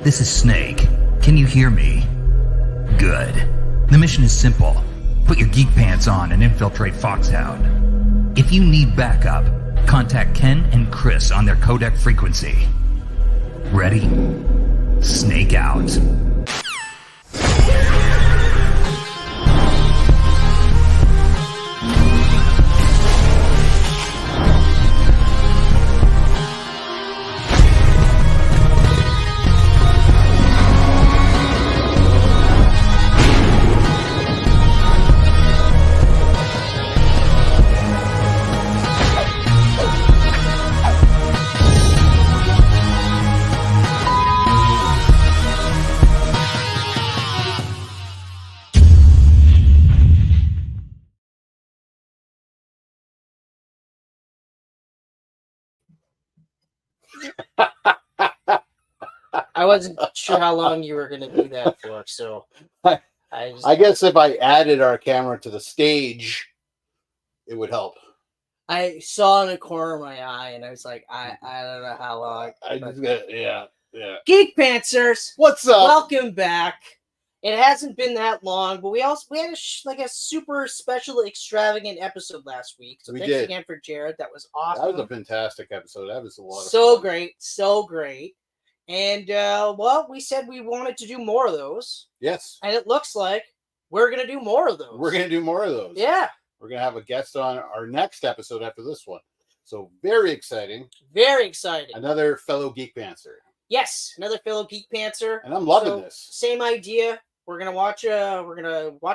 This is Snake. Can you hear me? Good. The mission is simple. Put your geek pants on and infiltrate Foxhound. If you need backup, contact Ken and Chris on their codec frequency. Ready? Snake out. I wasn't sure how long you were going to do that for, so I guess if I added our camera to the stage, it would help. I saw in the corner of my eye, and I was like, I don't know how long. Yeah. Geek Pantsers, What's up? welcome back. It hasn't been that long, but we had a super special, extravagant episode last week. So thanks again for Jared. That was awesome. That was a fantastic episode. That was a lot of fun. So great. And, we said we wanted to do more of those. Yes. And it looks like we're going to do more of those. We're going to do more of those. Yeah. We're going to have a guest on our next episode after this one. So very exciting. Very exciting. Another fellow Geek Pantser. Yes, another fellow Geek Pantser. And I'm loving this. Same idea. We're going to watch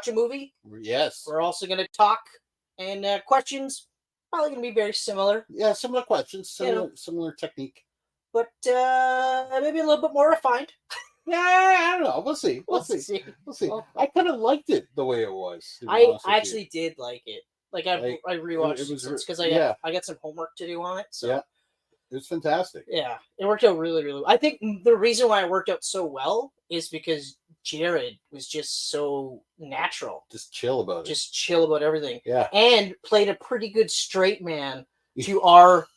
a movie. Yes. We're also going to talk, and questions probably going to be very similar. Yeah, similar questions, similar technique. But maybe a little bit more refined. Yeah, I don't know. We'll see. We'll see. Well, I kind of liked it the way it was. I actually did like it. I rewatched it because I got some homework to do on it. So. Yeah, it was fantastic. Yeah, it worked out really, really well. I think the reason why it worked out so well is because Jared was just so natural. Just chill about it. Just chill about everything. Yeah. And played a pretty good straight man to our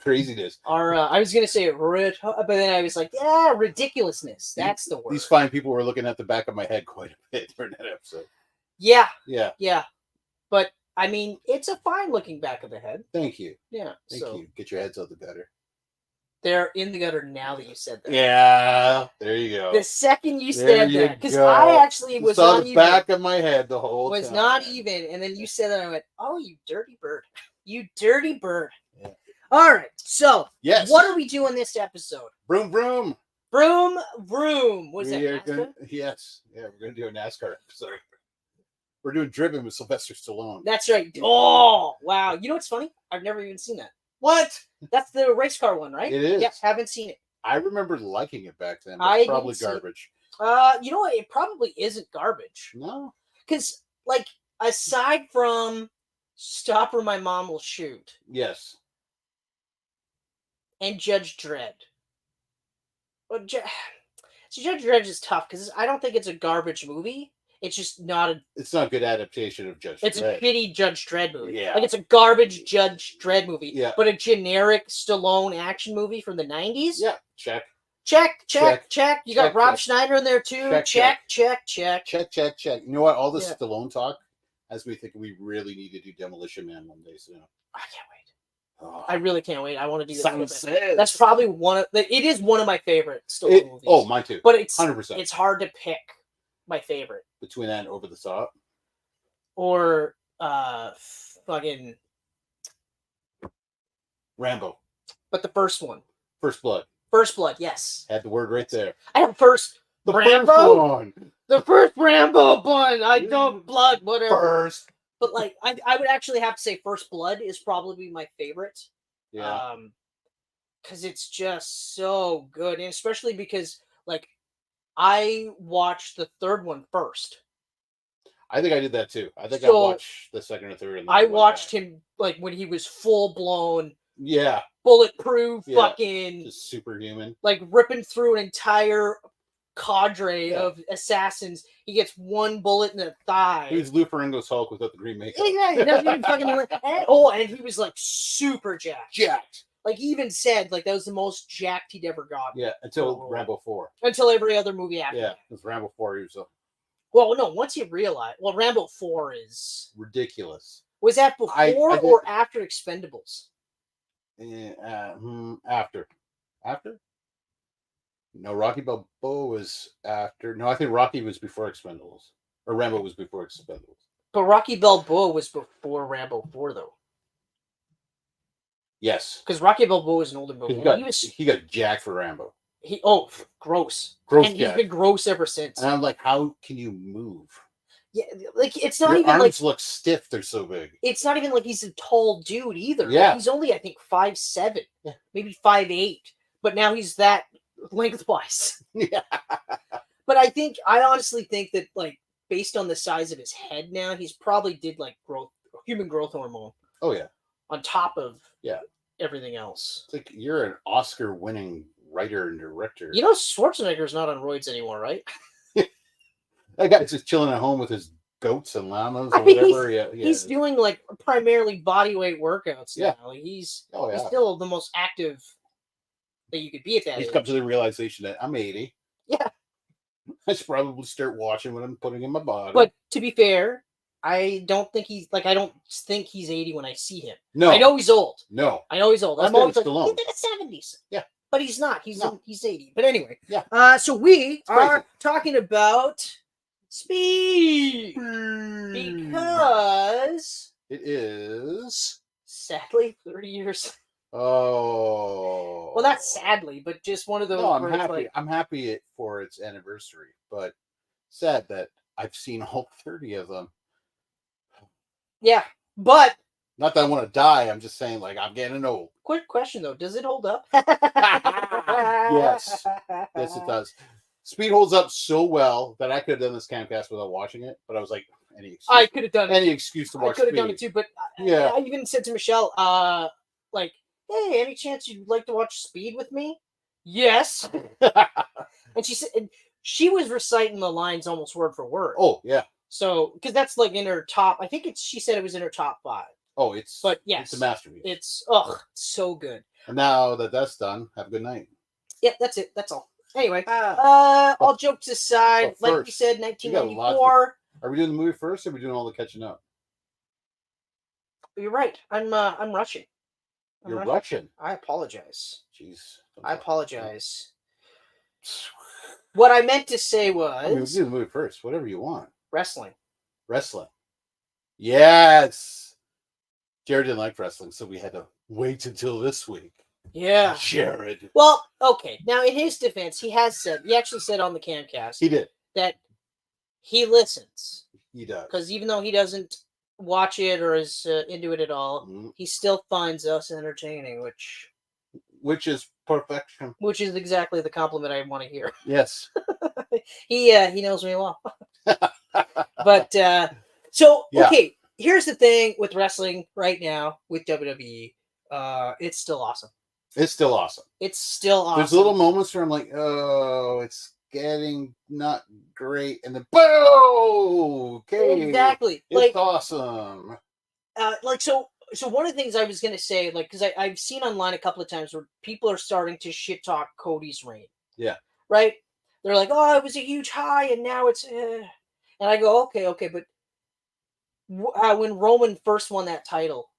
craziness. I was gonna say but then I was like, yeah, ridiculousness. That's the word. These fine people were looking at the back of my head quite a bit during that episode. Yeah. Yeah. Yeah. But I mean, it's a fine looking back of the head. Thank you. Yeah. Thank you. Get your heads out the gutter. They're in the gutter now that you said that. Yeah. There you go. The second you said that, because I actually was saw not the even, back of my head the whole time. Was not even, and then you said that, I went, "Oh, you dirty bird! You dirty bird!" Yeah. All right. So, yes. What are we doing this episode? Broom, broom, broom, broom. Was that NASCAR? Yes. Yeah, we're gonna do a NASCAR episode. We're doing Driven with Sylvester Stallone. That's right. Oh, wow. You know what's funny? I've never even seen that. What? That's the race car one, right? It is. Yeah, haven't seen it. I remember liking it back then. But probably garbage. You know what? It probably isn't garbage. No. Because, aside from Stop or My Mom Will Shoot. Yes. And Judge Dredd. But Judge Dredd is tough because I don't think it's a garbage movie. It's just not It's not a good adaptation of Judge Dredd. It's a shitty Judge Dredd movie. Yeah. It's a garbage Judge Dredd movie. Yeah. But a generic Stallone action movie from the 90s? Yeah. Check. You got Rob Schneider in there too. Check. You know what? All this Stallone talk has me thinking we really need to do Demolition Man one day soon. I can't wait. Oh. I really can't wait. I want to do that. That's probably it is one of my favorite Stallone movies. Oh, mine too. But it's 100%. It's hard to pick my favorite. Between that and Over the Top. Or fucking Rambo. But the first one. First Blood. First Blood, yes. Had the word right there. I have first Rambo. First one. The first Rambo one. I don't blood, whatever. First. But I would actually have to say First Blood is probably my favorite. Yeah. Because it's just so good. And especially because I watched the third one first. I think I did that too. I think I watched the second or third. I watched him when he was full blown. Yeah. Bulletproof, fucking just superhuman. Ripping through an entire cadre of assassins. He gets one bullet in the thigh. He was Lou Ferrigno's Hulk without the green makeup. Yeah, he doesn't even fucking. And he was super jacked. Like, he even said, like, that was the most jacked he'd ever gotten. Yeah, until Rambo 4. Until every other movie after. Yeah, because Rambo 4, he was well, no, once you realize... Well, Rambo 4 is... ridiculous. Was that before or after Expendables? After. After? No, Rocky Balboa was after. No, I think Rocky was before Expendables. Or Rambo was before Expendables. But Rocky Balboa was before Rambo 4, though. Yes. Because Rocky Balboa was an older movie. He got jacked for Rambo. Gross. Gross. And he's been gross ever since. And I'm like, how can you move? Yeah, like, it's not Your even arms look stiff. They're so big. It's not even like he's a tall dude either. Yeah. Like, he's only, I think, 5'7", maybe 5'8", but now he's that lengthwise. Yeah. But I honestly think that, like, based on the size of his head now, he's probably did like human growth hormone. Oh yeah. On top of everything else. It's like you're an Oscar-winning writer and director. You know, Schwarzenegger's not on roids anymore, right? That guy's just chilling at home with his goats and llamas or whatever. He's doing like primarily body weight workouts now. Like, he's still the most active that you could be at that age. He's come to the realization that I'm 80. Yeah. I should probably start watching what I'm putting in my body. But to be fair, I don't think he's 80 when I see him. No. I know he's old. No. I know he's old. I'm always like, he's in the 70s. Yeah. But he's not. He's 80. But anyway. Yeah. So we are talking about Speed. Because it is sadly 30 years. Oh. Well, not sadly, but just one of those. No, I'm happy. I'm happy for its anniversary, but sad that I've seen all 30 of them. Yeah, but not that I want to die. I'm just saying, like, I'm getting old. Quick question though: does it hold up? Yes, it does. Speed holds up so well that I could have done this Camcast without watching it, but I was like, I could have done any excuse to watch. I could have done it too, but I even said to Michelle, like, hey, any chance you'd like to watch Speed with me? Yes. And she said, and she was reciting the lines almost word for word. Oh yeah. So, because that's like in her top, I think she said it was in her top 5. Oh, it's a masterpiece. It's so good. And now that that's done, have a good night. Yeah, that's it. That's all. Anyway, all jokes aside, like we said, 1994. Are we doing the movie first, or are we doing all the catching up? You're right. I'm rushing. You're rushing. I apologize. Jeez. I apologize. What I meant to say was... we'll do the movie first. Whatever you want. Wrestling. Yes! Jared didn't like wrestling, so we had to wait until this week. Yeah. Jared. Well, okay. Now, in his defense, he actually said on the Camcast... He did. That he listens. He does. Because even though he doesn't watch it or is into it at all, he still finds us entertaining, which is perfection. Which is exactly the compliment I want to hear. Yes. He knows me well. But okay, here's the thing with wrestling right now with WWE. It's still awesome. It's still awesome. There's little moments where I'm like, oh, it's getting not great, and then boom! Okay, exactly. It's awesome. So one of the things I was gonna say, like, because I've seen online a couple of times where people are starting to shit talk Cody's reign. Yeah. Right. They're like, oh, it was a huge high, and now it's. And I go, okay, but when Roman first won that title,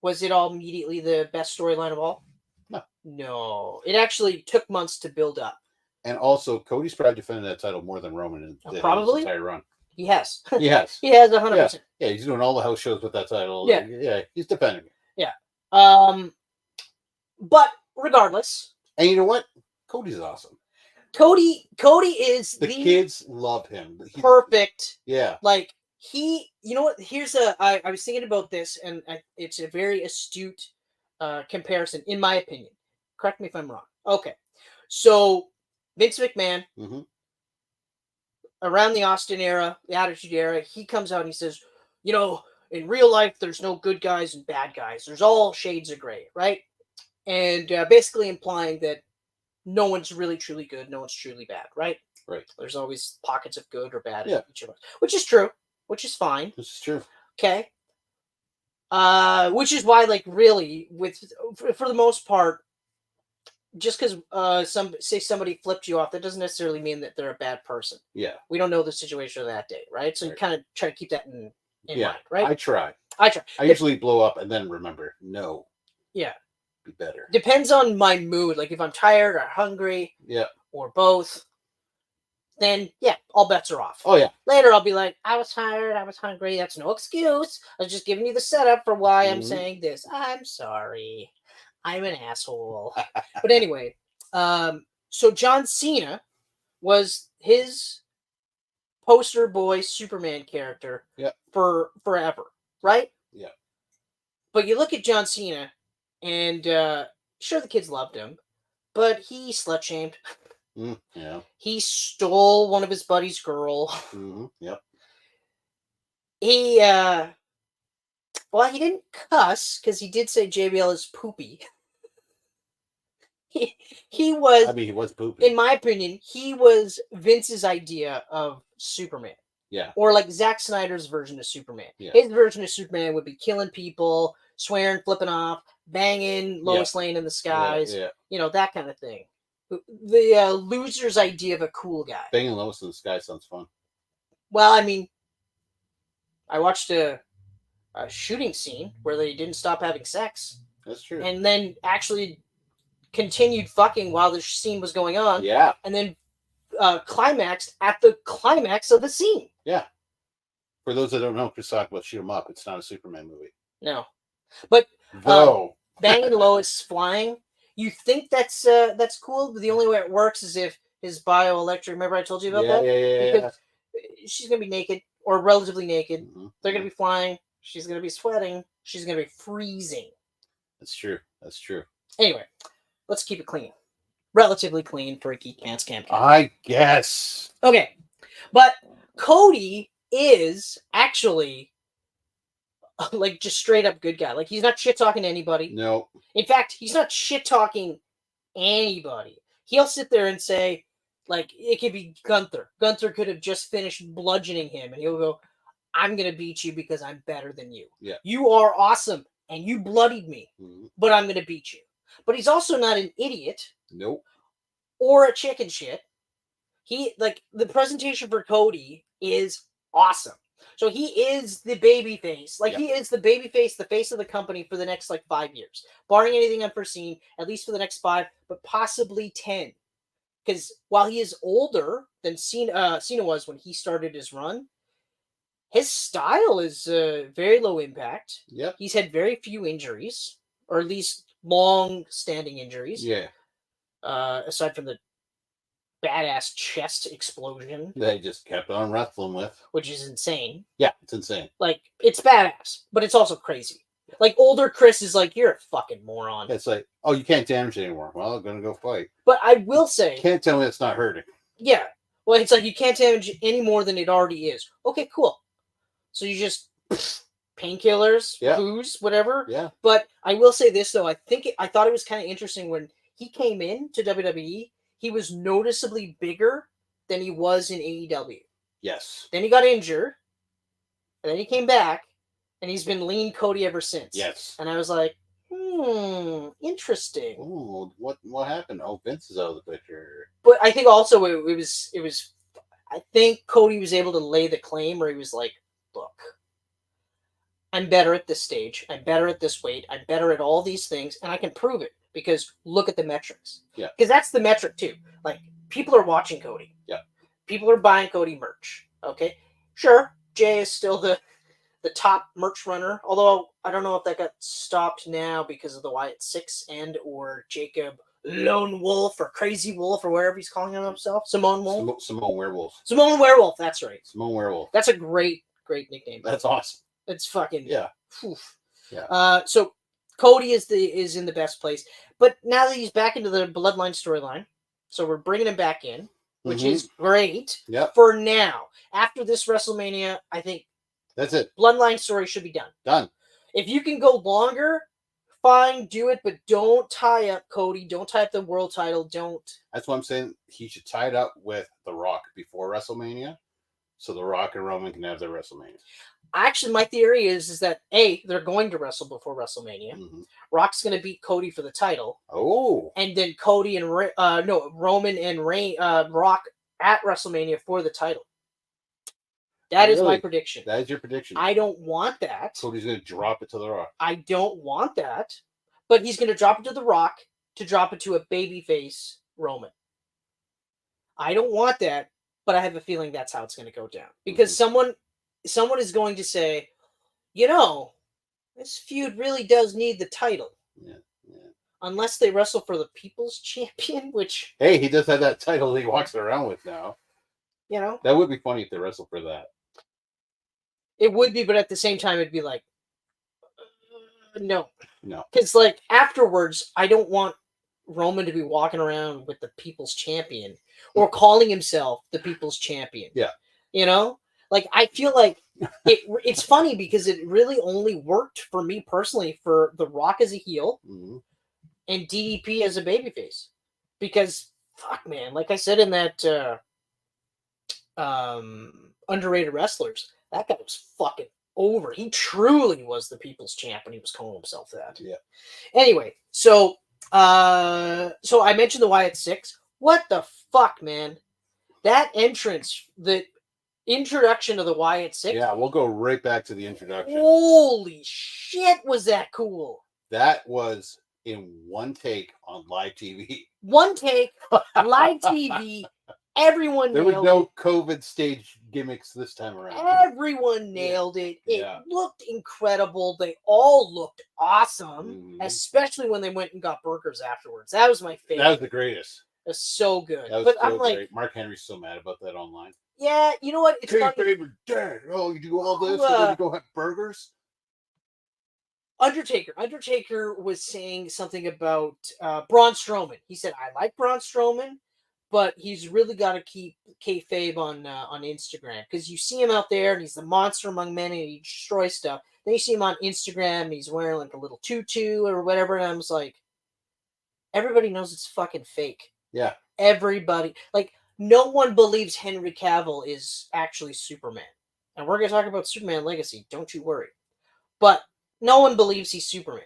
was it all immediately the best storyline of all? No. It actually took months to build up. And also, Cody's probably defended that title more than Roman in his entire run. He has. He has. He has 100%. Yeah, he's doing all the house shows with that title. Yeah, he's defending it. Yeah. But regardless. And you know what? Cody's awesome. Cody is the kids love him. Perfect. Yeah. Like you know what? I was thinking about this, and it's a very astute comparison, in my opinion. Correct me if I'm wrong. Okay. So Vince McMahon, around the Austin era, the Attitude Era, he comes out and he says, you know, in real life, there's no good guys and bad guys. There's all shades of gray, right? And basically implying that no one's really truly good, no one's truly bad, right? Right. There's always pockets of good or bad in each of us, which is true, which is fine. This is true. Okay. Which is why, like, really, for the most part, just because somebody flipped you off, that doesn't necessarily mean that they're a bad person. Yeah. We don't know the situation of that day, right? So you Right. kind of try to keep that in Yeah. mind, right? I try. I try. I usually blow up and then remember, no, Yeah. be better. Depends on my mood. Like if I'm tired or hungry Yeah. or both, then yeah, all bets are off. Oh yeah. Later, I'll be like, I was tired, I was hungry. That's no excuse. I was just giving you the setup for why I'm Mhm. saying this. I'm sorry. I'm an asshole. But anyway, so John Cena was his poster boy Superman character Yeah. for forever, right? Yeah. But you look at John Cena, and sure, the kids loved him, but he slut shamed. Yeah. He stole one of his buddy's girl. Yep. He well, he didn't cuss because he did say JBL is poopy. he was, I mean, he was poopy. in my opinion, he was Vince's idea of Superman. Yeah. Or like Zack Snyder's version of Superman. Yeah. His version of Superman would be killing people, swearing, flipping off, banging Lois Lane in the skies, Yeah. you know, that kind of thing. The loser's idea of a cool guy. Banging Lois in the sky sounds fun. Well, I mean, I watched a shooting scene where they didn't stop having sex. That's true. And then actually continued fucking while the scene was going on. Yeah. And then climaxed at the climax of the scene. Yeah. For those that don't know, Chris talked about Shoot 'Em Up. It's not a Superman movie. No. But Though. banging Lois flying, you think that's cool, but the only way it works is if his bioelectric, remember I told you about that? Yeah. Because she's going to be naked or relatively naked. Mm-hmm. They're going to be flying. She's going to be sweating. She's going to be freezing. That's true. That's true. Anyway, let's keep it clean. Relatively clean for a Geek Pants Camcast. I guess. Okay. But Cody is actually like just straight up good guy. Like he's not shit talking to anybody. No. In fact, he's not shit talking anybody. He'll sit there and say, like, it could be Gunther. Gunther could have just finished bludgeoning him, and he'll go, I'm going to beat you because I'm better than you. Yeah. You are awesome, and you bloodied me, Mm-hmm. but I'm going to beat you. But he's also not an idiot. Nope. Or a chicken shit. He, like, the presentation for Cody is awesome. So he is the baby face. Like, he is the baby face, the face of the company for the next, like, 5 years. Barring anything unforeseen, at least for the next 5, but possibly 10. Because while he is older than Cena was when he started his run, his style is very low impact. Yep. He's had very few injuries, or at least long-standing injuries. Yeah. Aside from the badass chest explosion. They just kept on wrestling with. Which is insane. Yeah, it's insane. Like, it's badass, but it's also crazy. Like, older Chris is like, you're a fucking moron. It's like, oh, you can't damage it anymore. Well, I'm going to go fight. But I will say... Can't tell me it's not hurting. Yeah. Well, it's like, you can't damage any more than it already is. Okay, cool. So you just... painkillers, booze, whatever. Yeah. But I will say this, though. I thought it was kind of interesting when he came in to WWE, he was noticeably bigger than he was in AEW. Yes. Then he got injured, and then he came back, and he's been lean Cody ever since. Yes. And I was like, interesting. Oh, what happened? Oh, Vince is out of the picture. But I think also it was I think Cody was able to lay the claim where he was like, look, I'm better at this stage. I'm better at this weight. I'm better at all these things, and I can prove it because look at the metrics. Yeah. Because that's the metric too. Like, people are watching Cody. Yeah. People are buying Cody merch. Okay. Sure, Jay is still the top merch runner, although I don't know if that got stopped now because of the Wyatt Six and or Jacob Lone Wolf or Crazy Wolf or wherever he's calling himself. Simone Wolf. Simone Werewolf. Simone Werewolf. That's right. Simone Werewolf. That's a great nickname. That's awesome. It's fucking Whew. Yeah. So Cody is in the best place, but now that he's back into the Bloodline storyline, so we're bringing him back in, which is great. Yep. For now, after this WrestleMania, I think that's it. Bloodline story should be done. Done. If you can go longer, fine, do it, but don't tie up Cody. Don't tie up the world title. Don't. That's what I'm saying. He should tie it up with The Rock before WrestleMania, so The Rock and Roman can have their WrestleMania. Actually, my theory is that they're going to wrestle before WrestleMania. Mhm. Rock's going to beat Cody for the title, Oh, and then Cody and Roman and Rock at WrestleMania for the title. That is my really? prediction. That is your prediction. I don't want that. Cody's going to drop it to the Rock. I don't want that. But he's going to drop it to the Rock to drop it to a babyface Roman. I don't want that, but I have a feeling that's how it's going to go down. Because someone is going to say, this feud really does need the title. Yeah. Unless they wrestle for the People's Champion, which... Hey, he does have that title he walks around with now. That would be funny if they wrestle for that. It would be, but at the same time, it'd be like, no. No. Because, afterwards, I don't want Roman to be walking around with the People's Champion or calling himself the People's Champion. Yeah. I feel like it's funny because it really only worked for me personally for The Rock as a heel and DDP as a babyface. Because, fuck, man, like I said in that Underrated Wrestlers, that guy was fucking over. He truly was the People's Champ, and he was calling himself that. Yeah. Anyway, so I mentioned the Wyatt Six. What the fuck, man? That entrance, the introduction of the Wyatt Six. Yeah, we'll go right back to the introduction. Holy shit, was that cool? That was in one take on live TV. One take, live TV. Everyone there nailed was no it. COVID stage gimmicks this time around. Everyone nailed it. It looked incredible. They all looked awesome, especially when they went and got burgers afterwards. That was my favorite. That was the greatest. It was so good. That was but so I'm like, great. Mark Henry's so mad about that online. Yeah, you know what? It's Your favorite dead. Oh, you do all this and then you go have burgers? Undertaker was saying something about Braun Strowman. He said, I like Braun Strowman, but he's really got to keep kayfabe on Instagram, because you see him out there and he's the monster among men and he destroys stuff. Then you see him on Instagram and he's wearing like a little tutu or whatever, and I was like, everybody knows it's fucking fake. Yeah. Everybody. Like, no one believes Henry Cavill is actually Superman. And we're going to talk about Superman Legacy, don't you worry. But no one believes he's Superman.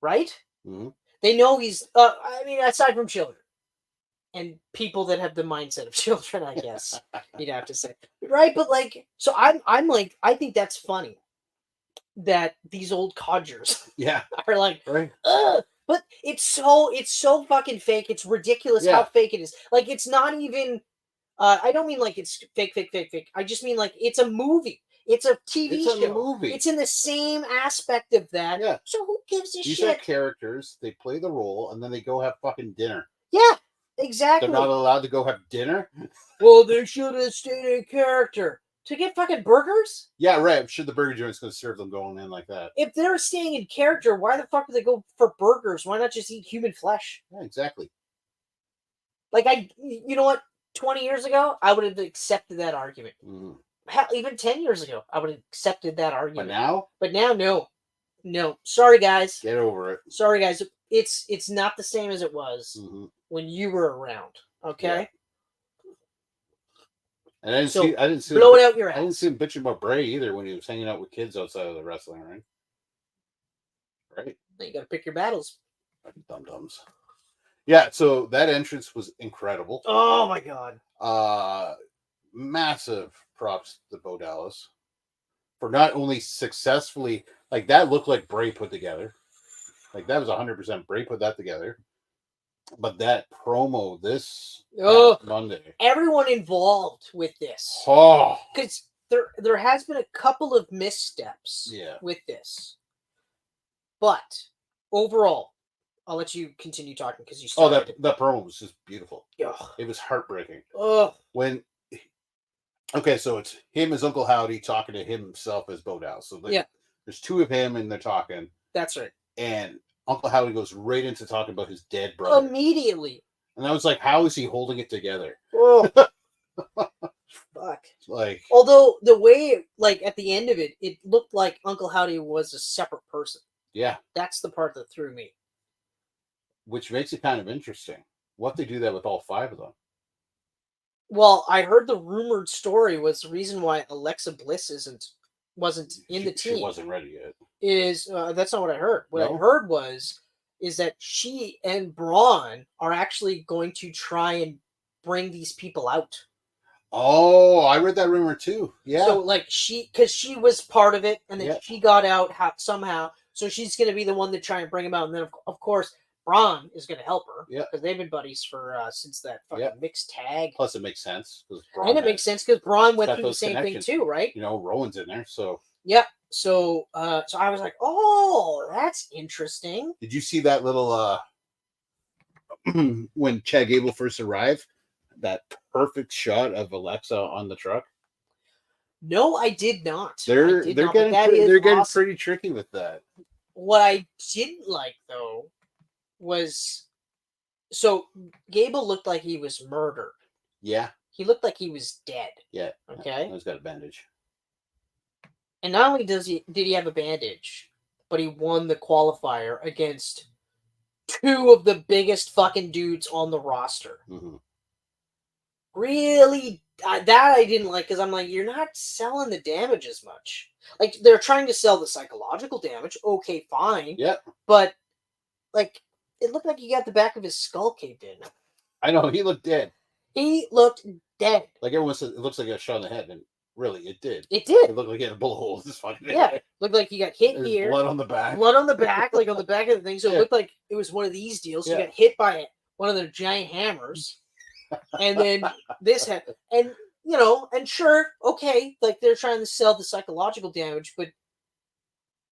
Right? Mm-hmm. They know he's, aside from children. And people that have the mindset of children, I guess you'd have to say, right? But so I'm like, I think that's funny that these old codgers, are like, right. Ugh! But it's so fucking fake. It's ridiculous how fake it is. Like, it's not even. I don't mean like it's fake. I just mean like it's a movie. It's a TV show. It's a movie. It's in the same aspect of that. Yeah. So who gives a These shit? are characters. They play the role and then they go have fucking dinner. Yeah. Exactly. They're not allowed to go have dinner? Well, they should have stayed in character. To get fucking burgers? Yeah, right. I'm sure the burger joint's going to serve them going in like that. If they're staying in character, why the fuck would they go for burgers? Why not just eat human flesh? Yeah, exactly. Like, you know what? 20 years ago, I would have accepted that argument. Hell, even 10 years ago, I would have accepted that argument. But now, no. No. Sorry, guys. Get over it. Sorry, guys. It's not the same as it was when you were around. Okay? Yeah. And I didn't see blow it out your ass. I didn't see him bitching about Bray either when he was hanging out with kids outside of the wrestling ring. Right? You got to pick your battles. Dum-dums. Yeah, so that entrance was incredible. Oh my god. Massive props to Bo Dallas for not only successfully, like, that looked like Bray put together. Like, that was 100% Bray put that together. But that promo this Monday. Everyone involved with this. Oh. Because there has been a couple of missteps with this. But overall, I'll let you continue talking because you started. That promo was just beautiful. Ugh. It was heartbreaking. Ugh. So it's him as Uncle Howdy talking to himself as Bo Dallas. So there's two of him and they're talking. That's right. And Uncle Howdy goes right into talking about his dead brother. Immediately. And I was like, how is he holding it together? Oh. Fuck. Like, although the way, like, at the end of it, it looked like Uncle Howdy was a separate person. Yeah. That's the part that threw me. Which makes it kind of interesting. What if they do that with all five of them? Well, I heard the rumored story was the reason why Alexa Bliss isn't wasn't in the team. She wasn't ready yet. Is that's not what I heard. What No? I heard is that she and Braun are actually going to try and bring these people out. Oh, I read that rumor too. Yeah. So like because she was part of it, and then Yeah. she got out somehow. So she's going to be the one to try and bring him out, and then of course Braun is going to help her. Yeah. Because they've been buddies for since that fucking Yeah. mixed tag. Plus, it makes sense. And it makes sense because Braun went got through the those same thing connections. too, right? You know, Rowan's in there, so. Yeah. So so I was like, oh, that's interesting. Did you see that little when Chad Gable first arrived? That perfect shot of Alexa on the truck. No, I did not. They're getting pretty tricky with that. What I didn't like though was so Gable looked like he was murdered. Yeah. He looked like he was dead. Yeah. Okay. He's got a bandage. And not only did he have a bandage, but he won the qualifier against two of the biggest fucking dudes on the roster. Mm-hmm. Really, that I didn't like because I'm like, you're not selling the damage as much. Like they're trying to sell the psychological damage. Okay, fine. Yeah. But like, it looked like he got the back of his skull caved in. I know, he looked dead. He looked dead. Like everyone said, it looks like a shot in the head, and really, it did. It did. It looked like he had a bullet hole in his fucking head. Yeah, looked like he got hit There's here. blood on the back. Blood on the back, like on the back of the thing. So Yeah. it looked like it was one of these deals. Yeah. He got hit by one of their giant hammers, and then this had, and you know, and sure, okay, like they're trying to sell the psychological damage, but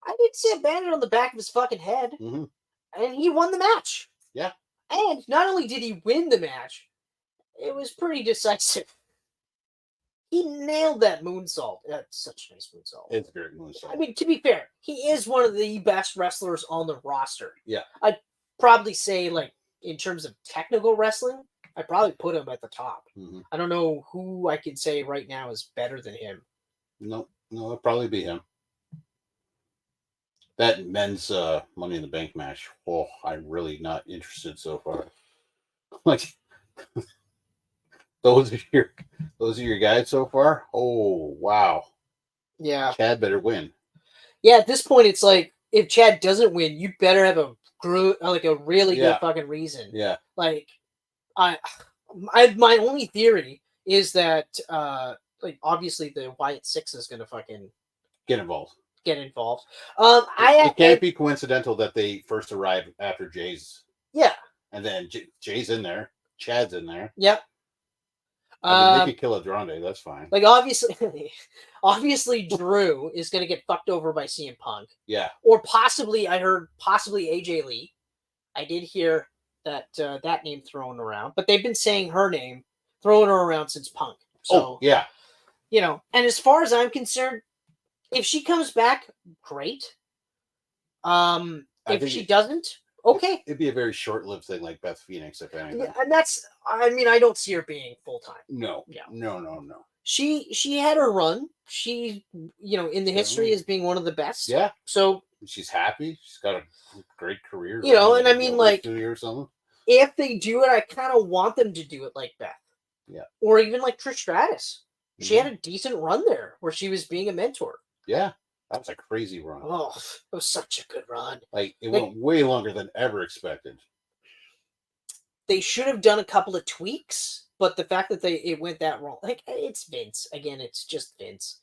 I did see a bandage on the back of his fucking head, Mm-hmm. and he won the match. Yeah. And not only did he win the match, it was pretty decisive. He nailed that moonsault. That's such a nice moonsault. It's a great moonsault. I mean, to be fair, he is one of the best wrestlers on the roster. Yeah. I'd probably say, like, in terms of technical wrestling, I'd probably put him at the top. Mm-hmm. I don't know who I could say right now is better than him. No, it'll probably be him. That men's Money in the Bank match. Oh, I'm really not interested so far. Like those are your guys so far. Oh wow. Yeah. Chad better win. Yeah, at this point, it's like, if Chad doesn't win, you better have a really good fucking reason. Yeah. Like, my only theory is that, like, obviously the Wyatt Six is going to fucking Get involved. It can't be coincidental that they first arrived after Jay's. Yeah. And then Jay's in there. Chad's in there. Yep. I mean, they could kill Adrande. That's fine. Like, obviously, Drew is going to get fucked over by CM Punk. Yeah. Or possibly, I heard AJ Lee. I did hear that that name thrown around, but they've been saying her name, throwing her around since Punk. So, yeah. You know, and as far as I'm concerned, if she comes back, great. If she doesn't, okay. It'd be a very short-lived thing, like Beth Phoenix, if anything. Yeah, and I don't see her being full-time. No. Yeah. No. She had her run. She, you know, in the history as being one of the best. Yeah. So she's happy. She's got a great career. You know, and I mean, like, or something. If they do it, I kind of want them to do it like Beth. Yeah. Or even like Trish Stratus. She had a decent run there where she was being a mentor. Yeah. That was a crazy run. Oh, it was such a good run. Like, it went way longer than ever expected. They should have done a couple of tweaks, but the fact that it went that wrong, like, it's Vince. Again, it's just Vince.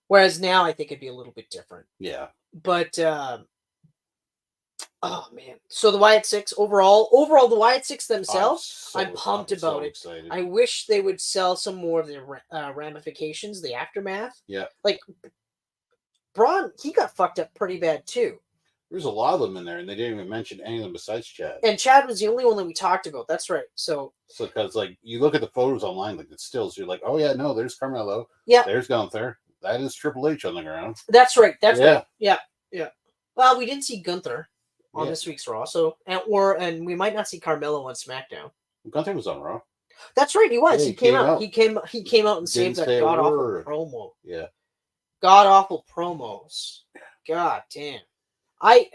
Whereas now I think it'd be a little bit different. Yeah. But, oh man. So the Wyatt Six, overall, the Wyatt Six themselves, I'm pumped about it. Excited. I wish they would sell some more of the ramifications, the aftermath. Yeah. Like, Braun, he got fucked up pretty bad too. There's a lot of them in there, and they didn't even mention any of them besides Chad. And Chad was the only one that we talked about. That's right. So because, like, you look at the photos online, like the stills, you're like, oh yeah, no, there's Carmelo. Yeah. There's Gunther. That is Triple H on the ground. That's right. That's right. Yeah. Well, we didn't see Gunther on this week's Raw, so and we might not see Carmelo on SmackDown. Gunther was on Raw. That's right. He was. Yeah, he came out. He came out and saved that god awful promo. Yeah. God awful promos. God damn. I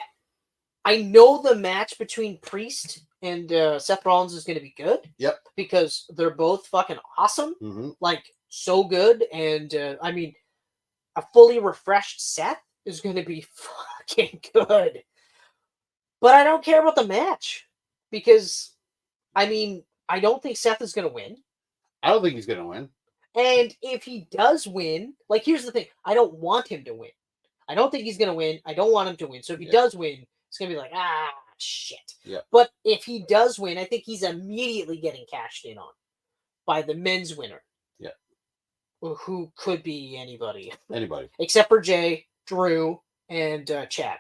know the match between Priest and Seth Rollins is going to be good. Yep. Because they're both fucking awesome. Mm-hmm. Like, so good. And, I mean, a fully refreshed Seth is going to be fucking good. But I don't care about the match because, I mean, I don't think Seth is going to win. I don't think he's going to win. And if he does win, like, here's the thing. I don't want him to win. I don't think he's going to win. I don't want him to win. So if he does win, it's going to be like, shit. Yeah. But if he does win, I think he's immediately getting cashed in on by the men's winner. Yeah. Who could be anybody. Anybody. Except for Jay, Drew, and Chad.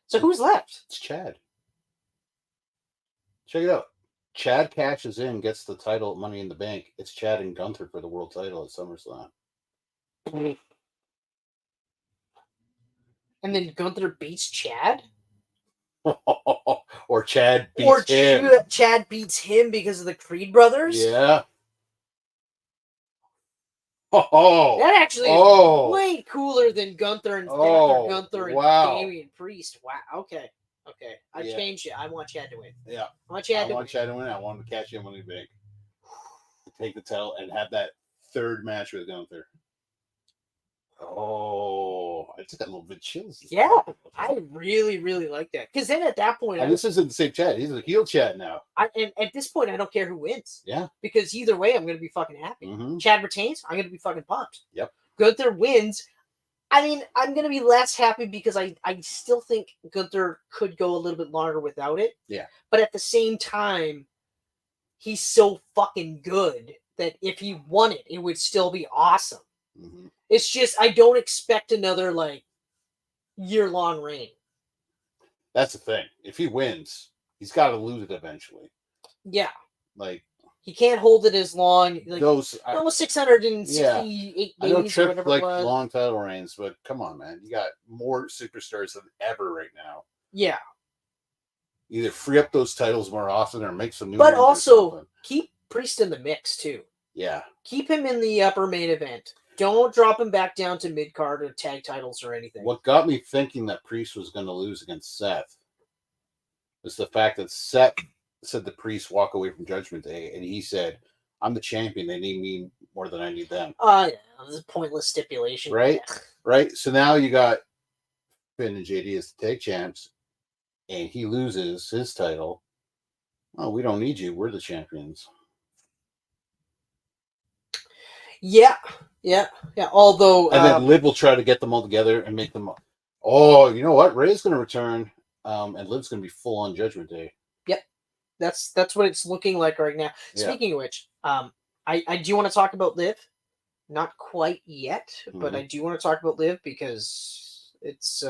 So who's left? It's Chad. Check it out. Chad cashes in, gets the title at Money in the Bank. It's Chad and Gunther for the world title at SummerSlam. And then Gunther beats Chad? Or Chad beats him. Chad beats him because of the Creed brothers? Yeah. Oh, that actually is way cooler than Gunther and Gunther and Damian Priest. Wow. Okay. I changed it. I want Chad to win. Yeah. I want Chad to win. I want him to cash in Money in the Bank. Take the title and have that third match with Gunther. Oh, I just got a little bit chills. Yeah, I really, really like that. Because then at that point... And this isn't the same Chad. He's a heel Chad now. And at this point, I don't care who wins. Yeah. Because either way, I'm going to be fucking happy. Mm-hmm. Chad retains, I'm going to be fucking pumped. Yep. Gunther wins. I mean, I'm going to be less happy because I still think Gunther could go a little bit longer without it. Yeah. But at the same time, he's so fucking good that if he won it, it would still be awesome. Mm-hmm. It's just, I don't expect another, like, year-long reign. That's the thing. If he wins, he's got to lose it eventually. Yeah. Like, he can't hold it as long. Like, those almost 668 days I know Tripp or whatever like it was. long title reigns, but come on, man. You got more superstars than ever right now. Yeah. Either free up those titles more often or make some new But ones also, keep Priest in the mix, too. Yeah. Keep him in the upper main event. Don't drop him back down to mid-card or tag titles or anything. What got me thinking that Priest was going to lose against Seth was the fact that Seth said the Priest walk away from Judgment Day, and he said, I'm the champion. They need me more than I need them. Yeah. This is a pointless stipulation. Right? Yeah. Right? So now you got Finn and JD as the tag champs, and he loses his title. Oh, we don't need you. We're the champions. Yeah. Although, and then Liv will try to get them all together and make them. Oh, you know what? Ray's going to return, and Liv's going to be full on Judgment Day. Yep, that's what it's looking like right now. Yeah. Speaking of which, I do want to talk about Liv. Not quite yet, but I do want to talk about Liv because it's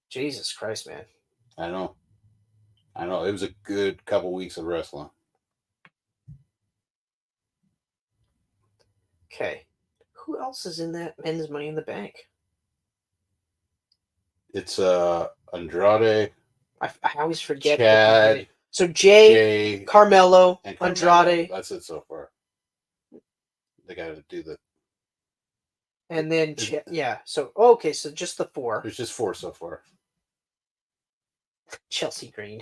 Jesus Christ, man. I know. It was a good couple weeks of wrestling. Okay. Who else is in that men's Money in the Bank? It's Andrade. I always forget. Chad. So Jay, Carmelo, and Andrade. That's it so far. They got to do the. And then, yeah. So, okay. So just the four. There's just four so far. Chelsea Green.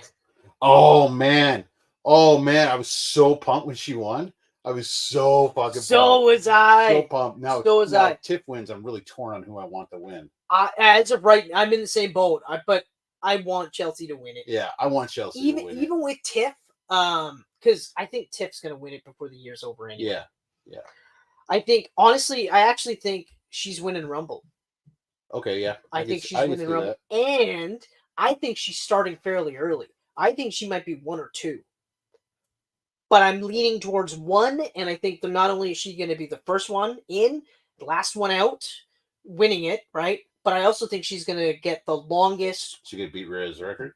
Oh, man. I was so pumped when she won. I was so fucking pumped. So was I. So pumped. Now if Tiff wins, I'm really torn on who I want to win. As of right, I'm in the same boat. But I want Chelsea to win it. Yeah, I want Chelsea to win it. Even with Tiff, because I think Tiff's going to win it before the year's over anyway. Yeah. I think, honestly, I actually think she's winning Rumble. Okay, yeah. I think she's winning Rumble. And I think she's starting fairly early. I think she might be 1 or 2. But I'm leaning towards 1, and I think that not only is she going to be the first one in, the last one out, winning it, right? But I also think she's going to get the longest. She's going to beat Rhea's record?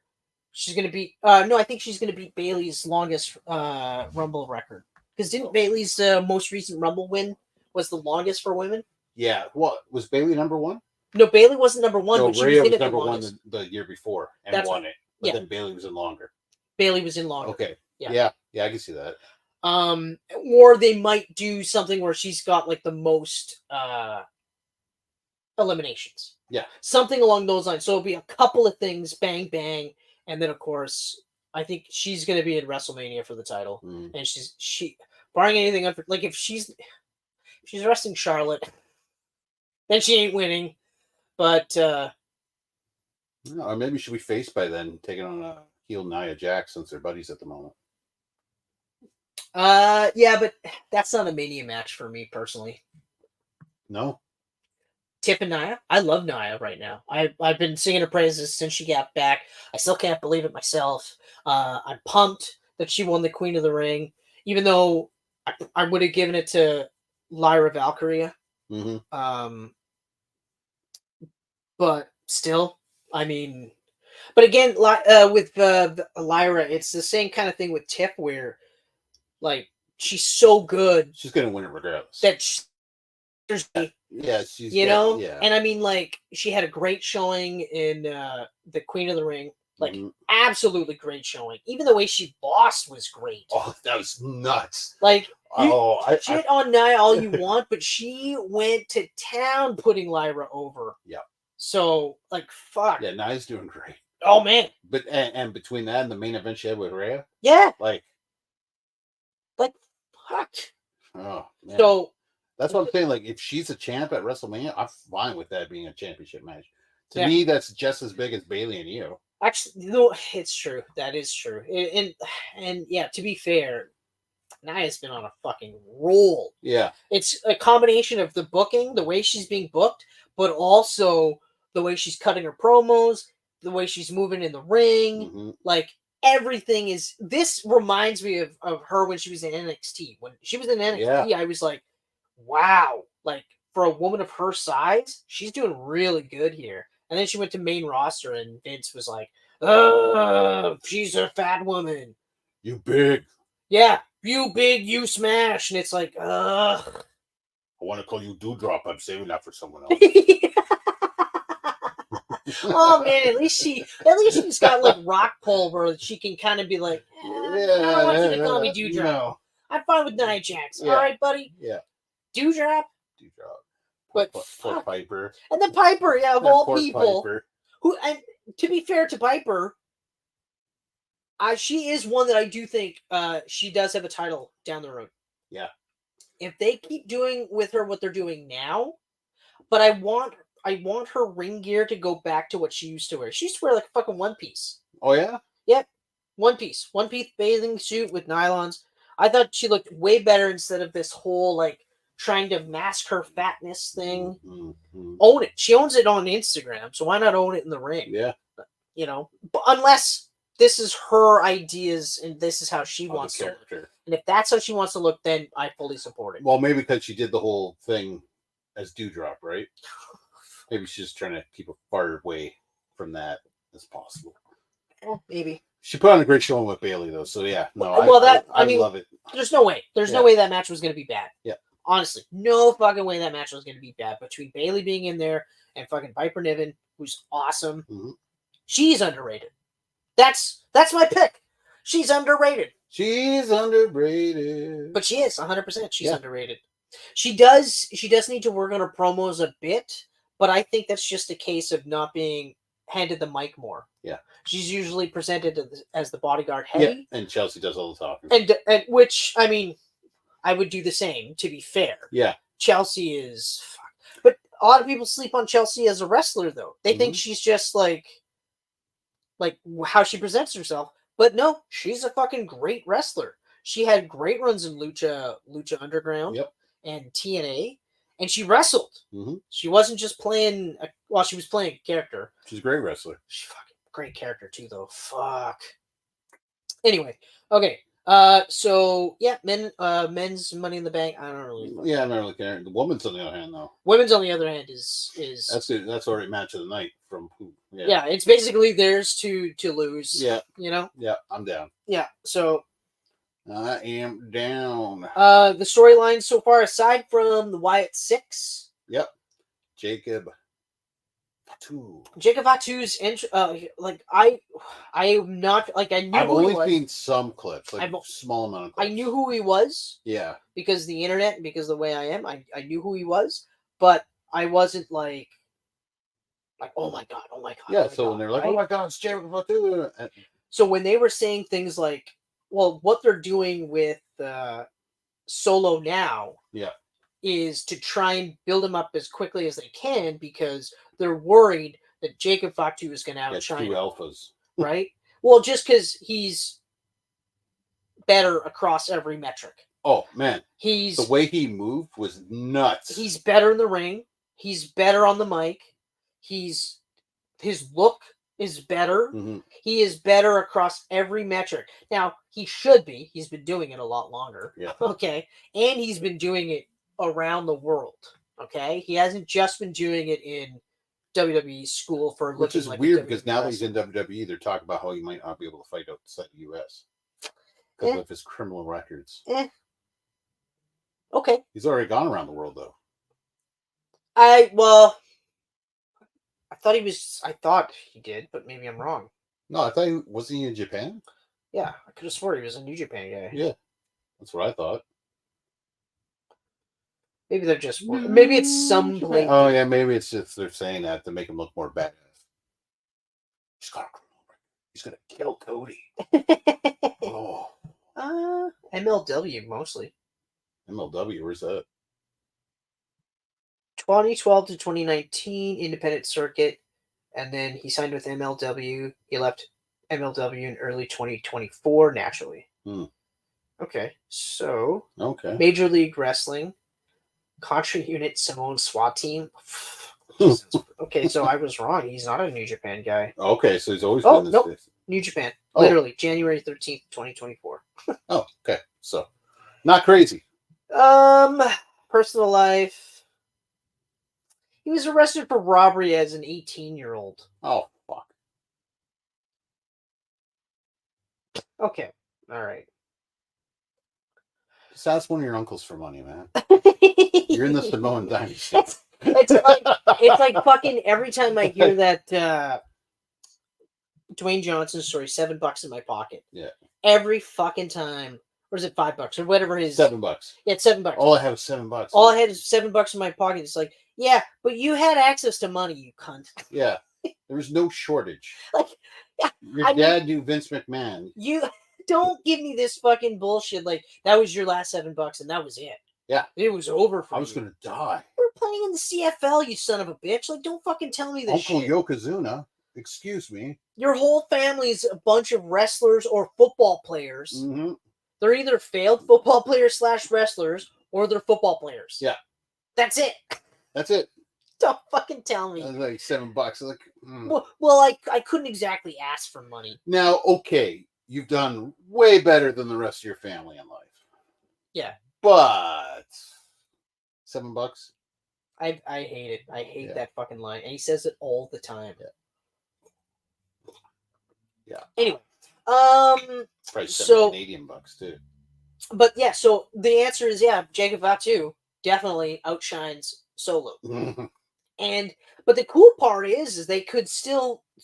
She's going to beat. No, I think she's going to beat Bayley's longest Rumble record. Because didn't Bayley's most recent Rumble win was the longest for women? Yeah. What? Was Bayley number 1? No, Bayley wasn't number 1. No, but she Rhea was was number 1 the year before and won it. But then Bayley was in longer. Bayley was in longer. Okay. Yeah, I can see that. Or they might do something where she's got like the most eliminations. Yeah. Something along those lines. So it'll be a couple of things, bang, bang. And then, of course, I think she's going to be in WrestleMania for the title. And she barring anything, like if she's she's arresting Charlotte. Then she ain't winning, but or maybe she'll be faced by then, taking on a heel Nia Jax since they're buddies at the moment. yeah, but that's not a Mania match for me personally. No. Tip and Nia, I love Nia right now. I've been singing her praises since she got back. I still can't believe it myself. I'm pumped that she won the Queen of the Ring, even though I would have given it to Lyra Valkyria. Mm-hmm. But still, I mean, but again, with Lyra, it's the same kind of thing with Tip, where like she's so good, she's gonna win it regardless. That yeah, she's yeah. And I mean, like, she had a great showing in the Queen of the Ring, like absolutely great showing. Even the way she lost was great. Oh, that was nuts. Like, shit on Nia all you want, but she went to town putting Lyra over. Yeah. So, like, fuck. Yeah, Nia's doing great. Oh man. But and between that and the main event she had with Rhea, yeah, like fuck. Oh man. So that's what I'm saying. Like, if she's a champ at WrestleMania, I'm fine with that being a championship match. To me, that's just as big as Bayley and Io. Actually, no, it's true. That is true. And yeah, to be fair, Nia's been on a fucking roll. Yeah. It's a combination of the booking, the way she's being booked, but also the way she's cutting her promos, the way she's moving in the ring. Like, everything is. This reminds me of her when she was in NXT. When she was in NXT, I was like, wow. Like, for a woman of her size, she's doing really good here. And then she went to main roster, and Vince was like, "Oh, she's a fat woman. You big. Yeah, you big, you smash." And it's like, ugh. I want to call you Dewdrop. I'm saving that for someone else. Oh man, at least she's got like rock pull where she can kind of be like, I don't want you to call me Dewdrop. No. I'm fine with Nia Jax. All right, buddy. Yeah. Dewdrop. But poor Piper. And then Piper, of all people, Piper. who, and to be fair to Piper, she is one that I do think she does have a title down the road. Yeah. If they keep doing with her what they're doing now, but I want her ring gear to go back to what she used to wear. She used to wear like a fucking one piece. Oh yeah? Yep. One piece bathing suit with nylons. I thought she looked way better instead of this whole like trying to mask her fatness thing. Own it. She owns it on Instagram, so why not own it in the ring? Yeah. But unless this is her ideas and this is how she wants to look. And if that's how she wants to look, then I fully support it. Well, maybe because she did the whole thing as Dewdrop, right? Maybe she's just trying to keep as far away from that as possible. Maybe. She put on a great showing with Bayley, though. So yeah, no, I mean, love it. There's no way. There's no way that match was going to be bad. Yeah. Honestly, no fucking way that match was going to be bad between Bayley being in there and fucking Piper Niven, who's awesome. She's underrated. That's my pick. She's underrated. She's underrated. But she is 100%. She's underrated. She does need to work on her promos a bit, but I think that's just a case of not being handed the mic more. Yeah. She's usually presented as the bodyguard heavy. Yeah, and Chelsea does all the talking. And which, I mean, I would do the same, to be fair. Yeah. Chelsea is... But a lot of people sleep on Chelsea as a wrestler, though. They think she's just like how she presents herself. But no, she's a fucking great wrestler. She had great runs in Lucha Underground and TNA, and she wrestled. She wasn't just playing... she was playing a character. She's a great wrestler. She's fucking great character, too, though. Fuck. Anyway, okay. So yeah, men's Money in the Bank. I don't really. Yeah, I'm not really caring. The women's on the other hand, though. Women's on the other hand is that's already match of the night from who? Yeah, it's basically theirs to lose. Yeah, Yeah, I'm down. Yeah, so I am down. The storyline so far, aside from the Wyatt Six. Yep, Jacob Fatu's I am not like I knew. I've only seen some clips, like a small amount of clips. I knew who he was. Yeah, because the internet, because the way I am, I knew who he was, but I wasn't like oh my god. Yeah, so when they're like, right? Oh my god, it's Jacob Fatu. So when they were saying things like, well, what they're doing with Solo now, is to try and build him up as quickly as they can because they're worried that Jacob Fatu is going to outshine two him, alphas. right? Well, just because he's better across every metric. Oh man, He's the way he moved was nuts. He's better in the ring. He's better on the mic. His look is better. Mm-hmm. He is better across every metric. Now, he should be. He's been doing it a lot longer. Yeah. Okay. And he's been doing it around the world. Okay. He hasn't just been doing it in WWE school for Which looking is like weird a because WWE now that he's wrestler. in WWE, they're talking about how he might not be able to fight outside the US because of his criminal records. Okay. He's already gone around the world though. I thought he did, but maybe I'm wrong. No, I thought was he in Japan? Yeah, I could have sworn he was a New Japan guy. Yeah, that's what I thought. Maybe they're just maybe it's some blatant. Oh yeah, maybe it's just they're saying that to make him look more badass. He's got a criminal record. He's gonna kill Cody. Oh, MLW mostly. MLW, where's that? 2012 to 2019 independent circuit, and then he signed with MLW. He left MLW in early 2024 naturally. Okay, so Okay. Major League Wrestling, Contra Unit Samoan SWAT team. Okay, so I was wrong. He's not a New Japan guy. Okay, so he's always been this. Nope. New Japan. Oh. Literally, January 13th, 2024. Oh, okay. So, not crazy. Personal life. He was arrested for robbery as an 18-year-old. Oh, fuck. Okay. All right. Just ask one of your uncles for money, man. You're in the Samoan dynasty. It's like fucking every time I hear that Dwayne Johnson story, $7 in my pocket. Yeah. Every fucking time. Or is it $5 or whatever his $7. Yeah, it's $7. All I have is $7. All I had is $7 in my pocket. It's like, yeah, but you had access to money, you cunt. Yeah. There was no shortage. Like, yeah, Your dad knew Vince McMahon. You don't give me this fucking bullshit. Like, that was your last $7 and that was it. Yeah. It was over for you. I was going to die. We're playing in the CFL, you son of a bitch. Like, don't fucking tell me this Uncle shit. Yokozuna, excuse me. Your whole family's a bunch of wrestlers or football players. Mm-hmm. They're either failed football players / wrestlers or they're football players. Yeah. That's it. That's it. Don't fucking tell me. Like $7. Like, Well, I couldn't exactly ask for money. Now, okay, you've done way better than the rest of your family in life. Yeah. But $7? I hate it. I hate that fucking line. And he says it all the time. Yeah. Anyway. Probably Canadian bucks too. But yeah, so the answer is Jacob Fatu definitely outshines Solo. But the cool part is they could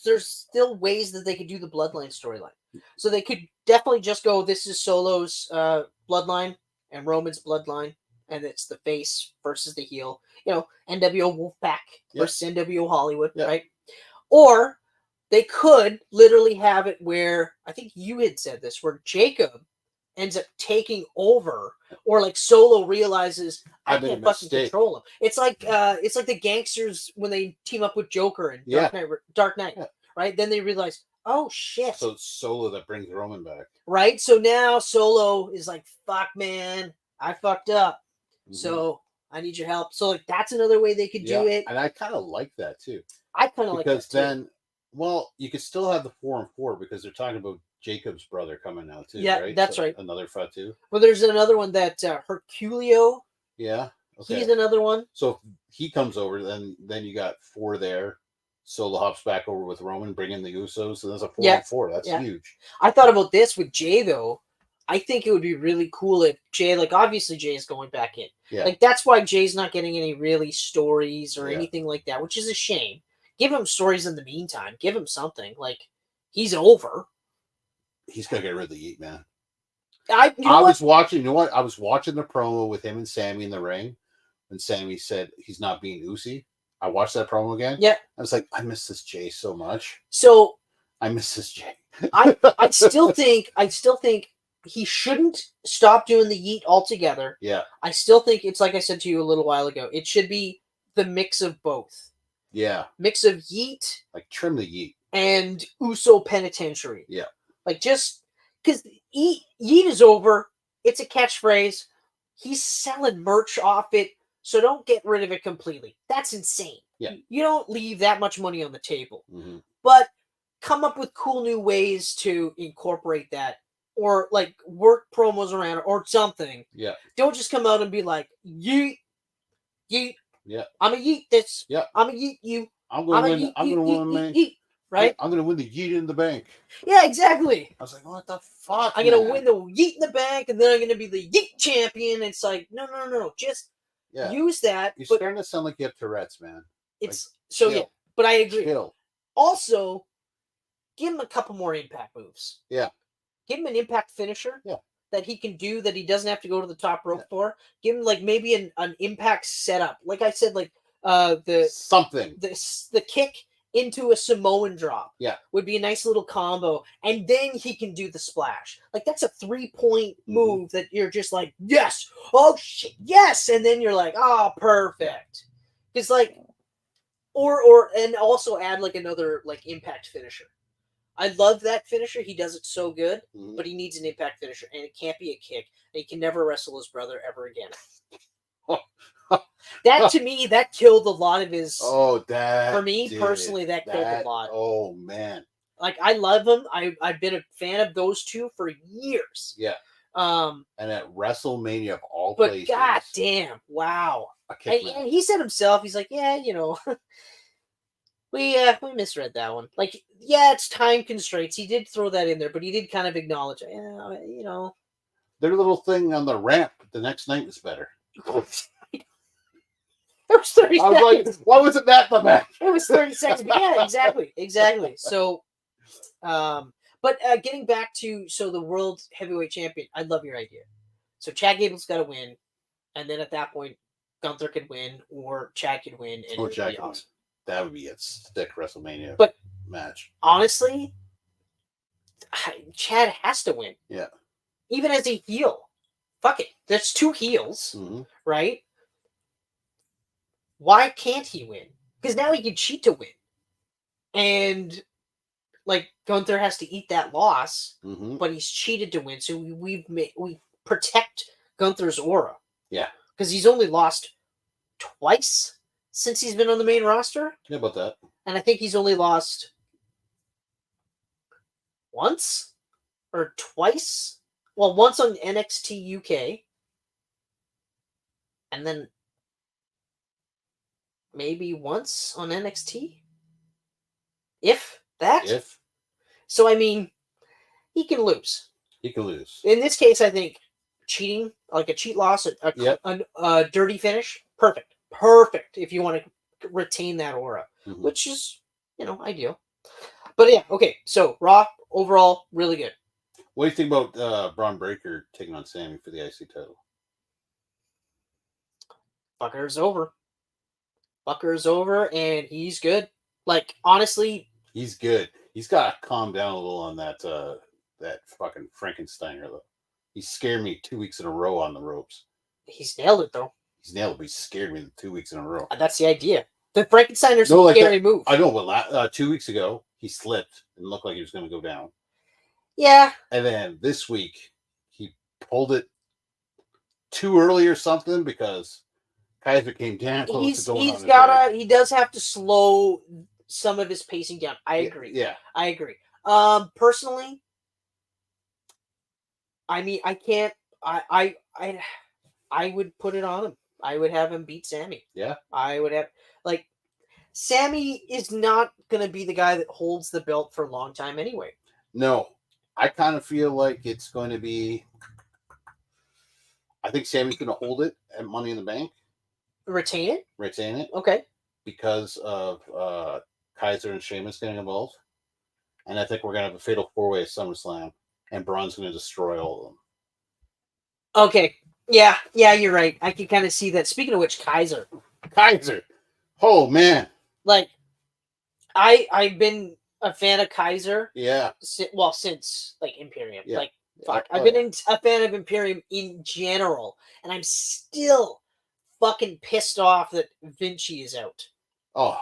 there's still ways that they could do the bloodline storyline. So they could definitely just go, this is Solo's bloodline and Roman's bloodline, and it's the face versus the heel. You know, NWO Wolfpack versus NWO Hollywood, right? Or they could literally have it where, I think you had said this, where Jacob ends up taking over, or like Solo realizes I can't fucking control him. It's like the gangsters when they team up with Joker and Dark Knight, right? Then they realize, oh shit. So it's Solo that brings Roman back. Right? So now Solo is like, fuck man, I fucked up. Mm-hmm. So I need your help. So like that's another way they could do it. And I kind of like that too. I kind of like that too. Because then, well, you could still have the 4 and 4 because they're talking about Jacob's brother coming out too. Yeah, right? that's right. Another Fatu. Well, there's another one that Herculeo. Yeah. Okay. He's another one. So if he comes over, then you got 4 there. Solo hops back over with Roman, bringing the Usos, so there's a 4 and 4. That's huge. I thought about this with Jay though. I think it would be really cool if Jay, like obviously Jay is going back in. Yeah. Like that's why Jay's not getting any really stories or anything like that, which is a shame. Give him stories in the meantime. Give him something. Like he's over. He's gonna get rid of the Yeet Man. I was watching. You know what? I was watching the promo with him and Sammy in the ring, and Sammy said he's not being Uzi. I watched that promo again. Yeah. I was like, I miss this Jay so much. So I miss this Jay. I still think he shouldn't stop doing the yeet altogether. Yeah. I still think it's like I said to you a little while ago. It should be the mix of both. Yeah. Mix of yeet Like trim the yeet. and Uso Penitentiary. Yeah. Like just because yeet is over. It's a catchphrase. He's selling merch off it. So don't get rid of it completely. That's insane. Yeah. You don't leave that much money on the table. Mm-hmm. But come up with cool new ways to incorporate that. Or like work promos around it or something. Yeah. Don't just come out and be like, yeet, yeet. Yeah. I'm a yeet this. Yeah. I'm a yeet you. I'm gonna win. I'm gonna win. Right? I'm gonna win the yeet in the bank. Yeah, exactly. I was like, what the fuck? I'm gonna win the yeet in the bank, and then I'm gonna be the yeet champion. It's like, no. Just use that. You're but starting to sound like you have Tourette's, man. it's like, so chill. yeah. But I agree. Chill. Also, give him a couple more impact moves. Yeah. Give him an impact finisher. Yeah. That he can do that he doesn't have to go to the top rope for. Give him like maybe an impact setup. Like I said, like the kick into a Samoan drop. Yeah. Would be a nice little combo. And then he can do the splash. Like that's a 3-point move that you're just like, yes, oh shit, yes. And then you're like, oh, perfect. Because like or and also add like another like impact finisher. I love that finisher. He does it so good, but he needs an impact finisher, and it can't be a kick. And he can never wrestle his brother ever again. That to me, that killed a lot of his. Oh, that for me personally, that killed a lot. Oh man, like I love him. I've been a fan of those two for years. Yeah. And at WrestleMania of all places. But god damn, wow. And he said himself, he's like, yeah, you know. We misread that one. Like, yeah, it's time constraints. He did throw that in there, but he did kind of acknowledge it. Yeah, you know. Their little thing on the ramp the next night was better. It was 30 seconds. I was like, why wasn't that the match? It was 30 seconds. But yeah, exactly. So, but getting back to the world heavyweight champion, I love your idea. So Chad Gable's got to win, and then at that point, Gunther could win, or Chad could win, and it would be awesome. That would be a sick WrestleMania match. Honestly, Chad has to win. Yeah. Even as a heel. Fuck it. There's 2 heels, right? Why can't he win? Because now he can cheat to win. And, like, Gunther has to eat that loss, but he's cheated to win. So we protect Gunther's aura. Yeah. Because he's only lost twice since he's been on the main roster. Yeah, about that. And I think he's only lost once or twice. Well, once on NXT UK. And then maybe once on NXT. If that. So, I mean, he can lose. In this case, I think cheating, like a cheat loss, a dirty finish, perfect. If you want to retain that aura, which is, ideal. But yeah, okay. So Raw overall really good. What do you think about Braun Breaker taking on Sammy for the IC title? Fucker's over, and he's good. Like honestly, he's good. He's got to calm down a little on that fucking Frankensteiner though. He scared me 2 weeks in a row on the ropes. He's nailed it though. But he scared me 2 weeks in a row. That's the idea. The Frankensteiner's a scary move. I know, but 2 weeks ago, he slipped and looked like he was going to go down. Yeah. And then this week, he pulled it too early or something because Kaiser came down close to going on. He does have to slow some of his pacing down. I agree. Yeah. I agree. Personally, I mean, I can't. I would put it on him. I would have him beat Sammy. Yeah. I would have, like, Sammy is not going to be the guy that holds the belt for a long time anyway. No. I kind of feel like it's going to be, I think Sammy's going to hold it at Money in the Bank. Retain it? Okay. Because of Kaiser and Sheamus getting involved. And I think we're going to have a fatal 4-way at SummerSlam. And Braun's going to destroy all of them. Okay. Yeah, you're right. I can kind of see that. Speaking of which, Kaiser. Oh, man. Like, I've been a fan of Kaiser. Yeah. Since, like, Imperium. Yeah. Like, Fuck. Oh, I've been yeah. a fan of Imperium in general, and I'm still fucking pissed off that Vinci is out. Oh,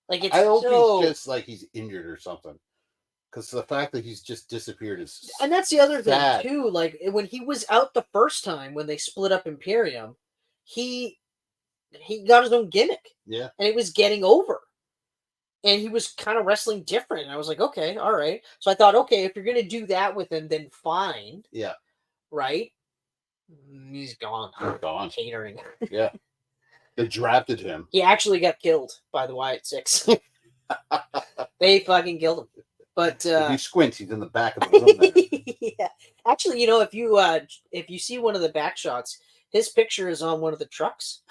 Like, it's I hope so. he's just like he's injured or something. Because the fact that he's just disappeared is And that's the other sad. thing too. Like when he was out the first time when they split up Imperium, he got his own gimmick, Yeah. and it was getting over. And he was kind of wrestling different. And I was like, okay, all right. So I thought, okay, if you're gonna do that with him, then fine, Yeah. right? He's gone. Gone. Catering. Yeah. They drafted him. He actually got killed by the Wyatt Six. They fucking killed him. But If you squint, he's in the back of the room there. yeah. Actually, if you see one of the back shots, his picture is on one of the trucks,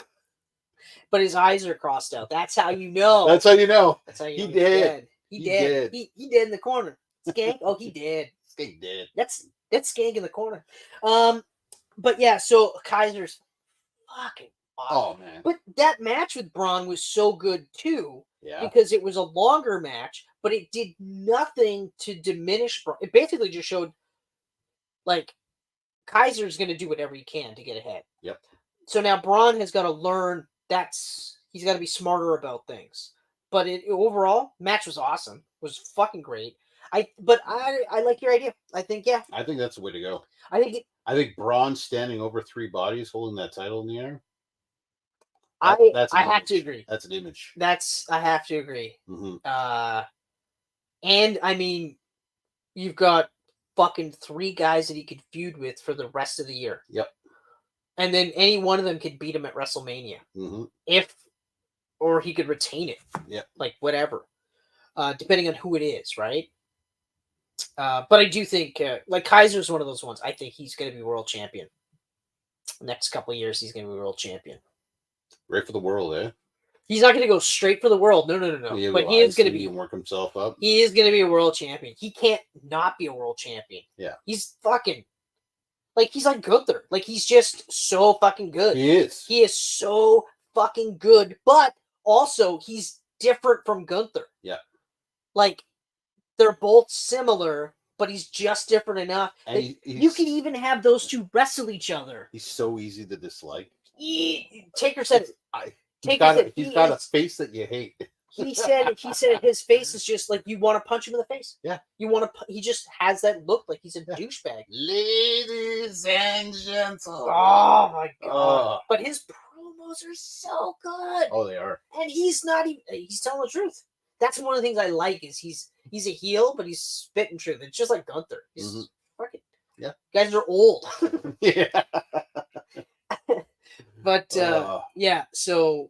but his eyes are crossed out. That's how you know. That's how you know. That's how you He know did. he's dead. He He dead. did. He dead in the corner. Skank. Oh, he dead. He did. That's Skank in the corner. But yeah, so Kaiser's fucking awesome. Oh man. But that match with Braun was so good too. Yeah. Because it was a longer match, but it did nothing to diminish Braun. It basically just showed, like, Kaiser's going to do whatever he can to get ahead. Yep. So now Braun has got to learn he's got to be smarter about things. But overall, match was awesome. It was fucking great. I like your idea. I think that's the way to go. I think Braun standing over 3 bodies holding that title in the air. I have to agree. That's an image. I have to agree. Mm-hmm. And I mean, you've got fucking 3 guys that he could feud with for the rest of the year. Yep. And then any one of them could beat him at WrestleMania. Mm-hmm. Or he could retain it. Yep. Like whatever. Depending on who it is, right? But I do think like Kaiser's one of those ones. I think he's going to be world champion. Next couple of years, he's going to be world champion. Right for the world, eh? He's not going to go straight for the world. No. But he is going to be work himself up. He is going to be a world champion. He can't not be a world champion. Yeah. He's fucking he's like Gunther. Like he's just so fucking good. He is. He is so fucking good, but also he's different from Gunther. Yeah. Like they're both similar, but he's just different enough. And you can even have those two wrestle each other. He's so easy to dislike. Taker said he's got a face that you hate. He said his face is just like you want to punch him in the face. Yeah. You want to. He just has that look like he's a douchebag. Ladies and gentlemen. Oh my god! But his promos are so good. Oh, they are. And he's not even. He's telling the truth. That's one of the things I like is he's a heel, but he's spitting truth. It's just like Gunther. He's fucking. Yeah. Guys are old. Yeah. But yeah, so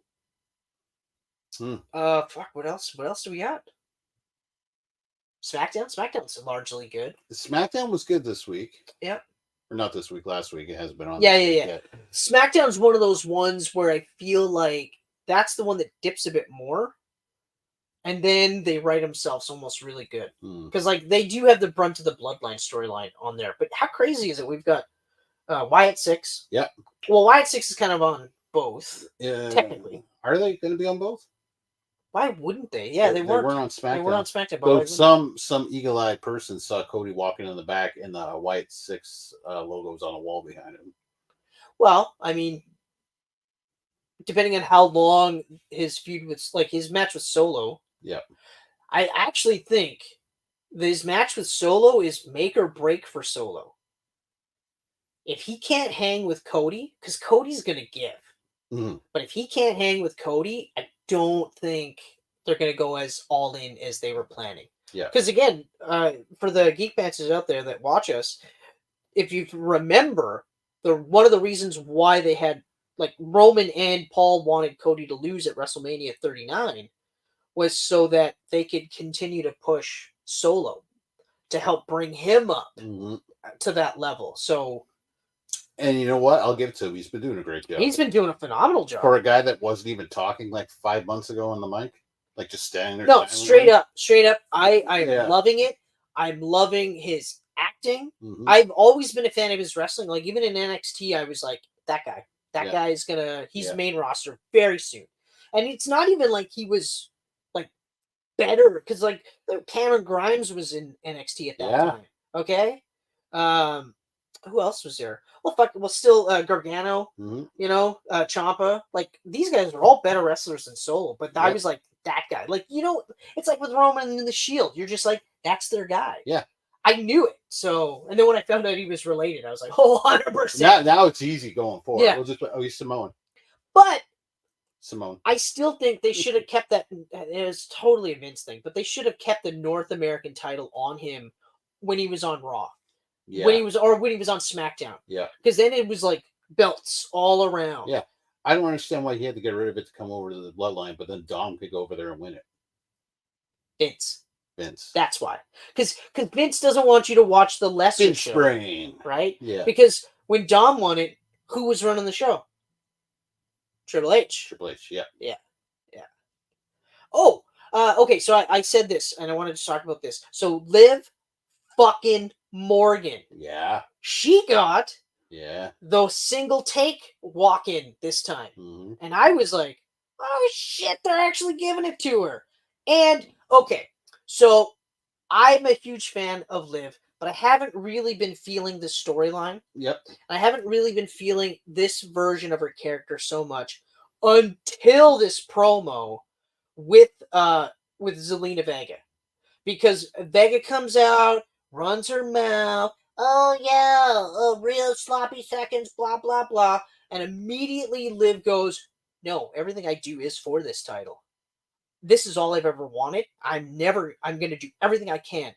fuck, what else do we got? SmackDown's largely good. SmackDown was good this week. Yep. Or not this week, last week. It hasn't been on. Yeah. Yet. SmackDown's one of those ones where I feel like that's the one that dips a bit more. And then they write themselves almost really good. Because like they do have the brunt of the bloodline storyline on there. But how crazy is it? We've got Wyatt 6. Yeah. Well, Wyatt 6 is kind of on both. Technically. Are they going to be on both? Why wouldn't they? Yeah, they weren't on SmackDown. They were on SmackDown. But some eagle-eyed person saw Cody walking in the back and the Wyatt 6 logos on a wall behind him. Well, I mean, depending on how long his feud with, like his match with Solo. Yeah. I actually think this match with Solo is make or break for Solo. If he can't hang with Cody, because Cody's going to give. Mm-hmm. But if he can't hang with Cody, I don't think they're going to go as all in as they were planning. Yeah. Because again, for the Geek Pantsers out there that watch us, if you remember, one of the reasons why they had, like, Roman and Paul wanted Cody to lose at WrestleMania 39 was so that they could continue to push Solo to help bring him up to that level. So, and you know what? I'll give it to him. He's been doing a great job. He's been doing a phenomenal job. For a guy that wasn't even talking like 5 months ago on the mic, like just standing there. No, straight up. I'm loving it. I'm loving his acting. Mm-hmm. I've always been a fan of his wrestling. Like even in NXT, I was like, that guy is he's main roster very soon. And it's not even like he was like better because like Cameron Grimes was in NXT at that time. Okay. who else was there? Well, still Gargano, Mhm. you know, Ciampa. Like these guys are all better wrestlers than Solo, but I Yep. was like that guy. Like it's like with Roman and the Shield. You're just like that's their guy. Yeah. I knew it. So, and then when I found out he was related, I was like, oh, 100%. Now it's easy going forward. Yeah. We'll just he's Simone. But Simone. I still think they should have kept that. It was totally a Vince thing, but they should have kept the North American title on him when he was on Raw. Yeah. When he was on SmackDown. Yeah. Because then it was like belts all around. Yeah. I don't understand why he had to get rid of it to come over to the Bloodline, but then Dom could go over there and win it. Vince. That's why. Because Vince doesn't want you to watch the lesser Vince show. brain. Right? Yeah. Because when Dom won it, who was running the show? Triple H. Triple H, yeah. Yeah. Oh, okay. So I said this, and I wanted to talk about this. So Liv fucking Morgan. Yeah. She got the single take walk in this time. Mm-hmm. And I was like, oh shit, they're actually giving it to her. And okay, so I'm a huge fan of Liv, but I haven't really been feeling the storyline. Yep. I haven't really been feeling this version of her character so much until this promo with Zelina Vega. Because Vega comes out, runs her mouth, oh yeah, real sloppy seconds, blah, blah, blah. And immediately Liv goes, no, everything I do is for this title. This is all I've ever wanted. I'm going to do everything I can.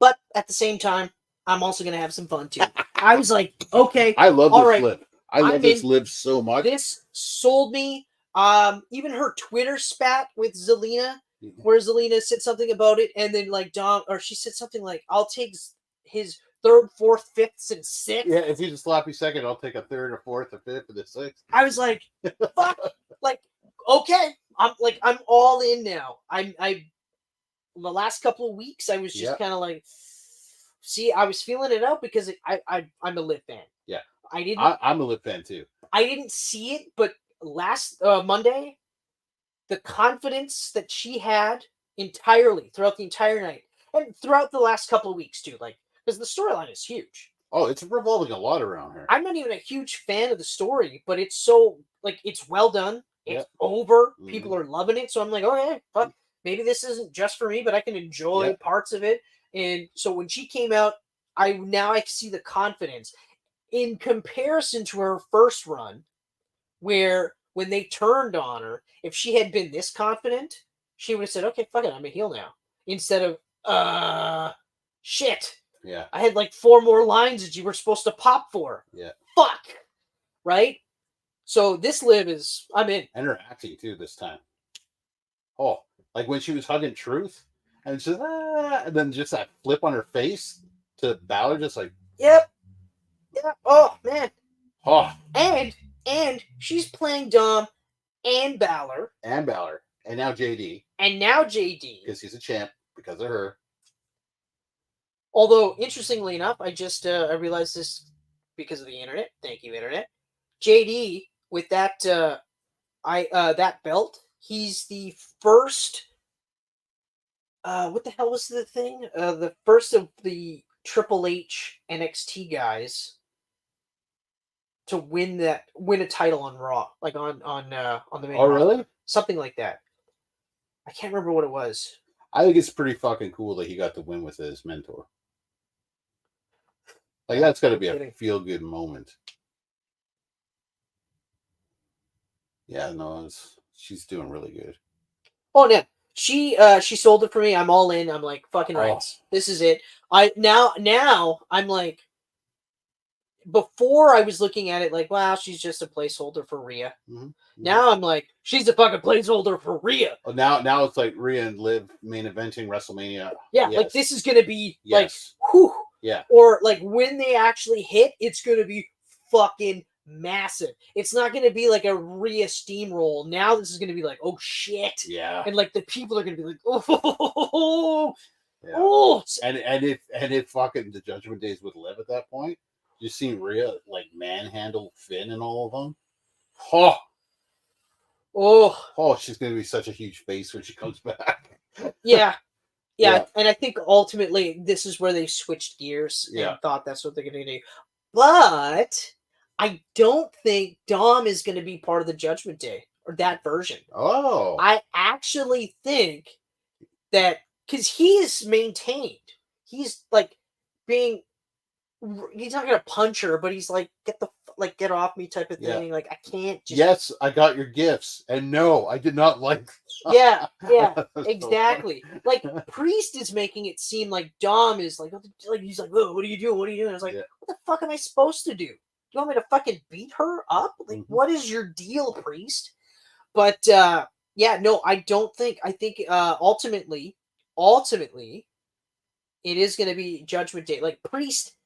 But at the same time, I'm also going to have some fun too. I was like, okay. I love this right, Liv. I love this Liv so much. This sold me. Even her Twitter spat with Zelina, where Zelina said something about it, and then like Dom, or she said something like, I'll take his third, fourth, fifths, and sixth. Yeah, if he's a sloppy second, I'll take a third, a fourth, a fifth, and a sixth. I was like, fuck, like, okay. I'm all in now. The last couple of weeks, I was just kind of like, see, I was feeling it out because I'm a Liv fan. Yeah. I'm a Liv fan too. I didn't see it, but last Monday, the confidence that she had entirely throughout the entire night and throughout the last couple of weeks too, like, because the storyline is huge. Oh, it's revolving a lot around her. I'm not even a huge fan of the story, but it's so like it's well done. It's over. Mm-hmm. People are loving it. So I'm like, okay, fuck, maybe this isn't just for me, but I can enjoy parts of it. And so when she came out, I see the confidence in comparison to her first run, where when they turned on her, if she had been this confident, she would have said, okay, fuck it, I'm a heel now. Instead of, shit. Yeah. I had like 4 more lines that you were supposed to pop for. Yeah. Fuck. Right? So this Liv is, I'm in. And her acting too this time. Oh, like when she was hugging Truth and it's just, and then just that flip on her face to Balor, just like. Yep. Yeah. Oh, man. Oh. And she's playing Dom and Balor. And Balor. And now JD. Because he's a champ because of her. Although, interestingly enough, I just I realized this because of the internet. Thank you, internet. JD with that that belt, he's the first. What the hell was the thing? The first of the Triple H NXT guys to win a title on Raw, like on the main. Oh, really? Something like that. I can't remember what it was. I think it's pretty fucking cool that he got the win with his mentor. Like, that's got to be a feel-good moment. Yeah, no, she's doing really good. Oh, no. She sold it for me. I'm all in. I'm like, fucking rights. This is it. Now I'm like, before I was looking at it like, wow, she's just a placeholder for Rhea. Mm-hmm. Now I'm like, she's a fucking placeholder for Rhea. Oh, now it's like Rhea and Liv main eventing WrestleMania. Yeah, like this is gonna be like, whew. Yeah. Or like when they actually hit, it's gonna be fucking massive. It's not gonna be like a Rhea steamroll. Now this is gonna be like, oh shit. Yeah. And like the people are gonna be like, oh. Yeah. Oh. And if fucking the Judgment Days would live at that point, you seen Rhea like manhandle Finn and all of them. Oh, she's gonna be such a huge face when she comes back. Yeah. And I think ultimately this is where they switched gears and thought that's what they're gonna do. But I don't think Dom is going to be part of the Judgment Day or that version. Oh. I actually think that because he is maintained, he's like being, he's not gonna punch her, but he's like, get off me type of Yeah. thing. Like, I can't just. Yes, I got your gifts, and no, I did not like. Yeah, That's so exactly. Like, Priest is making it seem like Dom is like he's like, oh, what are you doing? What are you doing? I was like, Yeah. what the fuck am I supposed to do? You want me to fucking beat her up? Like, what is your deal, Priest? But yeah, no, I don't think. I think ultimately, it is going to be Judgment Day. Like, Priest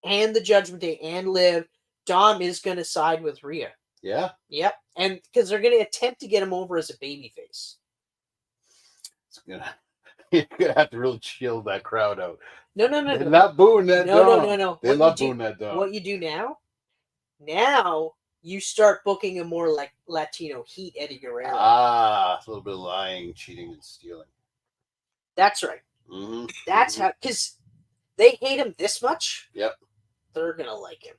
and the Judgment Day and Liv, Dom is going to side with Rhea. Yeah. Yep, and because they're going to attempt to get him over as a babyface. It's gonna. You're gonna have to really chill that crowd out. No. They're not booing that Dom. No. They love booing that Dom. What you do now? Now you start booking him more like Latino Heat Eddie Guerrero. Ah, a little bit of lying, cheating, and stealing. That's right. Mm-hmm. That's how, because they hate him this much. Yep. They're gonna like him.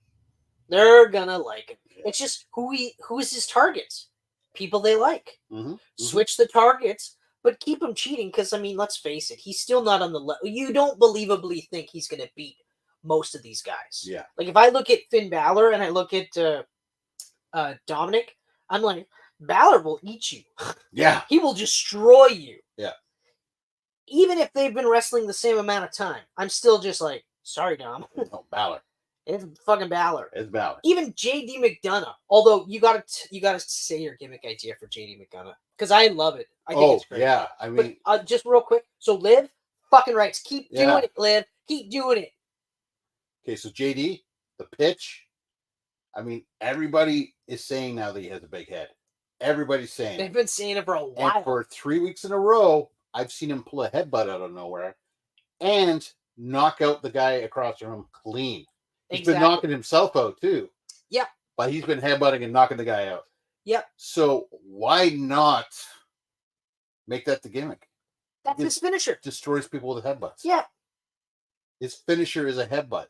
They're gonna like him. Yeah. It's just who is his targets? People they like. Mm-hmm. Switch the targets, but keep him cheating. Because I mean, let's face it, he's still not on the level. You don't believably think he's gonna beat most of these guys. Yeah. Like if I look at Finn Balor and I look at Dominic, I'm like, Balor will eat you. Yeah. He will destroy you. Yeah. Even if they've been wrestling the same amount of time, I'm still just like, sorry, Dom. No, Balor. It's fucking Balor. It's Balor. Even JD McDonough. Although you gotta say your gimmick idea for JD McDonough because I love it. I think it's great. Yeah, I mean, but, just real quick. So Liv, fucking rights. Keep doing it, Liv. Keep doing it. Okay, so JD, the pitch. I mean, everybody is saying now that he has a big head. Everybody's saying they've been saying it for a while. And for 3 weeks in a row, I've seen him pull a headbutt out of nowhere and knock out the guy across from him clean. He's been knocking himself out too. Yep. But he's been headbutting and knocking the guy out. Yep. So why not make that the gimmick? That's his finisher. Destroys people with headbutts. Yeah. His finisher is a headbutt.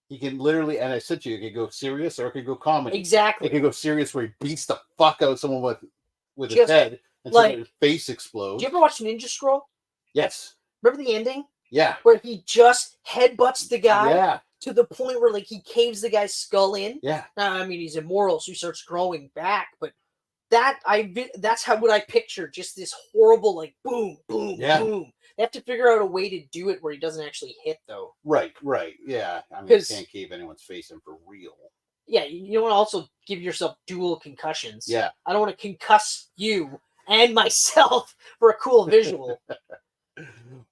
He can literally, and I said to you, it could go serious or it could go comedy. Exactly. It could go serious where he beats the fuck out of someone with his head until his face explodes. Do you ever watch Ninja Scroll? Yes. Remember the ending? Yeah. Where he just headbutts the guy? Yeah. To the point where like he caves the guy's skull in. Yeah. I mean, he's immoral, so he starts growing back. But that's what I picture. Just this horrible like boom, boom, boom. They have to figure out a way to do it where he doesn't actually hit though. Right. Yeah. I mean, you can't cave anyone's face in for real. Yeah, you don't want to also give yourself dual concussions. Yeah. I don't want to concuss you and myself for a cool visual.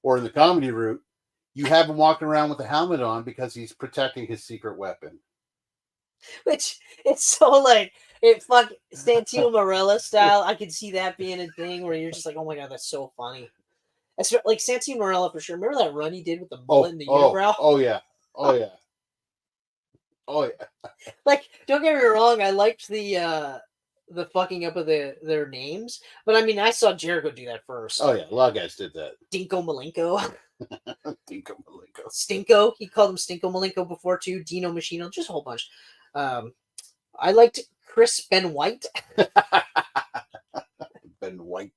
Or in the comedy route, you have him walking around with a helmet on because he's protecting his secret weapon. Which, it's so like, Santino Marella style. I could see that being a thing where you're just like, oh my God, that's so funny. That's like Santino Marella for sure. Remember that run he did with the mullet and the unibrow? Oh yeah. Like, don't get me wrong, I liked the fucking up of their names, but I mean, I saw Jericho do that first. Oh yeah, a lot of guys did that. Dinko Malenko. Dinko Malenko. Stinko. He called him Stinko Malenko before too. Dino Machino. Just a whole bunch. I liked Chris Ben White. Ben White.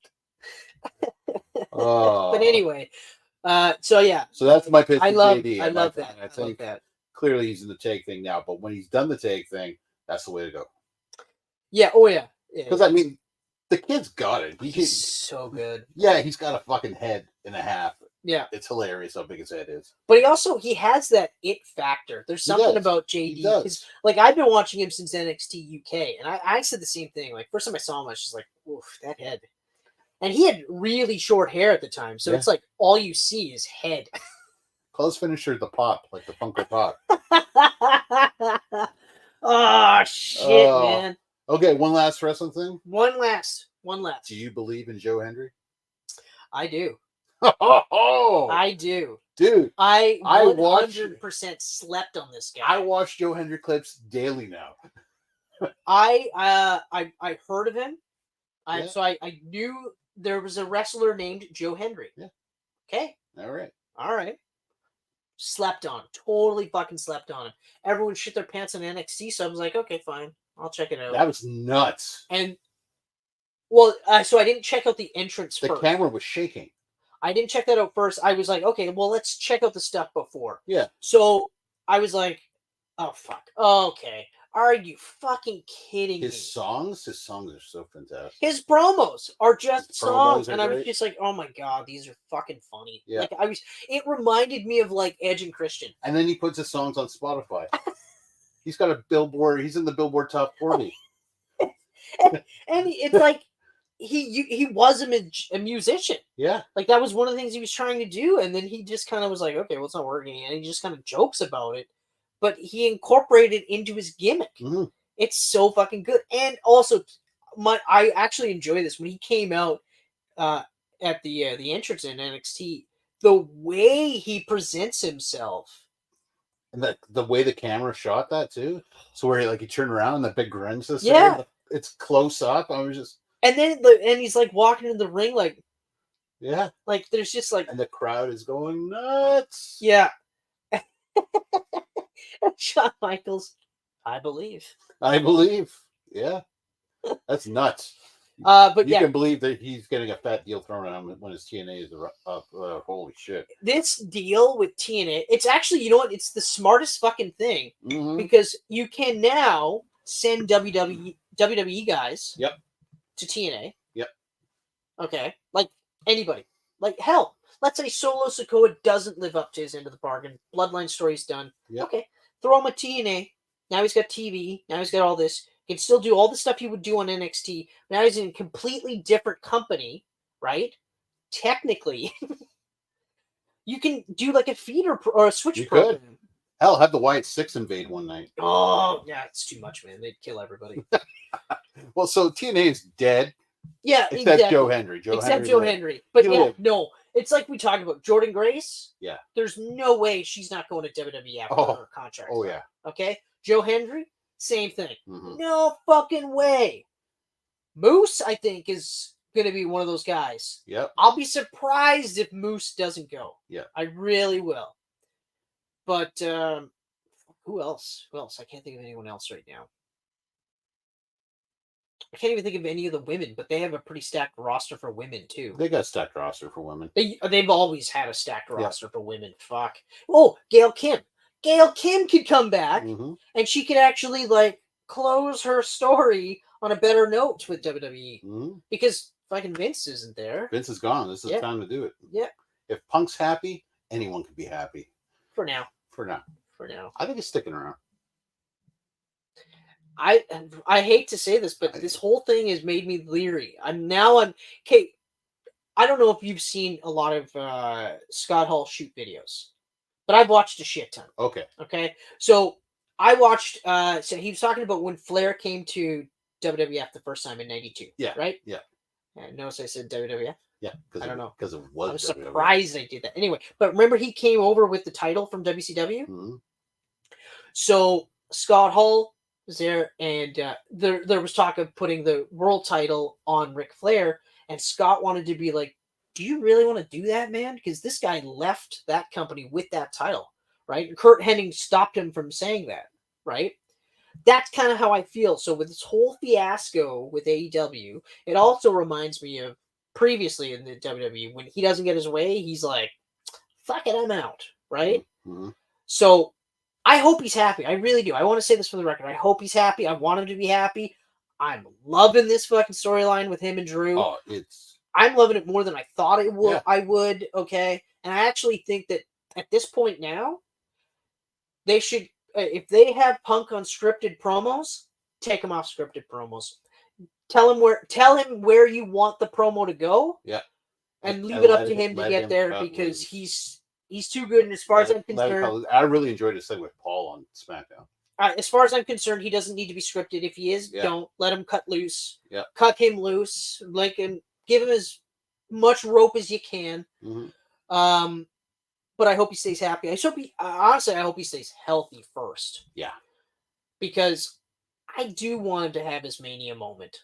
But anyway, so yeah. So that's my pitch. I love that. I think that. Clearly he's in the tag thing now, but when he's done the tag thing, that's the way to go. Yeah. Oh yeah. Because I mean, the kid's got it. He's so good. Yeah, he's got a fucking head and a half. Yeah, it's hilarious how big his head is. But he has that it factor. There's something about JD because, like, I've been watching him since NXT UK, and I said the same thing. Like, first time I saw him, I was just like, "Oof, that head." And he had really short hair at the time, so it's like all you see is head. Call his finisher the pop, like the Funko Pop. Oh shit, man. Okay, one last wrestling thing. One last. Do you believe in Joe Hendry? I do. Oh, I do, dude. I 100% slept on this guy. I watch Joe Hendry clips daily now. I heard of him. So I knew there was a wrestler named Joe Hendry. Yeah. Okay. All right. slept on him. Totally fucking slept on him. Everyone shit their pants on NXT, so I was like, okay, fine, I'll check it out. That was nuts. And well, so I didn't check out the entrance The first. camera was shaking. I didn't check that out first. I was like, okay, well, let's check out the stuff before. Yeah. So I was like, oh fuck, okay, are you fucking kidding me? His songs are so fantastic. His promos are just His songs, promos are and I was great. just like, "Oh my god, these are fucking funny." Yeah. Like it reminded me of like Edge and Christian. And then he puts his songs on Spotify. He's got a Billboard. He's in the Billboard Top 40. and it's like he was a musician. Yeah. Like that was one of the things he was trying to do, and then he just kind of was like, "Okay, well, it's not working," and he just kind of jokes about it. But he incorporated it into his gimmick. Mm-hmm. It's so fucking good, and also, I actually enjoy this when he came out at the entrance in NXT. The way he presents himself, And the way the camera shot that too. So where he turned around and the big grin's just Yeah. there, it's close up. I was just and then he's like walking in the ring, like there's just like and the crowd is going nuts. yeah. Shawn Michaels, I believe. Yeah. That's nuts. But you yeah, can believe that he's getting a fat deal thrown at him when his TNA is up. Holy shit. this deal with TNA, it's actually, you know what? It's the smartest fucking thing Mm-hmm. because you can now send WWE guys Yep. to TNA. Yep. Okay. Like anybody. Like hell, let's say Solo Sikoa doesn't live up to his end of the bargain. Bloodline story's done. Yep. Okay. Throw him a TNA. Now he's got TV. Now he's got all this. He can still do all the stuff he would do on NXT. Now he's in a completely different company, right? Technically, you can do like a feeder or a switch You program. could. Hell, have the Wyatt Six invade one night. Oh, yeah, it's too much, man. They'd kill everybody. Well, so TNA is dead. Yeah, Except exactly. Joe Hendry. Except Joe Hendry. But He'll yeah, live. no. It's like we talked about Jordan Grace. Yeah. There's no way she's not going to WWE after her contract. Oh, yeah. Okay? Joe Hendry, same thing. Mm-hmm. No fucking way. Moose, I think, is going to be one of those guys. Yep. I'll be surprised if Moose doesn't go. Yeah. I really will. But who else? Who else? I can't think of anyone else right now. I can't even think of any of the women, but they have a pretty stacked roster for women too. They got a stacked roster for women. They've always had a stacked roster for women. Fuck. Oh, Gail Kim. Gail Kim could come back, Mm-hmm. and she could actually close her story on a better note with WWE Mm-hmm. because fucking Vince isn't there Vince is gone. This is the time to do it. Yeah. If Punk's happy, anyone can be happy. for now. For now. For now. I think he's sticking around. I hate to say this, but this whole thing has made me leery. Okay. I don't know if you've seen a lot of Scott Hall shoot videos, but I've watched a shit ton. Okay. Okay, so I watched. So he was talking about when Flair came to WWF the first time in '92. Yeah. Right. Yeah. Notice I said WWF. Yeah. I don't know. Because it was I was WWE. surprised I did that. Anyway, but remember he came over with the title from WCW. Mm-hmm. So Scott Hall was there, and there was talk of putting the world title on Ric Flair, and Scott wanted to be like, "Do you really want to do that, man? Because this guy left that company with that title, right?" And Kurt Hennig stopped him from saying that, right? That's kind of how I feel. So with this whole fiasco with AEW, it also reminds me of previously in the WWE when he doesn't get his way, he's like, "Fuck it, I'm out," right? Mm-hmm. So I hope he's happy. I really do. I want to say this for the record. I hope he's happy. I want him to be happy. I'm loving this fucking storyline with him and Drew. Oh, I'm loving it more than I thought it would. Yeah. I would. Okay, and I actually think that at this point now, they should, if they have Punk on scripted promos, take him off scripted promos. Tell him where you want the promo to go. Yeah, and leave and it up let to him to get there cut because loose. he's too good. And as far as I'm concerned, I really enjoyed his thing with Paul on SmackDown. as far as I'm concerned, he doesn't need to be scripted. If he is, don't let him cut loose. Yeah, cut him loose. Give him as much rope as you can. Mm-hmm. But I hope he stays happy. Honestly, I hope he stays healthy first. Yeah, because I do want him to have his Mania moment.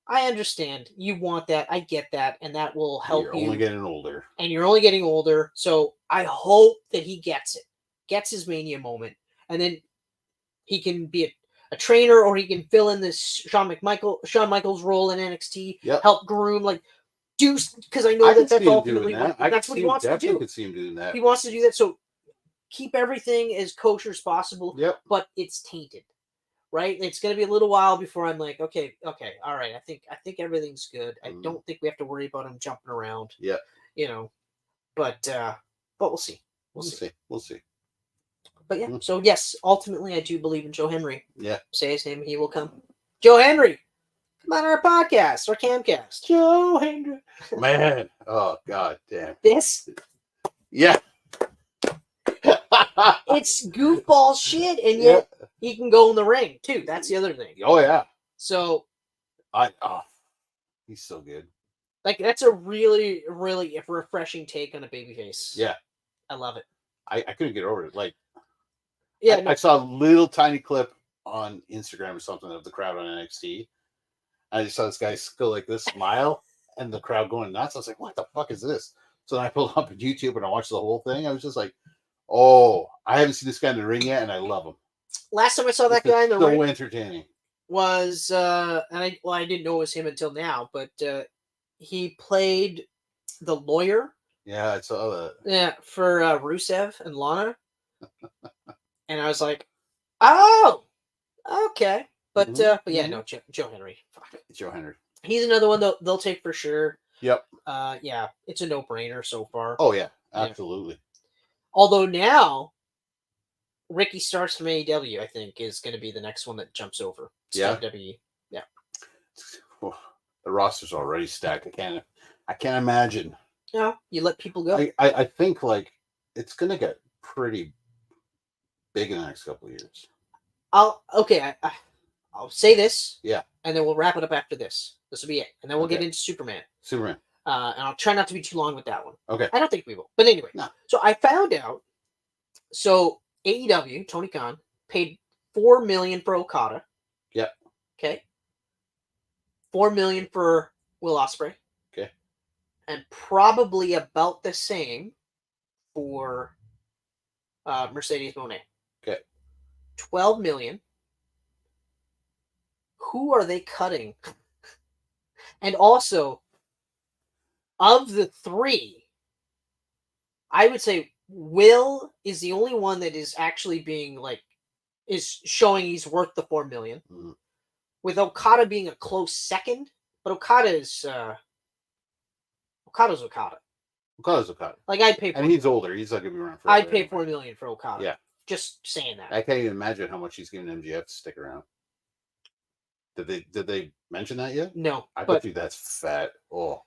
I understand you want that. I get that, and that will help you. You're only getting older, and you're only getting older. So I hope that he gets it. gets his Mania moment, and then he can be a trainer, or he can fill in this Shawn Michaels role in NXT, help groom, like do, because I know that's ultimately that's what he wants to do. Could see him doing that. He wants to do that, so keep everything as kosher as possible. But it's tainted, right? It's going to be a little while before I'm like, okay, all right. I think everything's good. I don't think we have to worry about him jumping around. You know, but we'll see. We'll see. But yeah, so yes, ultimately I do believe in Joe Henry. Say his name, he will come. Joe Henry, come on our podcast or Camcast. Joe Henry. Man, oh god damn. This. Yeah. It's goofball shit, and yet he can go in the ring too. That's the other thing. Oh yeah. So he's so good. Like, that's a really, really refreshing take on a babyface. Yeah. I love it. I couldn't get over it. Like, yeah, I saw a little tiny clip on Instagram or something of the crowd on NXT. I just saw this guy go like this, smile, and the crowd going nuts. I was like, what the fuck is this? So then I pulled up on YouTube and I watched the whole thing. I was just like, oh, I haven't seen this guy in the ring yet, and I love him. Last time I saw that guy in the ring, so entertaining. Was and I didn't know it was him until now, but he played the lawyer. Yeah, I saw that. Yeah, for Rusev and Lana, and I was like, oh, okay, but yeah, no, Joe Henry. Fuck. Joe Henry. He's another one they'll take for sure. Yep. Yeah, it's a no-brainer so far. Oh yeah, absolutely. Yeah. Although now, Ricky Starks from AEW, I think, is going to be the next one that jumps over to WWE. Yeah. Oh, the roster's already stacked. I can't imagine. No, you let people go. I think like it's going to get pretty big in the next couple of years. I'll say this. Yeah. And then we'll wrap it up after this. This will be it. And then we'll get into Superman. And I'll try not to be too long with that one. Okay. I don't think we will. But anyway. No. So I found out. So AEW, Tony Khan, paid $4 million for Okada. Yep. Okay. $4 million for Will Ospreay. Okay. And probably about the same for Mercedes Moné. Okay. $12 million. Who are they cutting? And also, of the three, I would say Will is the only one that is actually being is showing he's worth the $4 million. Mm-hmm. With Okada being a close second, but Okada's Okada. Okada's Okada. Like, I'd pay. And he's older. He's not gonna be around for. I'd pay $4 million for Okada. Yeah. Just saying that. I can't even imagine how much he's giving MJF to stick around. Did they mention that yet? No. I bet you that's fat. Oh.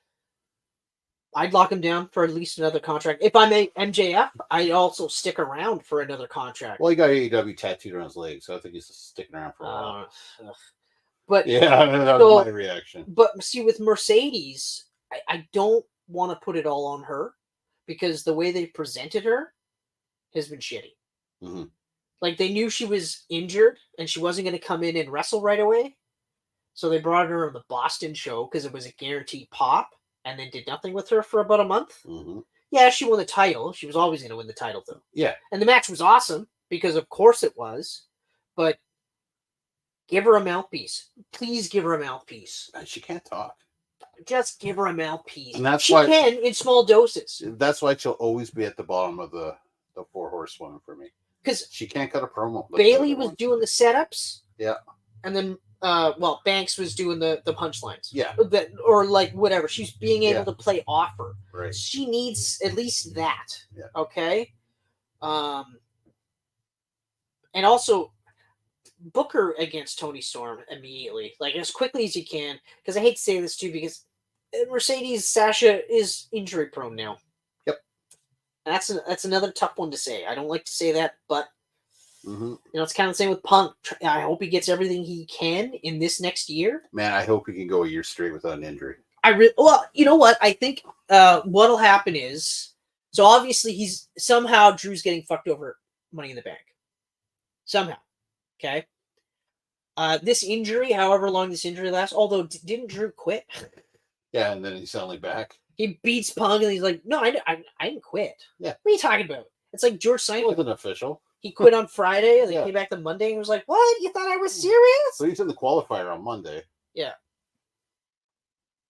I'd lock him down for at least another contract. If I'm MJF, I'd also stick around for another contract. Well, he got AEW tattooed on his leg, so I think he's sticking around for a while. But yeah, that was my reaction. But see, with Mercedes, I don't want to put it all on her, because the way they presented her has been shitty. Mm-hmm. Like, they knew she was injured and she wasn't going to come in and wrestle right away. So they brought her on the Boston show because it was a guaranteed pop, and then did nothing with her for about a month. Mm-hmm. Yeah, she won the title. She was always going to win the title, though. Yeah. And the match was awesome, because of course it was. But give her a mouthpiece. Please give her a mouthpiece. She can't talk. Just give her a mouthpiece. And she can in small doses. That's why she'll always be at the bottom of the four horsewomen for me. Because she can't cut a promo. Bailey was doing the setups. Yeah. And then Banks was doing the punchlines. Yeah. Or like whatever. She's being able to play off her. Right. She needs at least that. Yeah. Okay. And also book her against Toni Storm immediately, like as quickly as you can. Because I hate to say this too, because Mercedes Sasha is injury prone now. Yep. And that's another tough one to say. I don't like to say that, but it's kind of the same with Punk. I hope he gets everything he can in this next year. Man, I hope he can go a year straight without an injury. Well, you know what? I think what'll happen is, so obviously Drew's getting fucked over Money in the Bank. Somehow. Okay. This injury, however long this injury lasts, although didn't Drew quit? Yeah, and then he's suddenly back. He beats Punk and he's like, no, I didn't quit. Yeah. What are you talking about? It's like George It Seinfeld. wasn't official. He quit on Friday and then Yeah. came back on Monday and was like, "What? You thought I was serious?" So he's in the qualifier on Monday. Yeah.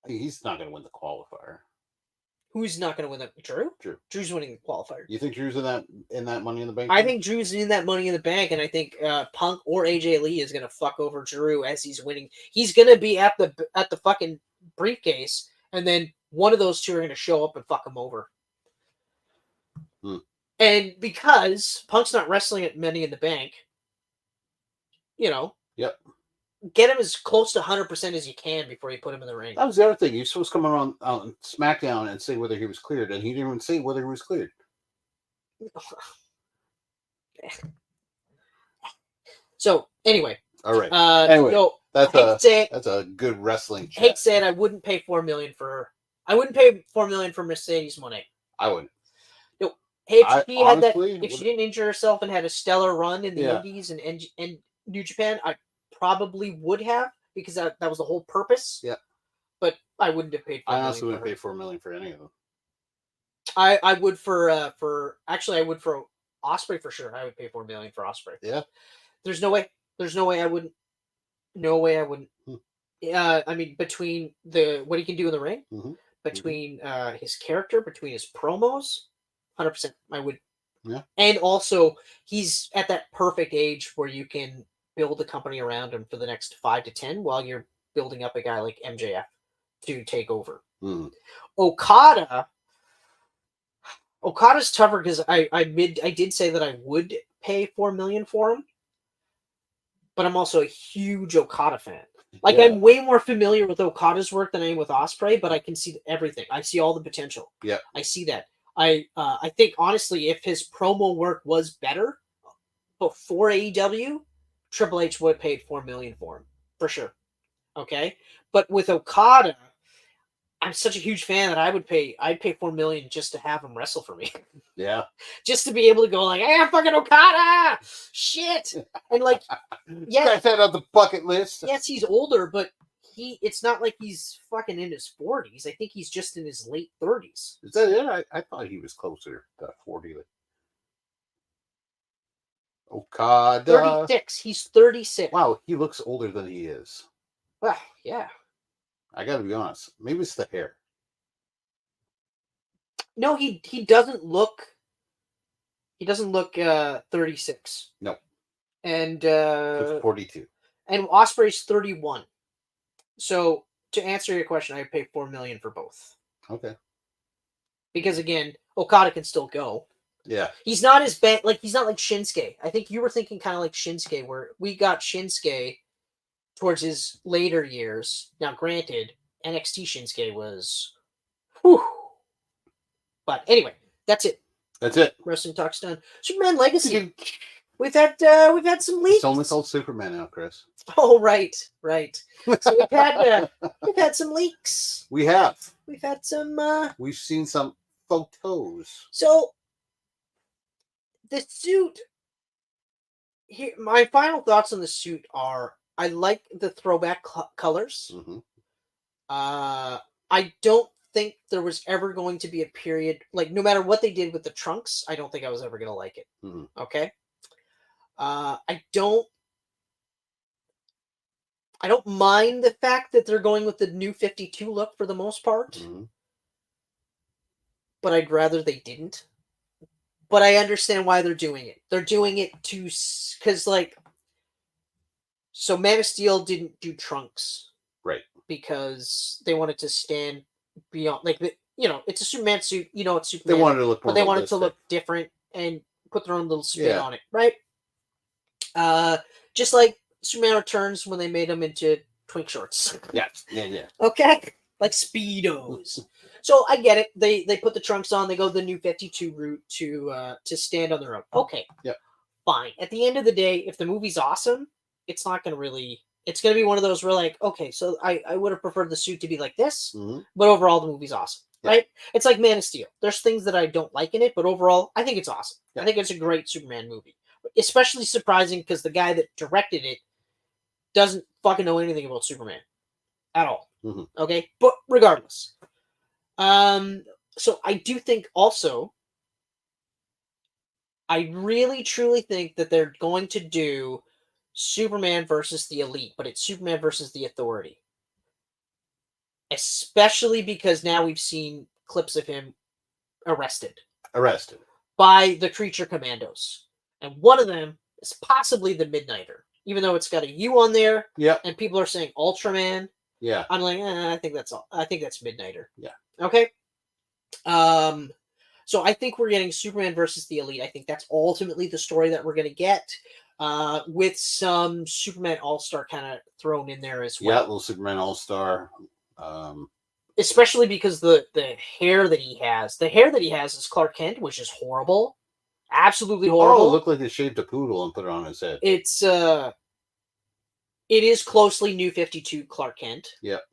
He's not going to win the qualifier. Who's not going to win that? Drew? Drew. Drew's winning the qualifier. You think Drew's in that Money in the Bank? I think Drew's in that Money in the Bank, and I think Punk or AJ Lee is going to fuck over Drew as he's winning. He's going to be at the fucking briefcase, and then one of those two are going to show up and fuck him over. And because Punk's not wrestling at Money in the Bank, Yep. Get him as close to 100% as you can before you put him in the ring. That was the other thing. He was supposed to come around on SmackDown and say whether he was cleared, and he didn't even say whether he was cleared. So anyway, all right. Anyway, that's a good wrestling chat. Hate to say it, I wouldn't pay $4 million for Mercedes Moné. I wouldn't. No, if she didn't injure herself and had a stellar run in the Indies and New Japan, I probably would have, because that was the whole purpose. Yeah. But I wouldn't have paid $4 million. I honestly wouldn't pay $4 million for any of them. I would for Osprey for sure. I would pay $4 million for Osprey. Yeah. There's no way I wouldn't. No way I wouldn't. I mean, between what he can do in the ring, between his character, between his promos, 100%, I would. Yeah. And also, he's at that perfect age where you can build a company around him for the next 5 to 10 while you're building up a guy like MJF to take over. Okada's tougher because I did say that I would pay $4 million for him, but I'm also a huge Okada fan. Like, I'm way more familiar with Okada's work than I am with Ospreay, but I can see everything. I see all the potential. Yeah, I see that. I think honestly, if his promo work was better before AEW, Triple H would have paid $4 million for him for sure. Okay, but with Okada, I'm such a huge fan that I'd pay $4 million just to have him wrestle for me. Yeah, just to be able to go like, "Hey, fucking Okada, shit," and like, got that on the bucket list. Yes, he's older, but it's not like he's fucking in his 40s. I think he's just in his late 30s. Is that it? I thought he was closer to 40. Okada. 36. He's 36. Wow, he looks older than he is. Well, yeah. I gotta be honest. Maybe it's the hair. No, he doesn't look. He doesn't look 36. No. And 42. And Ospreay's 31. So to answer your question, I pay $4 million for both. Okay. Because again, Okada can still go. Yeah. He's not as bad. Like, he's not like Shinsuke. I think you were thinking kind of like Shinsuke, where we got Shinsuke towards his later years. Now, granted, NXT Shinsuke was, whew. But anyway, that's it. That's it. Wrestling Talk's done. Superman Legacy. We've had some leaks. It's only called Superman now, Chris. Oh, right. So we've had some leaks. We have. We've had some. We've seen some photos. So the suit. Here, my final thoughts on the suit are: I like the throwback colors. Mm-hmm. I don't think there was ever going to be a period, like, no matter what they did with the trunks, I don't think I was ever going to like it. Mm-hmm. Okay. I don't mind the fact that they're going with the new 52 look for the most part. Mm-hmm. But I'd rather they didn't. But I understand why they're doing it. They're doing it because, like, so Man of Steel didn't do trunks. Right. Because they wanted to stand beyond, like, it's a Superman suit, it's Superman. They wanted to look more, but they wanted to look different and put their own little spin on it, right? Just like Superman Returns when they made them into twink shorts. Yeah. Okay? Like Speedos. So I get it. They put the trunks on, they go the new 52 route to stand on their own. Okay. Yeah. Fine. At the end of the day, if the movie's awesome, it's not gonna really, it's gonna be one of those where, like, okay, so I would have preferred the suit to be like this, but overall the movie's awesome. Yeah. Right? It's like Man of Steel. There's things that I don't like in it, but overall I think it's awesome. Yeah. I think it's a great Superman movie. Especially surprising because the guy that directed it doesn't fucking know anything about Superman at all. Mm-hmm. Okay, but regardless, so I do think also I really truly think that they're going to do Superman versus the Elite, but it's Superman versus the Authority. Especially because now we've seen clips of him arrested Arrested. by the Creature Commandos. And one of them is possibly the Midnighter. Even though it's got a U on there, Yep. and people are saying Ultraman. Yeah. I'm like, I think that's Midnighter. Yeah. Okay. So I think we're getting Superman versus the Elite. I think that's ultimately the story that we're going to get, with some Superman All-Star kind of thrown in there as well. Yeah, little Superman All-Star. Especially because the hair that he has is Clark Kent, which is horrible, absolutely horrible. Oh, it looked like they shaved a poodle and put it on his head. It is closely New 52 Clark Kent. Yep.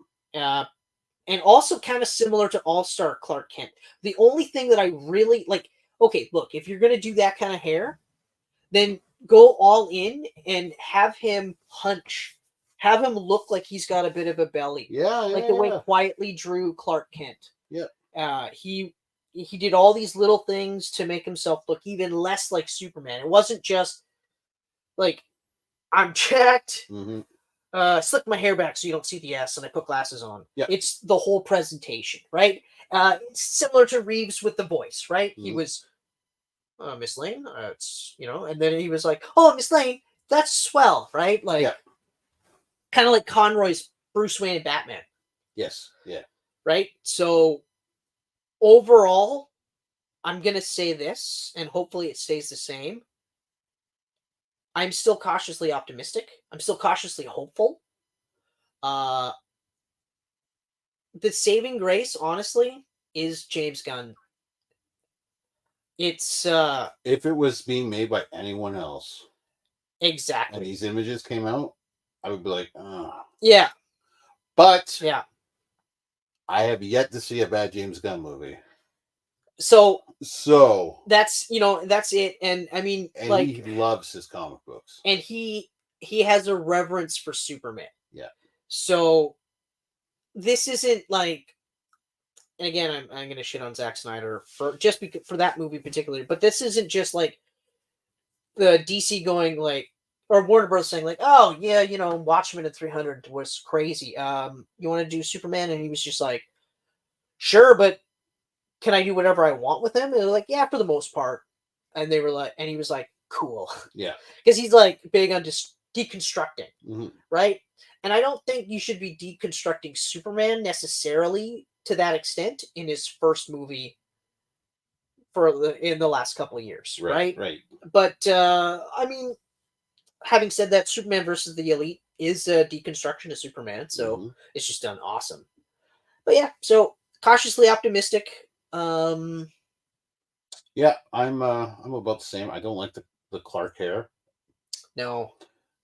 And also kind of similar to All-Star Clark Kent. The only thing that I really like, okay, look, if you're going to do that kind of hair, then go all in and have him hunch. Have him look like he's got a bit of a belly. Yeah, like the way Quietly drew Clark Kent. Yeah. He did all these little things to make himself look even less like Superman. It wasn't just like, I'm jacked. Mm-hmm. Slick my hair back so you don't see the S, and I put glasses on. Yeah. It's the whole presentation, right? It's similar to Reeves with the voice, right? Mm-hmm. He was, Miss Lane, it's, and then he was like, oh, Miss Lane, that's swell, right? Like, kind of like Conroy's Bruce Wayne and Batman. Yes, yeah. Right? So, overall, I'm going to say this, and hopefully it stays the same. I'm still cautiously optimistic. I'm still cautiously hopeful. The saving grace, honestly, is James Gunn. It's if it was being made by anyone else, exactly, and these images came out, I would be like, yeah. But yeah, I have yet to see a bad James Gunn movie. So that's that's it. And I mean, and like, he loves his comic books, and he has a reverence for Superman. Yeah. So this isn't like, and again, I'm going to shit on Zack Snyder for that movie particularly, but this isn't just like the DC going like, or Warner Bros. Saying like, oh yeah, Watchmen at 300 was crazy. You want to do Superman? And he was just like, sure, but can I do whatever I want with him? And they're like, yeah, for the most part. And they were like, and he was like, cool. Yeah. Because he's like big on just deconstructing, mm-hmm. right? And I don't think you should be deconstructing Superman necessarily to that extent in his first movie in the last couple of years, right? Right. But I mean, having said that, Superman versus the Elite is a deconstruction of Superman, so mm-hmm. it's just done awesome. But yeah, so cautiously optimistic. Yeah, I'm about the same. I don't like the Clark hair. No,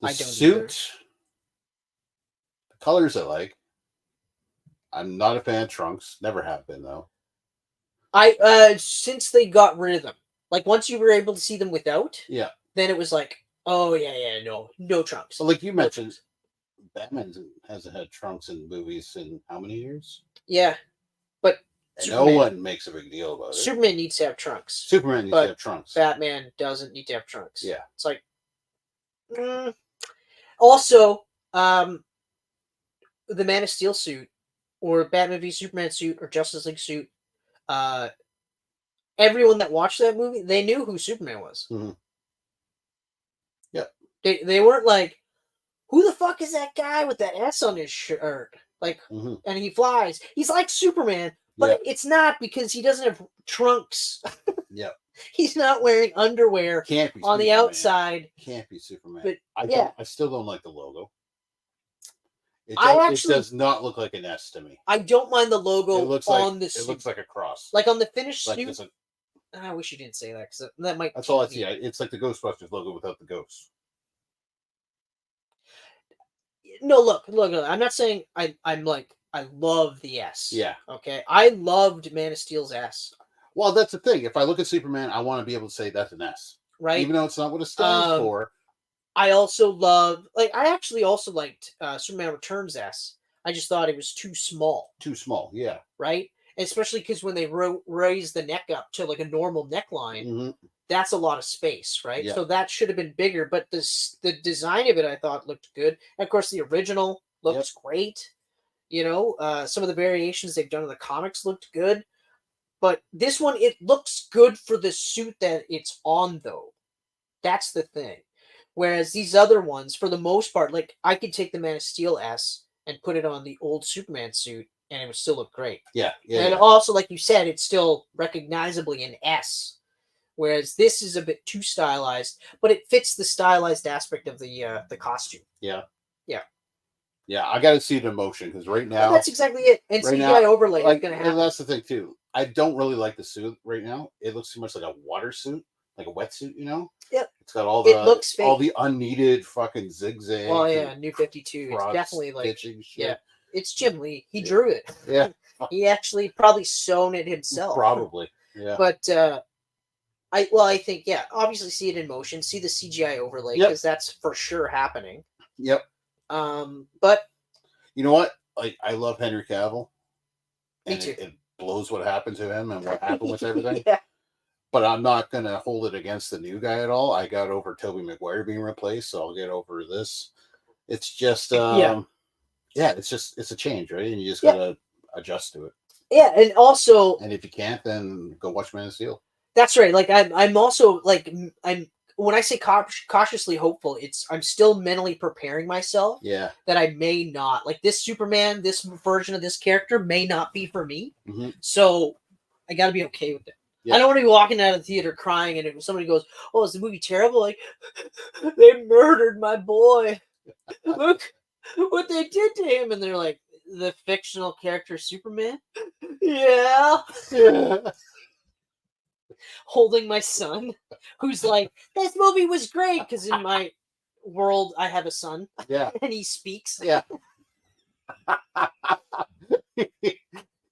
I don't. Suit. Either. The colors I like. I'm not a fan of trunks. Never have been though. I since they got rid of them, like once you were able to see them without, yeah, then it was like, oh yeah, no trunks. Well, like you mentioned, Batman hasn't had trunks in movies in how many years? Yeah, but no one makes a big deal about it. Superman needs to have trunks. Superman needs to have trunks. Batman doesn't need to have trunks. Yeah, it's like. Also, the Man of Steel suit, or Batman v Superman suit, or Justice League suit. Everyone that watched that movie, they knew who Superman was. Mm-hmm. Yep. They weren't like, who the fuck is that guy with that S on his shirt? Like, mm-hmm. and he flies. He's like Superman, but it's not because he doesn't have trunks. Yep. He's not wearing underwear. Can't be on Superman. the outside. Can't be Superman. But I still don't like the logo. It does not look like an S to me. I don't mind the logo on the suit. It looks like a cross. Like on the finished suit. Like I wish you didn't say that because that might. That's all I see. It's like the Ghostbusters logo without the ghosts. No, look. I'm not saying I'm like I love the S. Yeah. Okay. I loved Man of Steel's S. Well, that's the thing. If I look at Superman, I want to be able to say that's an S. Right. Even though it's not what it stands for. I also love, I actually also liked Superman Returns S. I just thought it was too small. Too small, yeah. Right? And especially because when they raised the neck up to like a normal neckline, mm-hmm. that's a lot of space, right? Yeah. So that should have been bigger, but the design of it I thought looked good. And of course, the original looks great. You know, some of the variations they've done in the comics looked good, but this one, it looks good for the suit that it's on, though. That's the thing. Whereas these other ones, for the most part, like I could take the Man of Steel S and put it on the old Superman suit, and it would still look great. Yeah, And also, like you said, it's still recognizably an S. Whereas this is a bit too stylized, but it fits the stylized aspect of the costume. Yeah. Yeah. Yeah, I got to see it in motion because right now that's exactly it. And right CGI now, overlay like, is going to happen. and that's the thing too. I don't really like the suit right now. It looks too much like a water suit, like a wetsuit. You know. Yep. It's got all It looks fake. all the unneeded fucking zigzags. Well, yeah, New 52. It's definitely like shit. Yeah, it's Jim Lee. He drew it. Yeah. He actually probably sewn it himself. Probably. Yeah. But I think obviously see it in motion, see the CGI overlay because that's for sure happening. Yep. But you know what? Like I love Henry Cavill. Me too. It blows what happened to him and what happened with everything. Yeah. But I'm not gonna hold it against the new guy at all. I got over Tobey Maguire being replaced, so I'll get over this. It's just it's a change, right? And you just gotta adjust to it. Yeah, and also, and if you can't, then go watch Man of Steel. That's right. Like I'm also like when I say cautiously hopeful, I'm still mentally preparing myself. Yeah. That I may not like this Superman, this version of this character may not be for me. Mm-hmm. So I got to be okay with it. Yeah. I don't want to be walking out of the theater crying, and if somebody goes, "Oh, is the movie terrible?" Like they murdered my boy. Look what they did to him, and they're like, the fictional character Superman. Yeah. Holding my son, who's like, this movie was great, because in my world I have a son. Yeah. And he speaks. Yeah.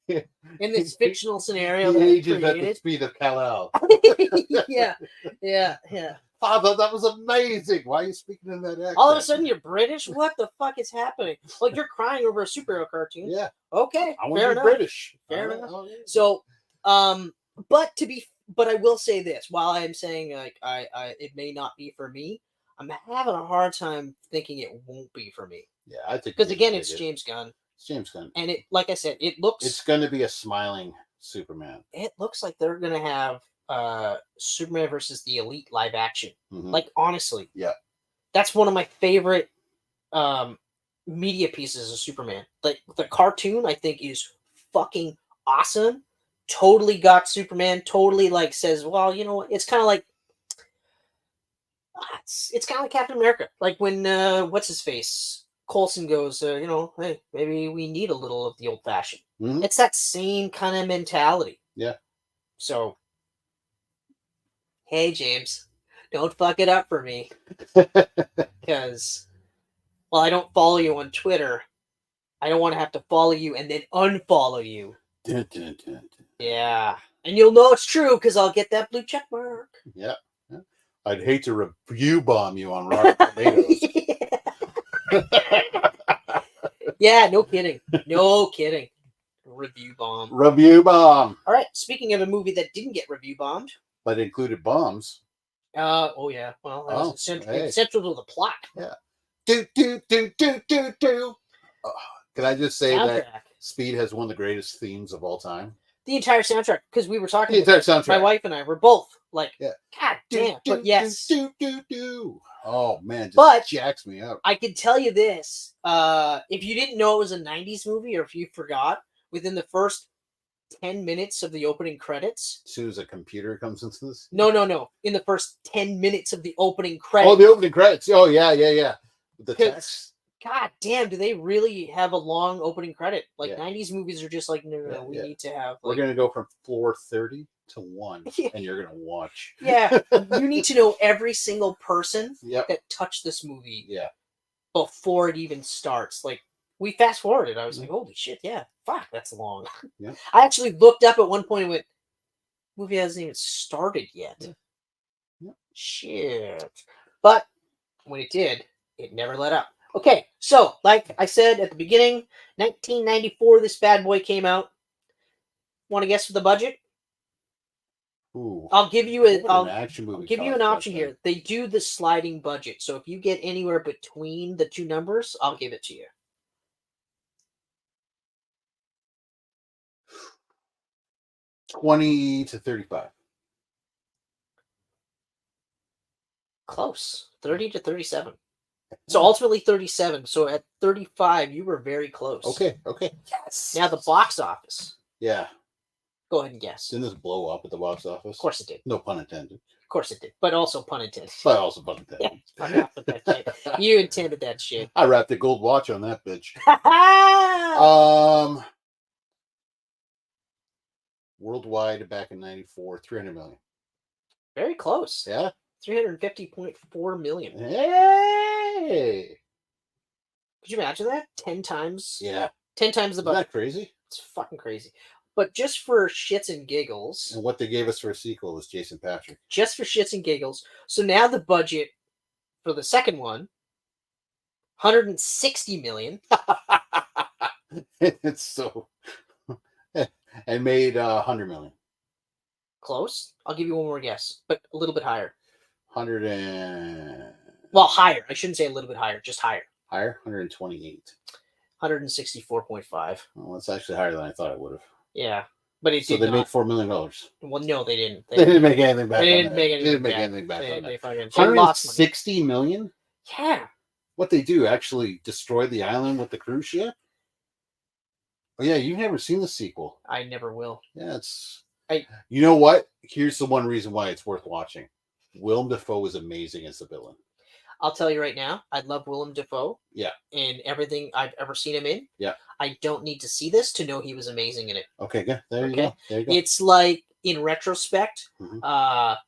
In this fictional scenario he that ages at the speed of Kal-El. yeah. Father, that was amazing. Why are you speaking in that accent? All of a sudden you're British? What the fuck is happening? Like you're crying over a superhero cartoon. Yeah. Okay. I want to be British. Fair enough. So but I will say this, while I'm saying like I it may not be for me, I'm having a hard time thinking it won't be for me. Yeah, I think because again it's James Gunn. It's James Gunn. And it, like I said, it's going to be a smiling Superman. It looks like they're going to have Superman versus the Elite live action. Mm-hmm. Like honestly. Yeah. That's one of my favorite media pieces of Superman. Like the cartoon I think is fucking awesome. Totally got Superman, totally like says, well, you know what? It's kind of like it's kind of like Captain America. Like when what's his face? Coulson goes, hey, maybe we need a little of the old fashioned. Mm-hmm. It's that same kind of mentality. Yeah. So, hey, James, don't fuck it up for me. Because, well, I don't follow you on Twitter. I don't want to have to follow you and then unfollow you. Dun, dun, dun, dun. Yeah. And you'll know it's true because I'll get that blue check mark. Yeah. I'd hate to review bomb you on Rotten Tomatoes. Yeah, no kidding. No kidding. Review bomb. Review bomb. All right. Speaking of a movie that didn't get review bombed, but included bombs. Oh yeah. Well, that was central to the plot. Yeah. Do. Can I just say that Speed has one of the greatest themes of all time? The entire soundtrack, because we were talking. The entire soundtrack. My wife and I were both like, yeah. God damn. But yes. Oh man, just jacks me up. I could tell you this: if you didn't know it was a '90s movie, or if you forgot, within the first 10 minutes of the opening credits, as soon as a computer comes into this. No. In the first 10 minutes of the opening credits. Oh, the opening credits. Oh yeah. The text. God damn, do they really have a long opening credit? Like 90s movies are just like, no, we need to have. Like, we're gonna go from floor 30 to 1, and you're gonna watch. Yeah, you need to know every single person that touched this movie. Yeah. Before it even starts, like we fast forwarded. I was like, holy shit, fuck, that's long. Yeah. I actually looked up at one point and went, movie hasn't even started yet. Yeah. Shit. But when it did, it never let up. Okay, so like I said at the beginning, 1994, this bad boy came out. Want to guess the budget? Ooh. I'll give you What would I'll an action movie give you an cost back option then? here. They do the sliding budget, so if you get anywhere between the two numbers, I'll give it to you. $20 to $35. Close. 30 to 37. So ultimately 37. So at 35, you were very close. Okay. Yes. Now the box office. Yeah. Go ahead and guess. Didn't this blow up at the box office? Of course it did. No pun intended. Of course it did. But also pun intended. But also pun intended. Fuck off with that shit. You intended that shit. I wrapped a gold watch on that bitch. Worldwide back in 94, 300 million. Very close. Yeah. 350.4 million. Hey. Could you imagine that? 10 times? Yeah. 10 times the Isn't budget. that crazy? It's fucking crazy. But just for shits and giggles. And what they gave us for a sequel was Jason Patrick. Just for shits and giggles. So now the budget for the second one, 160 million. It's so... and made 100 million. Close. I'll give you one more guess, but a little bit higher. 100 and... Well, higher. I shouldn't say a little bit higher, just higher. Higher? 128. 164.5. Well, that's actually higher than I thought it would have. Yeah. But it So did they not. made $4 million. Well, no, they didn't. They didn't make anything back. They on didn't that. make They didn't make back. anything back on They that. fucking they lost money. 160 million? Yeah. What they do? Actually destroy the island with the cruise ship? Oh yeah, you've never seen the sequel. I never will. Yeah, it's. I- You know what? Here's the one reason why it's worth watching. Willem Dafoe is amazing as the villain. I'll tell you right now, I love Willem Dafoe. Yeah. In everything I've ever seen him in. Yeah. I don't need to see this to know he was amazing in it. Okay, good. There you Okay. go. There you go. It's like, in retrospect, Mhm.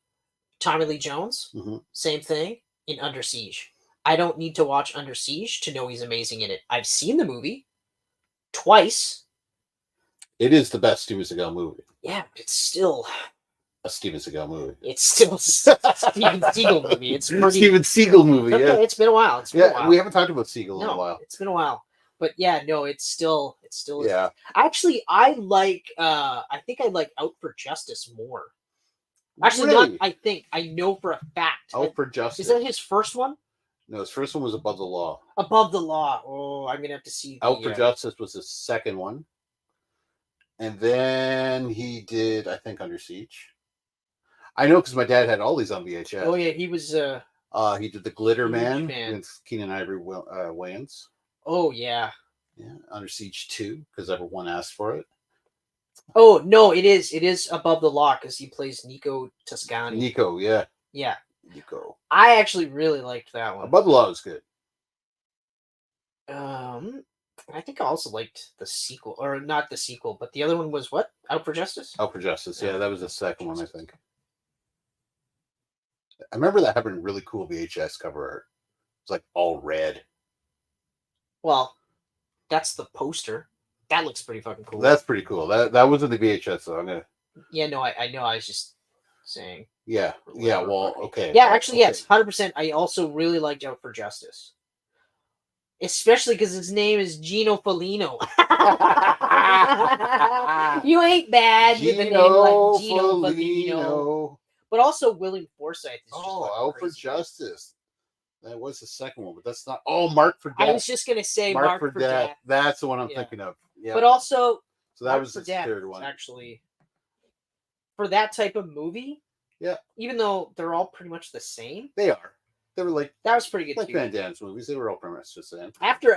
Tommy Lee Jones, Mhm. same thing in Under Siege. I don't need to watch Under Siege to know he's amazing in it. I've seen the movie twice. It is the best Steven Seagal movie. Yeah, but it's still A Steven Seagal movie. a Steven Seagal movie. It's pretty. Steven Seagal movie. Okay, Yeah. it's been a while. It's been a Yeah, while. we haven't talked about Seagal in a while. It's been a while. But yeah, no, it's still. Yeah. Actually, I think I like Out for Justice more. Actually, Really? not. I think I know for a fact. Out for Justice. Is that his first one? No, his first one was Above the Law. Above the Law. Oh, I'm gonna have to see. Out for Justice was his second one. And then he did, I think, Under Siege. I know because my dad had all these on VHS. Oh yeah, he was. He did The Glitter Huge Man fan. with Keenan Ivory Wayans. Oh yeah. Yeah, Under Siege 2 because everyone asked for it. Oh no, it is Above the Law because he plays Nico Toscani. Nico, yeah. Yeah, Nico. I actually really liked that one. Above the Law was good. I think I also liked the sequel, or not the sequel, but the other one was what? Out for Justice? Out for Justice, yeah, that was the second one, I think. I remember that having really cool VHS cover art. It's like all red. Well, that's the poster. That looks pretty fucking cool. That's pretty cool. That wasn't the VHS, so I'm gonna. Yeah, no, I know. I was just saying. Yeah. Well, okay. Yeah, actually, okay. yes, 100%. I also really liked Out for Justice, especially because his name is Gino Felino. You ain't bad with a name like Gino Felino. But also William Forsythe. Is just Out for crazy. Justice. That was the second one, but that's not. Oh, Mark for Death. I was just gonna say Mark for Death. That's the one I'm Yeah. thinking of. Yeah. But also, so that Mark was for the Death third is one. actually, for that type of movie. Yeah. Even though they're all pretty much the same, They are. They were like that was pretty good too. Van Damme's movies. They were all pretty much the same. After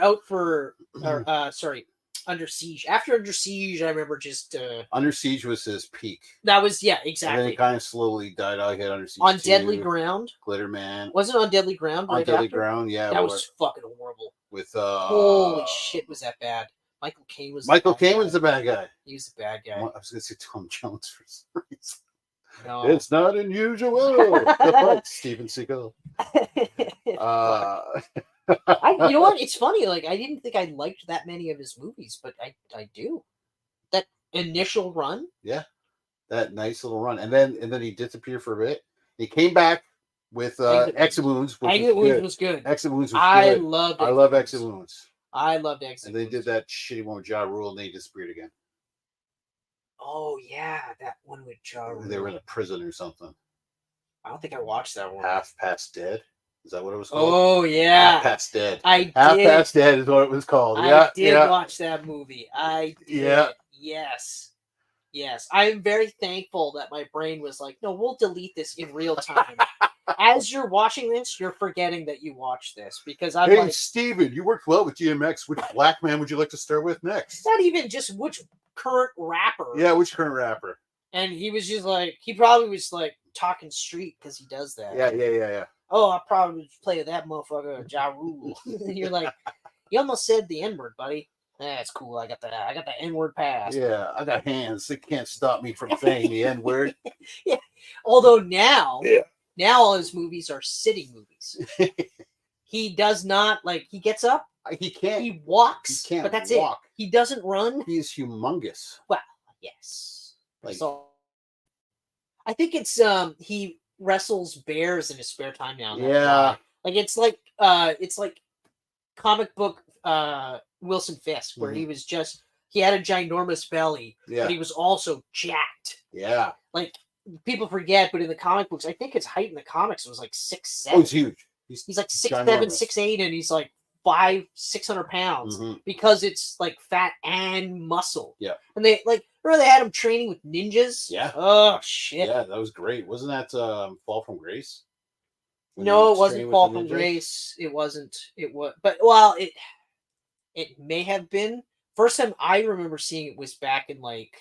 Under Siege. After Under Siege, I remember just Under Siege was his peak. that was And then exactly it kind of slowly died out. He had Under Siege on 2, Deadly Ground. Glitter Man. Was it on Deadly Ground? On Right Deadly after? Ground, yeah. That was fucking horrible. with Holy shit, was that bad? Michael Caine was. Michael the bad Caine guy. was the bad guy. He was the bad guy. I was gonna say Tom Jones for some reason. No. It's not unusual. Like Steven Seagal. You know what? It's funny. Like I didn't think I liked that many of his movies, but I do. That initial run. That nice little run, and then he disappeared for a bit. He came back with Exit Wounds, which Exit was Wounds good. was good. Exit Wounds was I good. loved. I love Exit Wounds. I loved Exit. And they did that shitty one with Ja Rule, and they disappeared again. Oh yeah, that one with Ja They were in Rule. a prison or something. I don't think I watched that one. Half Past Dead. Is that what it was called? Oh Half yeah, Past Dead. I Half did. Past Dead is what it was called. I Yeah, did yeah. watch that movie. I did. Yeah. Yes. Yes. I'm very thankful that my brain was like, no, we'll delete this in real time. As you're watching this, you're forgetting that you watched this because I'm Hey, like, Steven, you worked well with DMX. Which black man would you like to start with next? not even just which current rapper. Yeah, which current rapper? And he was just like, he probably was like talking street because he does that. Yeah. Oh, I probably play with that motherfucker, Ja Rule. And you're like, you almost said the N word, buddy. That's cool. I got the N word pass. Yeah, I got hands. They can't stop me from saying the N word. Yeah. Although now, Yeah. now all his movies are sitting movies. He does not like. He gets up. He can't. He walks. He can't but that's walk. it. He doesn't run. He's humongous. Well, yes. Like- So, I think it's he wrestles bears in his spare time now. That's Yeah. why. Like it's like comic book Wilson Fisk, where he was just he had a ginormous belly, Yeah. but he was also jacked. Yeah. Like people forget, but in the comic books, I think his height in the comics was like 6'7". Oh, he's huge. He's like 6'7", ginormous. 6'8", and he's like 500-600 pounds because it's like fat and muscle. Yeah. And they like remember they had him training with ninjas. Yeah. Oh shit. Yeah, that was great. Wasn't that Fall from Grace? When No, he it was wasn't training with Fall the from ninjas? Grace. It wasn't. It was, but well, it may have been. First time I remember seeing it was back in like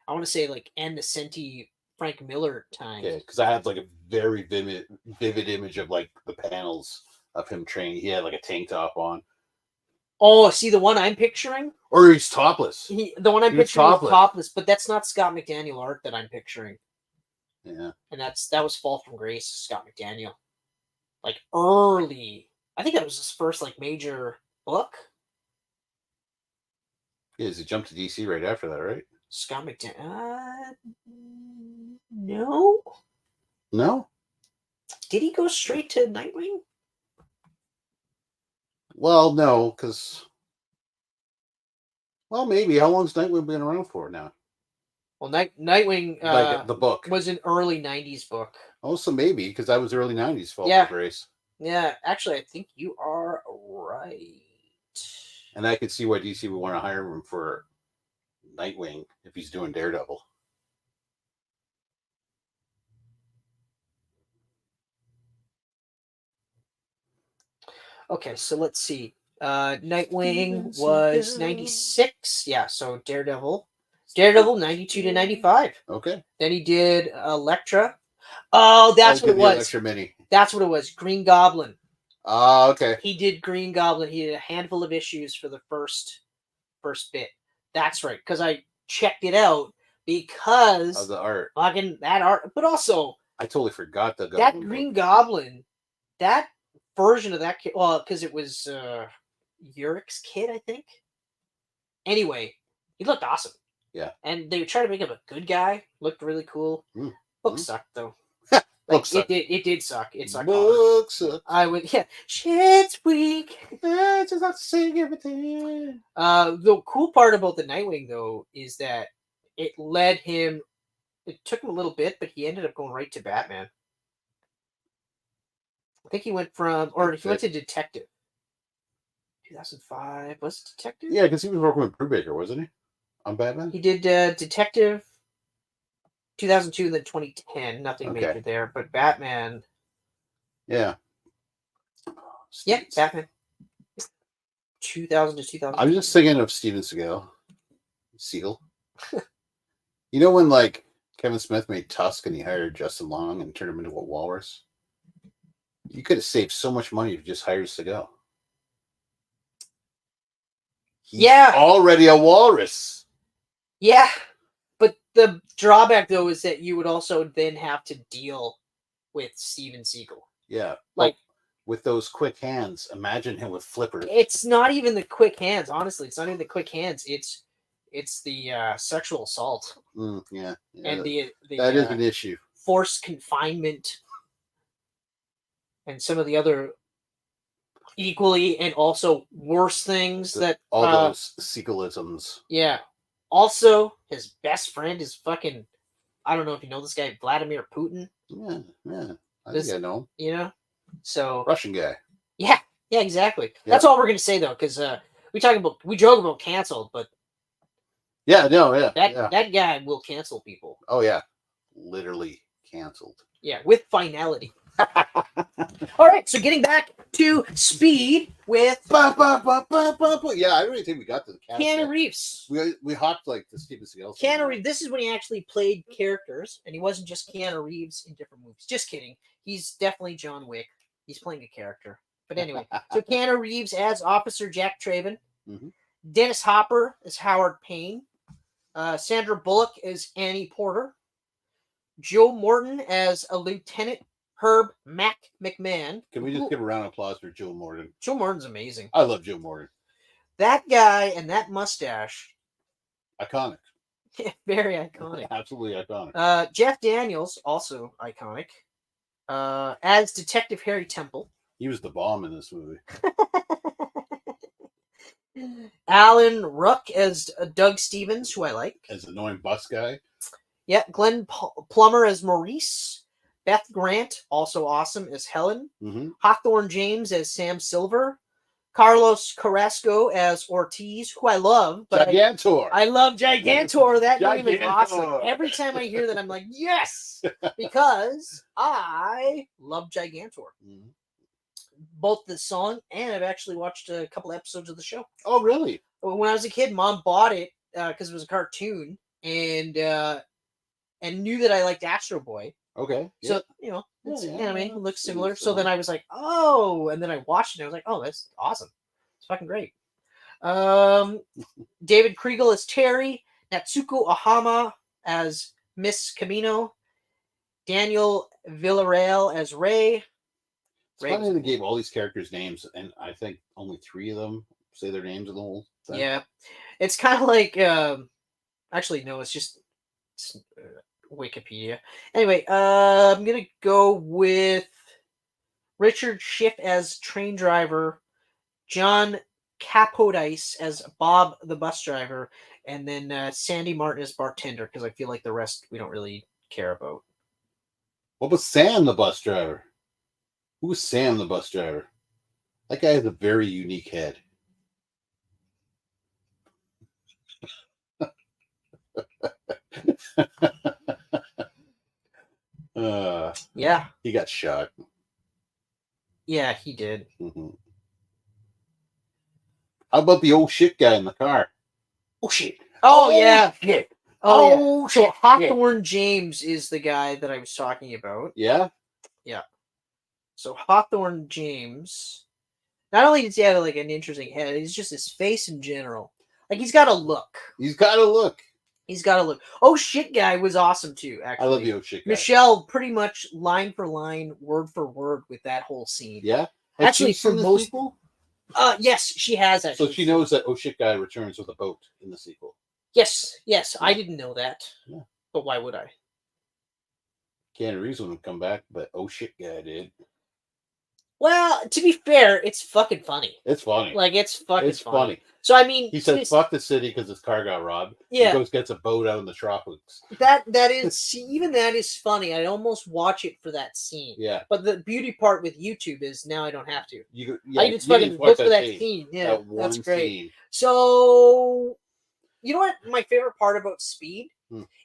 I want to say like Ann Nesenti, Frank Miller time. Yeah, because I have like a very vivid image of like the panels of him training. He had like a tank top on, Oh, see the one I'm picturing. or he's topless. The one I'm He was picturing is topless. topless, but that's not Scott McDaniel art that I'm picturing. Yeah, And that was Fall from Grace, Scott McDaniel. Like early. I think that was his first like major book. yeah. He jumped to DC right after that, right? Scott McDaniel. No. No. Did he go straight to Nightwing? Well, no, because maybe. How long's Nightwing been around for now? Well, Nightwing Like the book. was an early '90s book. Also, maybe because that was early '90s. Fall Yeah. from Grace. Yeah, actually, I think you are right. And I could see why DC would want to hire him for Nightwing if he's doing Daredevil. Okay, so let's see. Nightwing was 96. Yeah, so Daredevil 92 to 95. Okay. Then he did Elektra. Oh, that's what it was. Extra mini. That's what it was. Green Goblin. Okay. He did Green Goblin. He did a handful of issues for the first bit. That's right, because I checked it out because Of the art. fucking that art, but also I totally forgot the that Goblin Green book. Goblin, that version of that kid. Well, because it was Urich's kid, I think. Anyway, he looked awesome. Yeah. And they tried to make him a good guy. Looked really cool. Book sucked though. Book sucked. It did suck. It sucked. Book sucked. I would, yeah. Shit's weak. I just have to say everything. The cool part about the Nightwing though is that it led him. It took him a little bit, but he ended up going right to Batman. I think he went to Detective. 2005 was it Detective? Yeah, because he was working with Brubaker, wasn't he? On Batman. He did Detective 2002 and then 2010. Nothing major there, but Batman. Yeah. Yeah, Batman. 2000 to 2000. I'm just thinking of Steven Seagal. You know when like Kevin Smith made Tusk and he hired Justin Long and turned him into a walrus? You could have saved so much money if you just hired Seagal. He's already a walrus. Yeah, but the drawback though is that you would also then have to deal with Steven Seagal. Yeah, like with those quick hands. Imagine him with flippers. It's not even the quick hands. Honestly, it's not even the quick hands. It's the sexual assault. Yeah, and that is an issue. Forced confinement, and some of the other equally and also worse things that all those Seagalisms. Yeah, Also, his best friend is fucking, I don't know if you know this guy, Vladimir Putin. Yeah, yeah. I This- think I know him. You know? So, Russian guy. yeah, exactly. Yep. That's all we're going to say, though, because we joke about canceled, but Yeah, no, yeah. that guy will cancel people. Oh, yeah. Literally canceled. Yeah, with finality. All right, so getting back to Speed with Yeah, I really think we got to the cast. Keanu yet. Reeves. We hopped like the Steven Seagal. Keanu Reeves, this is when he actually played characters, and he wasn't just Keanu Reeves in different movies. Just kidding. He's definitely John Wick. He's playing a character. But anyway, so Keanu Reeves as Officer Jack Traven. Mhm. Dennis Hopper as Howard Payne. Sandra Bullock as Annie Porter. Joe Morton as a Lieutenant Herb Mac McMahon. Can we just give a round of applause for Joe Morton? Joe Morton's amazing. I love Joe Morton. That guy and that mustache, Iconic. very iconic. Absolutely iconic. Jeff Daniels, also iconic, as Detective Harry Temple. He was the bomb in this movie. Alan Ruck as Doug Stevens, who I like. As annoying bus guy. Yeah, Glenn Plummer as Maurice. Beth Grant, also awesome, as Helen. Mm-hmm. Hawthorne James as Sam Silver. Carlos Carrasco as Ortiz, who I love. But Gigantor. I love Gigantor. That name is Gigantor. awesome. Every time I hear that, I'm like, yes, because I love Gigantor. Mhm. Both the song and I've actually watched a couple episodes of the show. Oh, really? When I was a kid, Mom bought it because it was a cartoon and knew that I liked Astro Boy. Okay. So it's Yeah, anime. It looks similar. So so- then I was like, oh, and then I watched it. And I was like, oh, that's awesome. It's fucking great. David Kriegel as Terry. Natsuko Ahama as Miss Camino. Daniel Villarreal as Ray. It's funny they gave all these characters names, and I think only 3 of them say their names in the whole thing. Yeah, it's kind of like actually no, it's just Wikipedia. Anyway, I'm gonna go with Richard Schiff as train driver, John Capodice as Bob the bus driver, and then Sandy Martin as bartender because I feel like the rest we don't really care about. What was Sam the bus driver? Who was Sam the bus driver? That guy has a very unique head. Yeah, He got shot. yeah, he did. Mhm. How about the old shit guy in the car? Oh shit! Oh yeah! Shit. Oh, so Hawthorne James is the guy that I was talking about. Yeah? So Hawthorne James, not only does he have like an interesting head, he's just his face in general. Like he's got a look. He's got to look. He's got a look. Oh shit, guy was awesome too. Actually, I love the old shit guy. Michelle, pretty much line for line, word for word with that whole scene. Yeah? Has Actually, she seen for the most- sequel? Yes, she has actually. So she knows that oh shit guy returns with a boat in the sequel. Yes, I didn't know that. Yeah. But why would I? Keanu Reeves wouldn't come back, but oh shit guy did. Well, to be fair, it's fucking funny. It's funny. Like it's fucking it's funny. funny. So I mean, He says, this- "Fuck the city" because his car got robbed. Yeah. He goes gets a boat out in the tropics. that is see, even that is funny. I almost watch it for that scene. Yeah, But the beauty part with YouTube is now I don't have to. yeah. I just you fucking watch look for that scene. Yeah, that one that's great. scene. So, you know what? My favorite part about Speed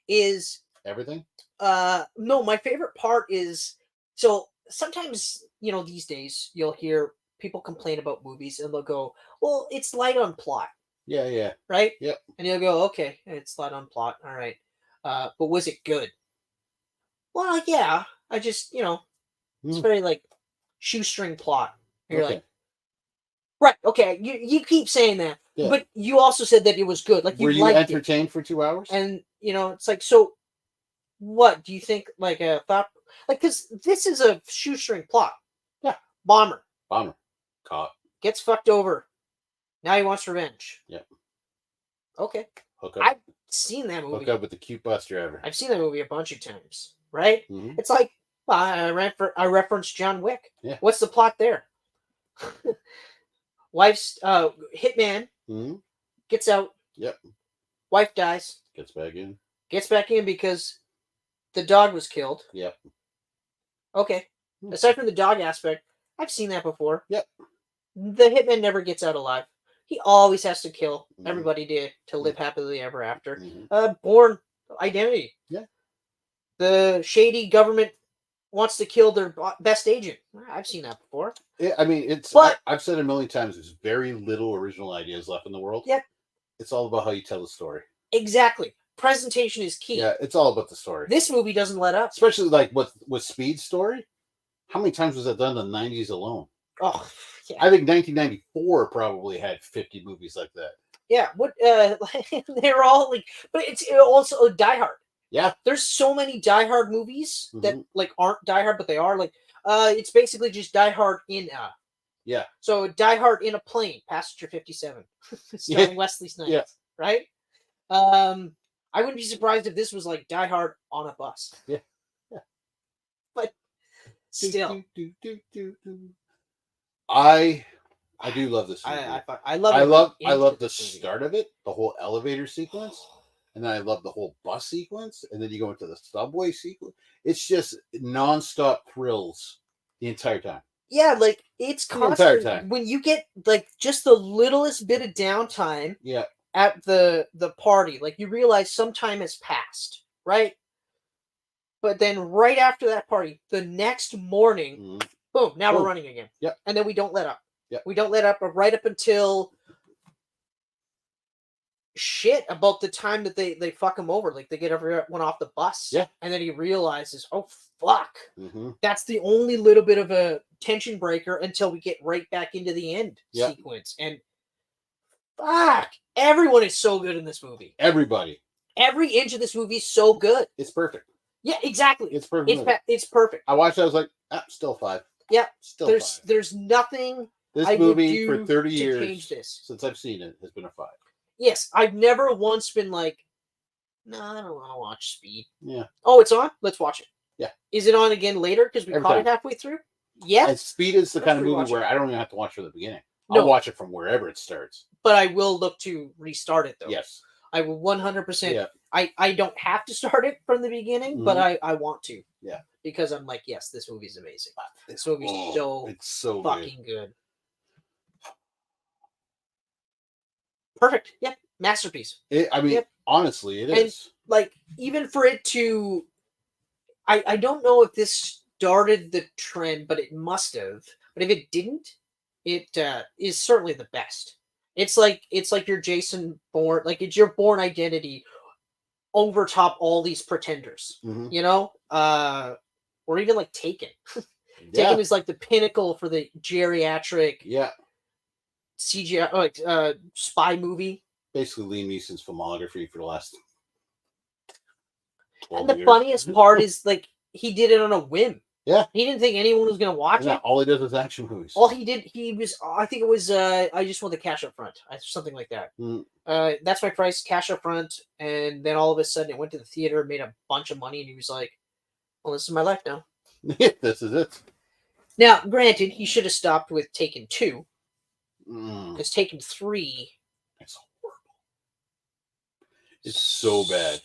is Everything. no. My favorite part is so sometimes these days you'll hear people complain about movies and they'll go, "Well, it's light on plot." Yeah. Right? Yep. And you'll go, okay, it's light on plot. All right. But was it good? Well, yeah. I just, it's very like shoestring plot. And you're Okay. like, right, okay, you keep saying that. Yeah. But you also said that it was good. Like Were you liked it. entertained for 2 hours? And it's like, so what do you think like a thought like because this is a shoestring plot. Yeah. Bomber Caught. gets fucked over. Now he wants revenge. Yeah. Okay. Hook up. I've seen that movie. Hook up with the cute bus driver. I've seen that movie a bunch of times, right? Mhm. It's like I referenced John Wick. Yeah. What's the plot there? Wife's hitman Mhm. gets out. Yep. Wife dies. Gets back in. Gets back in because the dog was killed. Yep. Okay. Aside from the dog aspect, I've seen that before. Yep. The hitman never gets out alive. He always has to kill Mhm. everybody to live happily ever after. Mhm. Born identity. Yeah. The shady government wants to kill their best agent. I've seen that before. I mean, it's. But- I've said it a million times. There's very little original ideas left in the world. Yep. It's all about how you tell the story. Exactly. Presentation is key. Yeah, it's all about the story. This movie doesn't let up. Especially like with Speed's story. How many times was that done in the 90s alone? Oh, yeah. I think 1994 probably had 50 movies like that. Yeah, what they're all like, but it's also Die Hard. Yeah. There's so many Die Hard movies that Mhm. like aren't Die Hard, but they are like it's basically just Die Hard in Yeah. So Die Hard in a plane, Passenger 57, starring Wesley Snipes, Yeah. right? I wouldn't be surprised if this was like Die Hard on a bus. Yeah. Yeah. But still, I do love this movie. I love I love the start of it, the whole elevator sequence, and then I love the whole bus sequence, and then you go into the subway sequence. It's just nonstop thrills the entire time. Yeah, like it's The entire constant. time. When you get like just the littlest bit of downtime Yeah. at the party, like you realize some time has passed, right? But then right after that party, the next morning, Mhm. boom, now Boom. we're running again. Yep. And then we don't let up. Yep. We don't let up right up until shit about the time that they fuck him over. Like they get everyone off the bus. Yeah. And then he realizes, oh fuck. Mm-hmm. That's the only little bit of a tension breaker until we get right back into the end Yeah. sequence. And fuck, everyone is so good in this movie. Everybody. Every inch of this movie is so good. It's perfect. Yeah, exactly. It's perfect. It's perfect. I watched it, I was like, still 5. Yeah. Still There's 5. there's nothing This I would movie do for 30 to years change this. since I've seen it has been a 5. Yes, I've never once been like, no, I don't want to watch Speed. Yeah. Oh, it's on? Let's watch it. Yeah. Is it on again later because we Every caught time. it halfway through? Yeah. And Speed is the Let's kind of movie rewatch it. where I don't even have to watch from the beginning. No. I'll watch it from wherever it starts. But I will look to restart it though. Yes. I will 100%. Yeah. I don't have to start it from the beginning, but I want to. Yeah. Because I'm like, yes, this movie's amazing. This movie's It's so fucking good. Perfect. Yeah. Masterpiece. I mean, Yep. honestly, it And- is. Like, even for it to I don't know if this started the trend, but it must have. But if it didn't, it is certainly the best. It's like your Jason Bourne, like it's your Bourne identity over top all these pretenders. Mhm. You know? Or even like Taken. Yeah. Taken is like the pinnacle for the geriatric Yeah. CGI like spy movie. Basically, Liam Neeson's filmography for the last 12 And the years. funniest part is like he did it on a whim. Yeah. He didn't think anyone was gonna watch Yeah, it. all he does is action movies. All he did, I think it was, I just want the cash up front, something like that. Mm. That's my price, cash up front, and then all of a sudden it went to the theater, made a bunch of money, and he was like, "Well, this is my life now." This is it. Now, granted, he should have stopped with Taken 2, Mm. because Taken 3, It's horrible. It's so bad.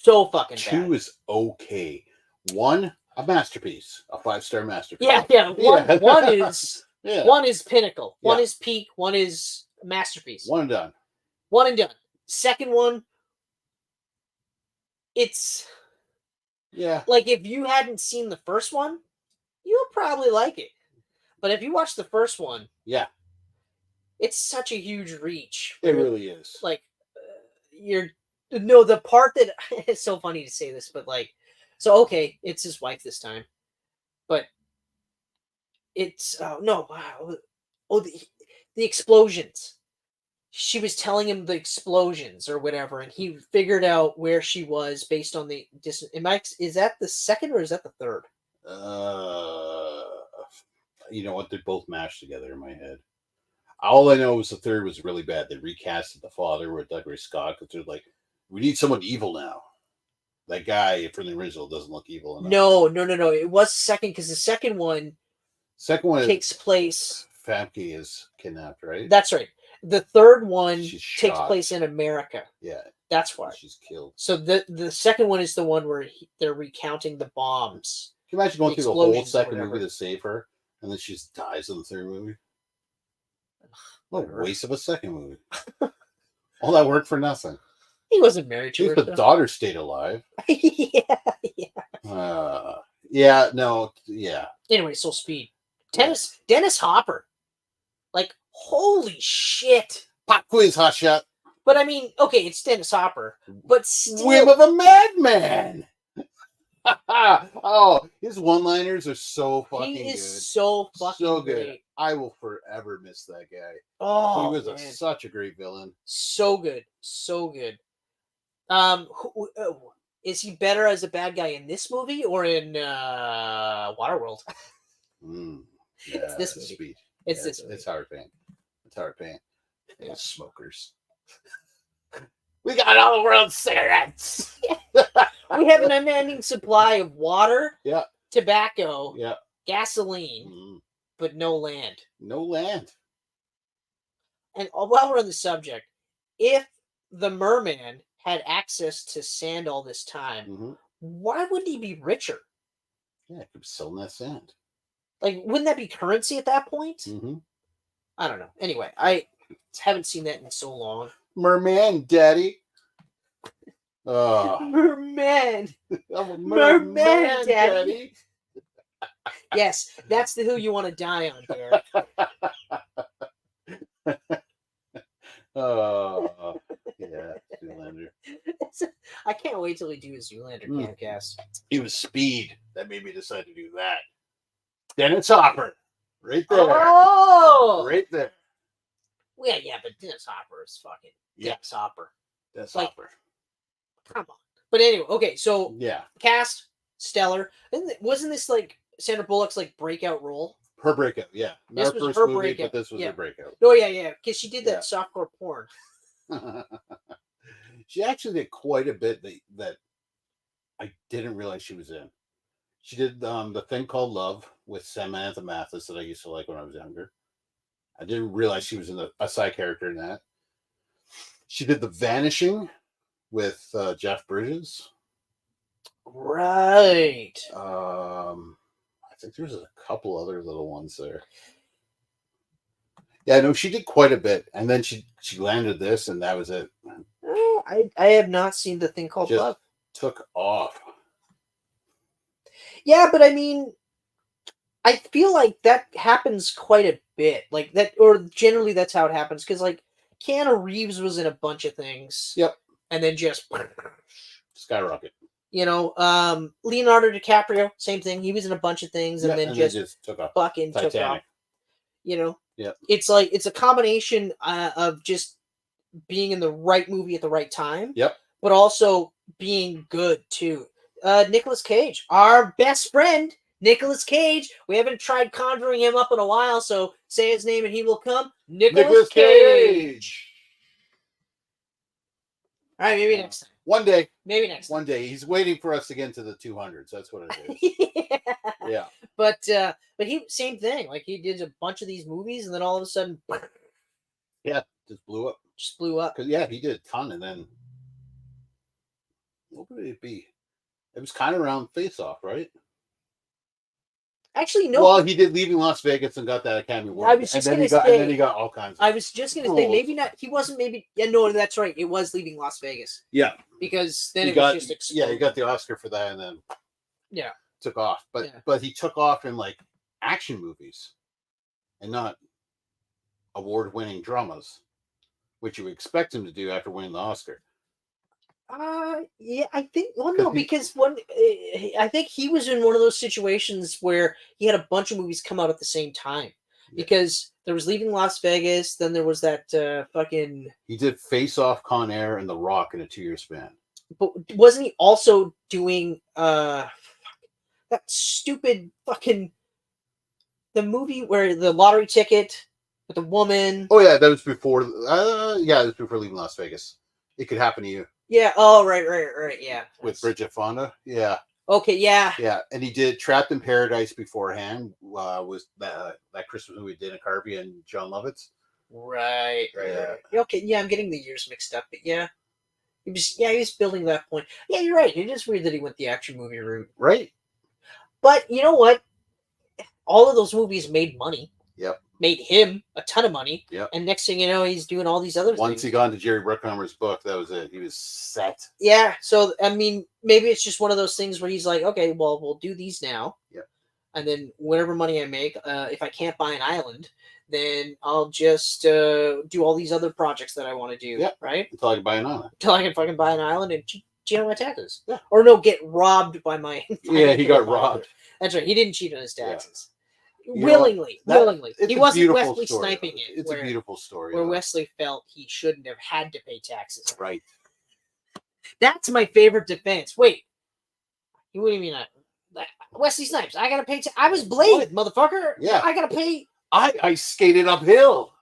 so fucking 2 bad. is okay. 1, a masterpiece, a 5-star masterpiece. Yeah. Yeah. One is Yeah. one is pinnacle, one Yeah. is peak, one is masterpiece. One and done. One and done. Second one, it's Yeah. like if you hadn't seen the first one, you'll probably like it. But if you watch the first one, Yeah. it's such a huge reach. It where, really is. like the part that it's so funny to say this, but like, so okay, it's his wife this time, but it's no, wow, the explosions. She was telling him the explosions or whatever, and he figured out where she was based on the distance. Is that the second or is that the third? You know what? They're both mashed together in my head. All I know is the third was really bad. They recasted the father with Douglas Scott because they're like, we need someone evil now. That guy from the original doesn't look evil enough. No. It was second because the second one Second one takes place. Famke is kidnapped, right? That's right. The third one She's takes shot. place in America. Yeah. That's why. She's killed. So the second one is the one where they're recounting the bombs. Can you imagine going through the whole explosions or second whatever. movie to save her, and then she just dies in the third movie? What a Whatever. waste of a second movie. All that work for nothing. He wasn't married At to least her. the daughter stayed alive. Yeah. Yeah, no, yeah. Anyway, so Speed. Dennis Hopper. Like, holy shit. Pop quiz, hotshot. But I mean, okay, it's Dennis Hopper, but still. Whim of a madman. Oh, his one-liners are so fucking he is good. so fucking So good. great. I will forever miss that guy. Oh, He was man. such a great villain. So good. So good. Is he better as a bad guy in this movie or in Waterworld? Yeah, this movie. Speed. It's Yeah, this movie. It's hard pain. It's hard pain. Yeah, smokers. We got all the world's cigarettes. We have an unending supply of water, Yeah, tobacco, yeah. gasoline, but no land. No land. And while we're on the subject, if the merman had access to sand all this time, why wouldn't he be richer? Yeah, he was selling that sand. Like, wouldn't that be currency at that point? I don't know. Anyway, I haven't seen that in so long. Merman, daddy. Oh. Merman. I'm a Merman, daddy. Yes, that's the hill you want to die on, Derek. Oh, yeah, Zoolander. I can't wait till we do a Zoolander Camcast. It was Speed that made me decide to do that. Dennis Hopper. Right there. Oh! Right there. Yeah, but Dennis Hopper is fucking Dennis Hopper. Dennis Like, Hopper. Come on. But anyway, okay, so Yeah. cast, stellar. Wasn't this like Sandra Bullock's like breakout role? Her breakout, yeah. Not This her was first her movie, breakout. but this was Yeah. her breakout. Oh, yeah, because she did that softcore porn. She actually did quite a bit that I didn't realize she was in. She did the thing called Love with Samantha Mathis that I used to like when I was younger. I didn't realize she was in a side character in that. She did The Vanishing with Jeff Bridges. Right. I think there's a couple other little ones there. Yeah, no, she did quite a bit, and then she landed this, and that was it. Oh, I have not seen the thing called Just Love. took off. Yeah, but I mean, I feel like that happens quite a bit. Like that, or generally that's how it happens. Because like Keanu Reeves was in a bunch of things. Yep. And then just Skyrocket. Leonardo DiCaprio, same thing. He was in a bunch of things, and then just took off. fucking Titanic. took off. Yeah. It's like it's a combination of just being in the right movie at the right time. Yep. But also being good too. Nicolas Cage, our best friend, Nicolas Cage. We haven't tried conjuring him up in a while, so say his name and he will come. Nicolas Cage. All right, maybe next time. One day. Maybe next time. One day. He's waiting for us to get into the 200s. That's what it is. Yeah. But he same thing. Like he did a bunch of these movies, and then all of a sudden, yeah, just blew up. Just blew up. Cause he did a ton, and then what would it be? It was kind of around Face Off, right? Actually, no. Well, he did Leaving Las Vegas and got that Academy Award. I was just and gonna then say. he got all kinds. I was just gonna say maybe not. He wasn't. Maybe no. That's right. It was Leaving Las Vegas. Yeah. Because then it was just exploded. Yeah, he got the Oscar for that, and then took off. But he took off in like action movies, and not award-winning dramas, which you expect him to do after winning the Oscar. Yeah, I think. Well, no, because I think he was in one of those situations where he had a bunch of movies come out at the same time. Yeah. Because there was Leaving Las Vegas, then there was that fucking. He did Face Off, Con Air, and The Rock in a 2-year span. But wasn't he also doing that stupid fucking the movie where the lottery ticket with the woman? Oh yeah, that was before. Yeah, it was before Leaving Las Vegas. It Could Happen to You. Yeah. Oh, right. Yeah. With Bridget Fonda. Yeah. Okay. Yeah. Yeah, and he did Trapped in Paradise beforehand. Was that Christmas movie with Dana Carvey and John Lovitz? Right. Okay. Yeah, I'm getting the years mixed up, but yeah. He was building that point. Yeah, you're right. It is weird that he went the action movie route. Right? But you know what? All of those movies made money. Yep. Made him a ton of money. Yep. And next thing you know, he's doing all these other things. Once he got into Jerry Bruckheimer's book, that was it. He was set. Yeah. So, I mean, maybe it's just one of those things where he's like, okay, well, we'll do these now. Yep. And then whatever money I make, if I can't buy an island, then I'll just do all these other projects that I want to do. Yep. Right? Until I can buy an island. Until I can fucking buy an island and cheat on my taxes. Yeah. Or no, get robbed by my... Yeah, he got robbed. That's right. He didn't cheat on his taxes. Yeah. Willingly. He wasn't Wesley story. sniping it. It's a beautiful story. Where though. Wesley felt he shouldn't have had to pay taxes. Right. That's my favorite defense. Wait. What do you mean? Wesley Snipes. I gotta pay. I was Blade, motherfucker. Yeah. I gotta pay. I skated uphill.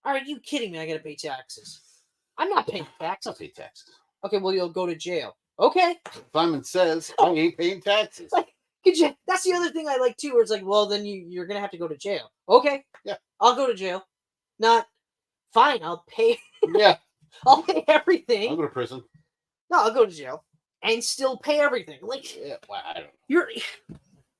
Are you kidding me? I gotta pay taxes. I'm not paying taxes. I'll pay taxes. Okay, well, you'll go to jail. Okay. Simon says I ain't paying taxes. Like, that's the other thing I like too, where it's like, well, then you're gonna have to go to jail. Okay. Yeah. I'll go to jail. Not fine. I'll pay. Yeah. I'll pay everything. I'll go to prison. No, I'll go to jail and still pay everything. Like, Yeah, well, I don't know. you're.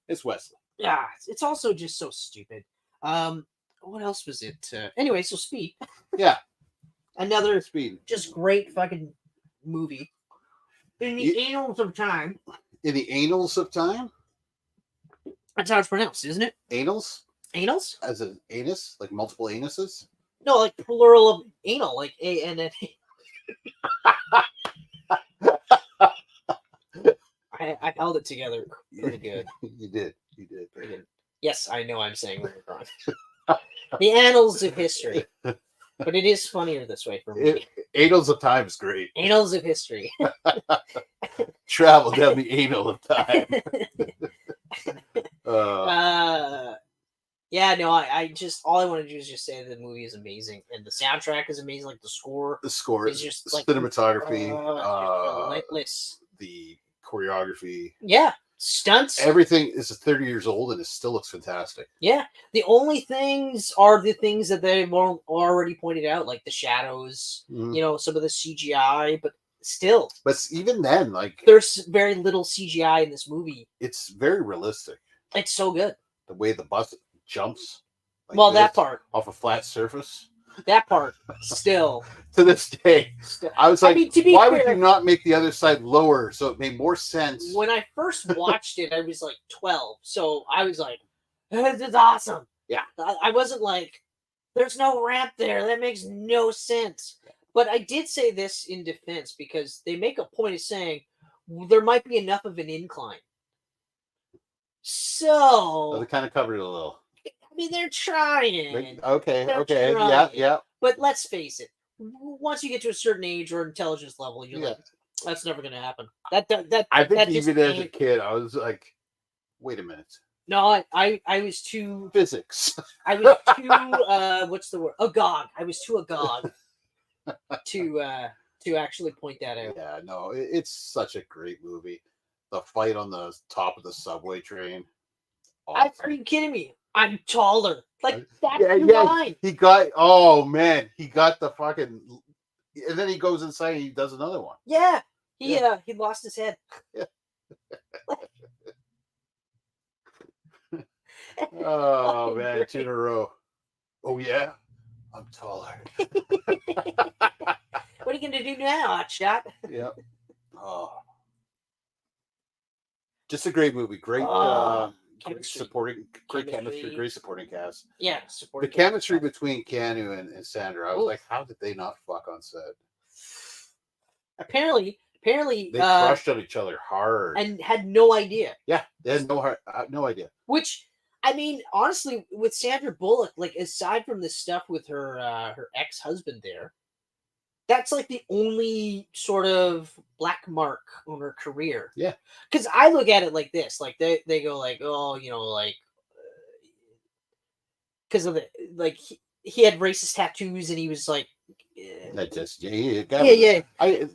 It's Wesley. Yeah, it's also just so stupid. What else was it? Anyway, so Speed. Yeah. Another Speed. just great fucking movie. In the annals of time. In the annals of time? That's how it's pronounced, isn't it? Annals? Annals? As an anus? Like multiple anuses? No, like plural of anal, like A-N-N. I held it together pretty good. You did. You did. Pretty good. Yes, I know I'm saying it wrong. The annals of history. But it is funnier this way for me. Annals of time is great. Annals of history. Travel down the anal of time. Yeah, no, I just all I want to do is just say that the movie is amazing and the soundtrack is amazing. Like the score is just like cinematography, relentless. The choreography, yeah, stunts. Everything is 30 years old and it still looks fantastic. Yeah, the only things are the things that they've already pointed out, like the shadows. You know, some of the CGI, but still. But even then, like there's very little CGI in this movie. It's very realistic. It's so good. The way the bus jumps. Like well, that part off a flat surface. That part still to this day. I was like, why would you not make the other side lower so it made more sense? When I first watched it, I was like 12, so I was like, "This is awesome." Yeah, I wasn't like, "There's no ramp there. That makes no sense." But I did say this in defense because they make a point of saying there might be enough of an incline. So they kind of covered it a little. I mean, they're trying. Okay, they're okay, trying. yeah. But let's face it. Once you get to a certain age or intelligence level, you're like, that's never going to happen. That I think that even as a kid, I was like, wait a minute. No, I was too physics. I was too what's the word? Agog. I was too agog to actually point that out. Yeah, no, it's such a great movie. The fight on the top of the subway train. Awesome. Are you kidding me? I'm taller. Like that's your line. He got he got the fucking, and then he goes inside and he does another one. Yeah. He lost his head. Yeah. Oh man, 2 in a row. Oh yeah, I'm taller. What are you gonna do now, hotshot? Yep. Oh, just a great movie. Great, great supporting, great chemistry, great supporting cast. Yeah, the chemistry between Keanu and Sandra. I was like, how did they not fuck on set? Apparently they crushed on each other hard and had no idea. Yeah, they had no idea. Which, I mean, honestly, with Sandra Bullock, like aside from the stuff with her her ex-husband there, that's like the only sort of black mark on her career. Yeah, because I look at it like this: like they go like, oh, you know, like because of the like he had racist tattoos and he was like. That just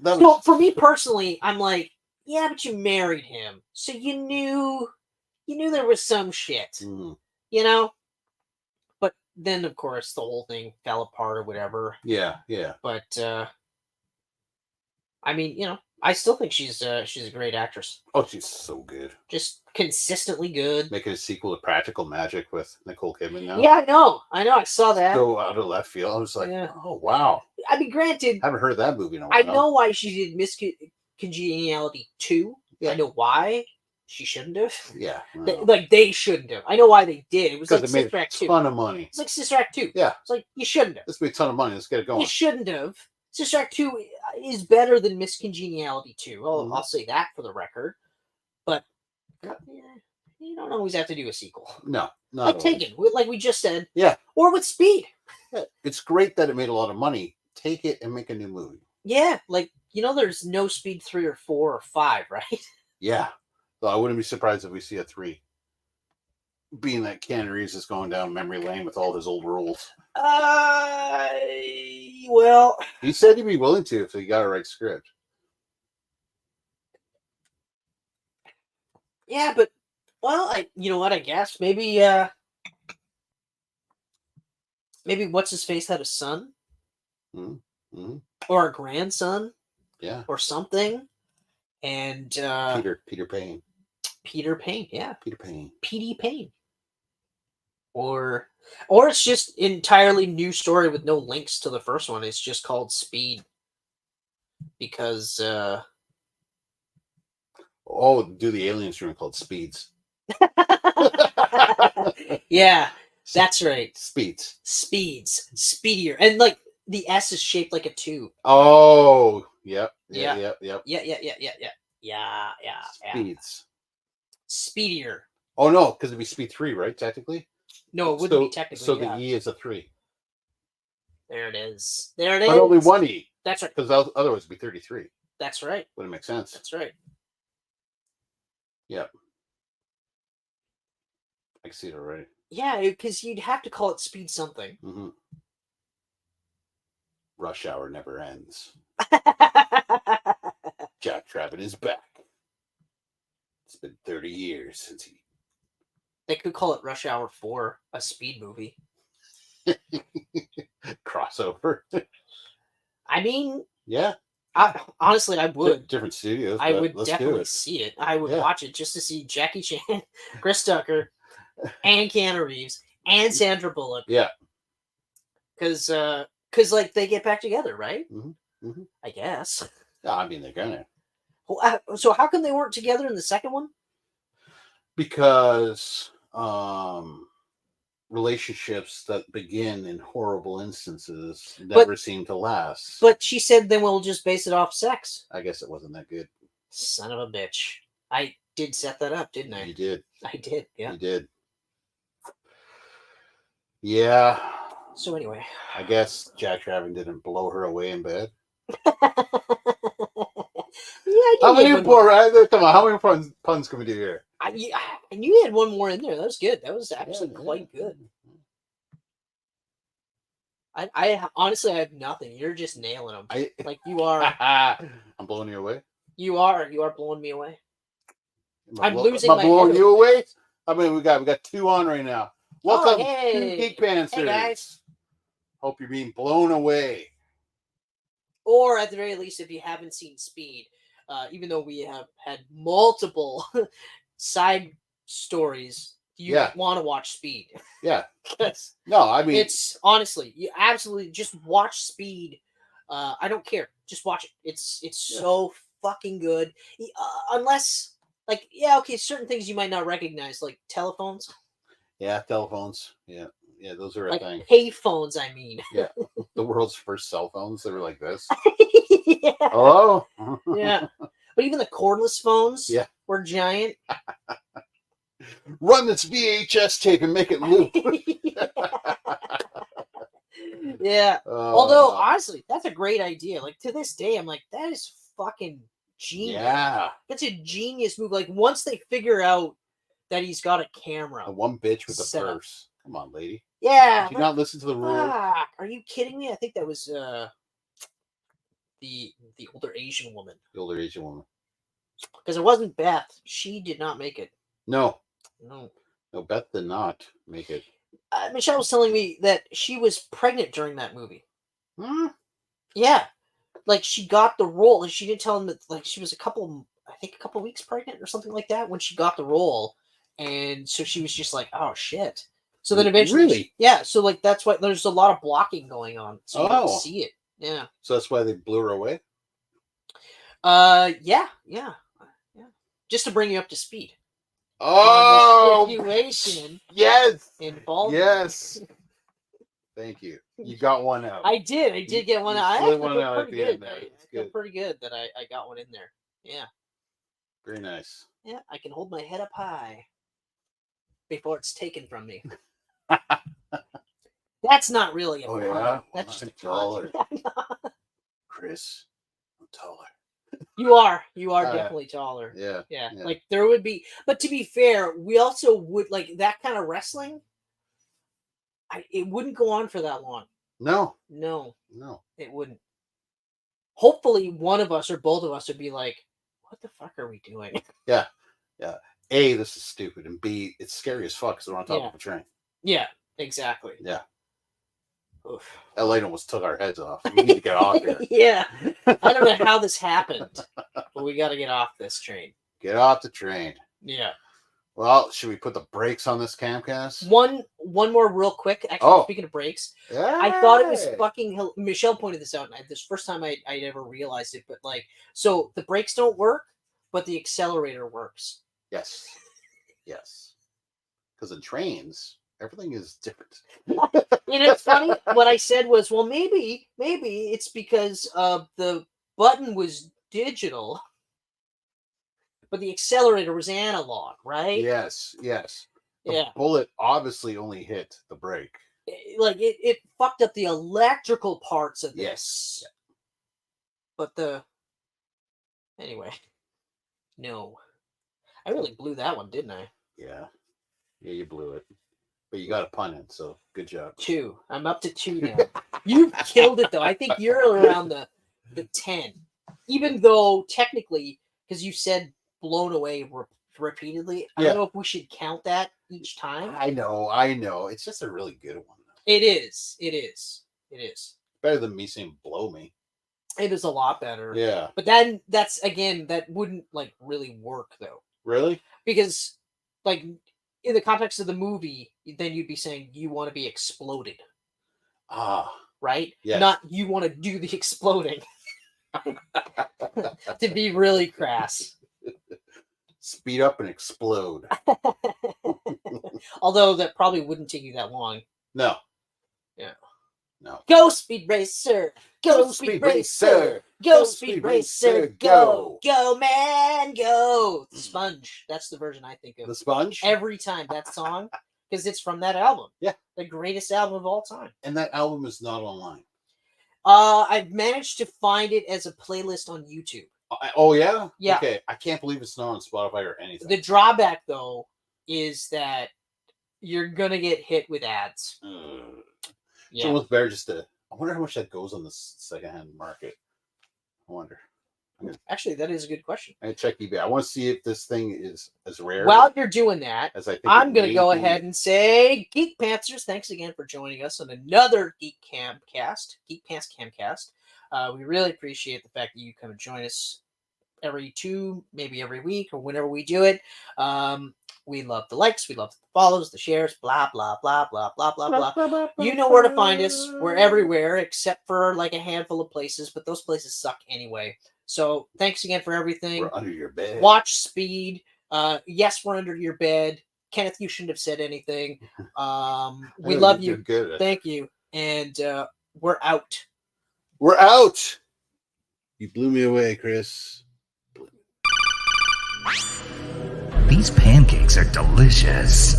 So for me personally, I'm like, yeah, but you married him, so you knew there was some shit, you know. But then, of course, the whole thing fell apart or whatever. Yeah. But I mean, I still think she's a great actress. Oh, she's so good. Just consistently good. Making a sequel to Practical Magic with Nicole Kidman now. Yeah, I know. I saw that. So out of left field, I was like, Yeah. oh wow. I mean, granted, I haven't heard that movie in a while. I know why she did Miss Congeniality 2. Yeah. I know why she shouldn't have. Yeah. They shouldn't have. I know why they did. It was like Because it made Sister Act a 2. ton of money. It's like Sister Act 2. Yeah. It's like, you shouldn't have. This made a ton of money. Let's get it going. You shouldn't have. Sister Act 2 is better than Miss Congeniality 2. I'll say that for the record. But you don't always have to do a sequel. No. Like Taken, like we just said. Yeah. Or with Speed. Yeah. It's great that it made a lot of money. Take it and make a new movie. Yeah. Like, there's no Speed 3 or 4 or 5, right? Yeah. So I wouldn't be surprised if we see a 3. Being that Keanu Reeves is going down memory lane with all his old roles. Well, he said he'd be willing to if he got a right script. Yeah, but you know what? I guess maybe what's his face had a son, or a grandson, or something, and Peter Payne. Peter Payne, yeah, Peter Payne, Petey Payne, or it's just entirely new story with no links to the first one. It's just called Speed because do the aliens room called Speeds. Yeah, that's right. Speeds, speedier, and like the S is shaped like a 2. Oh, yep. Yeah. Speeds. Speedier. Oh no, because it'd be Speed 3, right? Technically. No, it wouldn't be technically. So the E is a 3. There it is. But only one E. That's right. Because otherwise it'd be 33. That's right. Wouldn't make sense. That's right. Yep. I can see it already. Yeah, because you'd have to call it Speed something. Mm-hmm. Rush Hour never ends. Jack Traven is back. It's been 30 years since he... They could call it Rush Hour 4, a speed movie. Crossover. I mean... Yeah. Honestly, I would. Different studios. I would definitely see it. I would watch it just to see Jackie Chan, Chris Tucker, and Keanu Reeves, and Sandra Bullock. Yeah. Because like, they get back together, right? Mm-hmm. Mm-hmm. I guess. Yeah, I mean, they're gonna. Well, so how come they weren't together in the second one? Because relationships that begin in horrible instances never seem to last. But she said, then we'll just base it off sex. I guess it wasn't that good. Son of a bitch. I did set that up, didn't I? You did. I did, yeah. You did. Yeah. So anyway. I guess Jack Traven didn't blow her away in bed. How many more? Come on, how many puns can we do here? And you had one more in there. That was good. That was actually quite good. I honestly, I have nothing. You're just nailing them. Like you are. I'm blowing you away. You are blowing me away. I'm losing my my blowing head you away. I mean, we got 2 on right now. Welcome to Geek Pantsers. Hey guys. Hope you're being blown away. Or at the very least, if you haven't seen Speed, even though we have had multiple side stories, you want to watch Speed. Yeah. No, I mean, it's honestly, you absolutely just watch Speed. I don't care. Just watch it. It's so fucking good. Unless, like, certain things you might not recognize, like telephones. Yeah, telephones. Yeah, those are a thing. Pay phones, I mean. Yeah, the world's first cell phones. They were like this. Yeah. Hello? Yeah. But even the cordless phones were giant. Run this VHS tape and make it loop. Yeah. Although, honestly, that's a great idea. Like, to this day, I'm like, that is fucking genius. Yeah. That's a genius move. Like, once they figure out that he's got a camera. A one bitch with a purse. Come on, lady. Yeah. Did you not listen to the rules? Are you kidding me? I think that was the older Asian woman. The older Asian woman. Because it wasn't Beth. She did not make it. No, Beth did not make it. Michelle was telling me that she was pregnant during that movie. Huh? Yeah. like she got the role, and she didn't tell him that like she was a couple weeks pregnant or something like that when she got the role, and so she was just like, oh shit. So then eventually, Really? yeah. So like that's why there's a lot of blocking going on, so you don't see it. Yeah. So that's why they blew her away. Yeah. Just to bring you up to speed. Oh, situation. Yes. Involved. Yes. Thank you. You got one out. I did get one You out. I slid actually one feel out at pretty the end good. there. I It's feel good. pretty good that I got one in there. Yeah. Very nice. Yeah, I can hold my head up high before it's taken from me. That's not really a Oh, pun. yeah? That's just a Taller. pun. Chris, I'm taller. You are yeah. definitely taller. Yeah. Yeah. Like there would be, but to be fair, we also would like that kind of wrestling. It wouldn't go on for that long. No. No, No. it wouldn't. Hopefully, one of us or both of us would be like, "What the fuck are we doing?" Yeah. Yeah. A, this is stupid, and B, it's scary as fuck because they're on top of a train. Yeah, exactly. Yeah. Oof. That light almost took our heads off. We need to get off here. Yeah. I don't know how this happened, but we got to get off this train. Get off the train. Yeah. Well, should we put the brakes on this Camcast? One more real quick. Actually, speaking of brakes, I thought it was fucking. Michelle pointed this out, and this first time I ever realized it. But like, so the brakes don't work, but the accelerator works. Yes. Yes. Because in trains, everything is different. You know, it's funny. What I said was, well, maybe it's because the button was digital, but the accelerator was analog, right? Yes. Yes. The bullet obviously only hit the brake. It fucked up the electrical parts of this. Yes. But anyway, no. I really blew that one, didn't I? Yeah. Yeah, you blew it. But you got a pun in, so good job. 2. I'm up to 2 now. You killed it, though. I think you're around the 10. Even though, technically, because you said blown away repeatedly, I don't know if we should count that each time. I know. It's just a really good one. It is. Better than me saying blow me. It is a lot better. Yeah. But then, that wouldn't, like, really work, though. Really? Because, like, in the context of the movie, then you'd be saying you want to be exploded. Right? Yes. Not you want to do the exploding. To be really crass. Speed up and explode. Although that probably wouldn't take you that long. No. Yeah. No. Go Speed Racer! Go Speed Racer! Go Speed Racer! Go! Go, man! Go! The Sponge. That's the version I think of. The Sponge? Every time, that song. Because it's from that album. Yeah. The greatest album of all time. And that album is not online. I've managed to find it as a playlist on YouTube. Oh, yeah? Yeah. Okay. I can't believe it's not on Spotify or anything. The drawback, though, is that you're going to get hit with ads. It's almost better just to... I wonder how much that goes on the secondhand market. I wonder. Actually, that is a good question. I check eBay. I want to see if this thing is as rare. While you're doing that, as I think I'm going to go ahead and say, Geek Pantsers, thanks again for joining us on another Geek Camcast, Geek Pants Camcast. We really appreciate the fact that you come and join us every 2, maybe every week, or whenever we do it. We love the likes, we love the follows, the shares, blah, blah, blah, blah, blah, blah, blah. You know where to find us. We're everywhere except for like a handful of places, but those places suck anyway. So thanks again for everything. We're under your bed. Watch Speed. Yes, we're under your bed. Kenneth, you shouldn't have said anything. We love you. Good. Thank you. And we're out. We're out. You blew me away, Chris. These pancakes are delicious.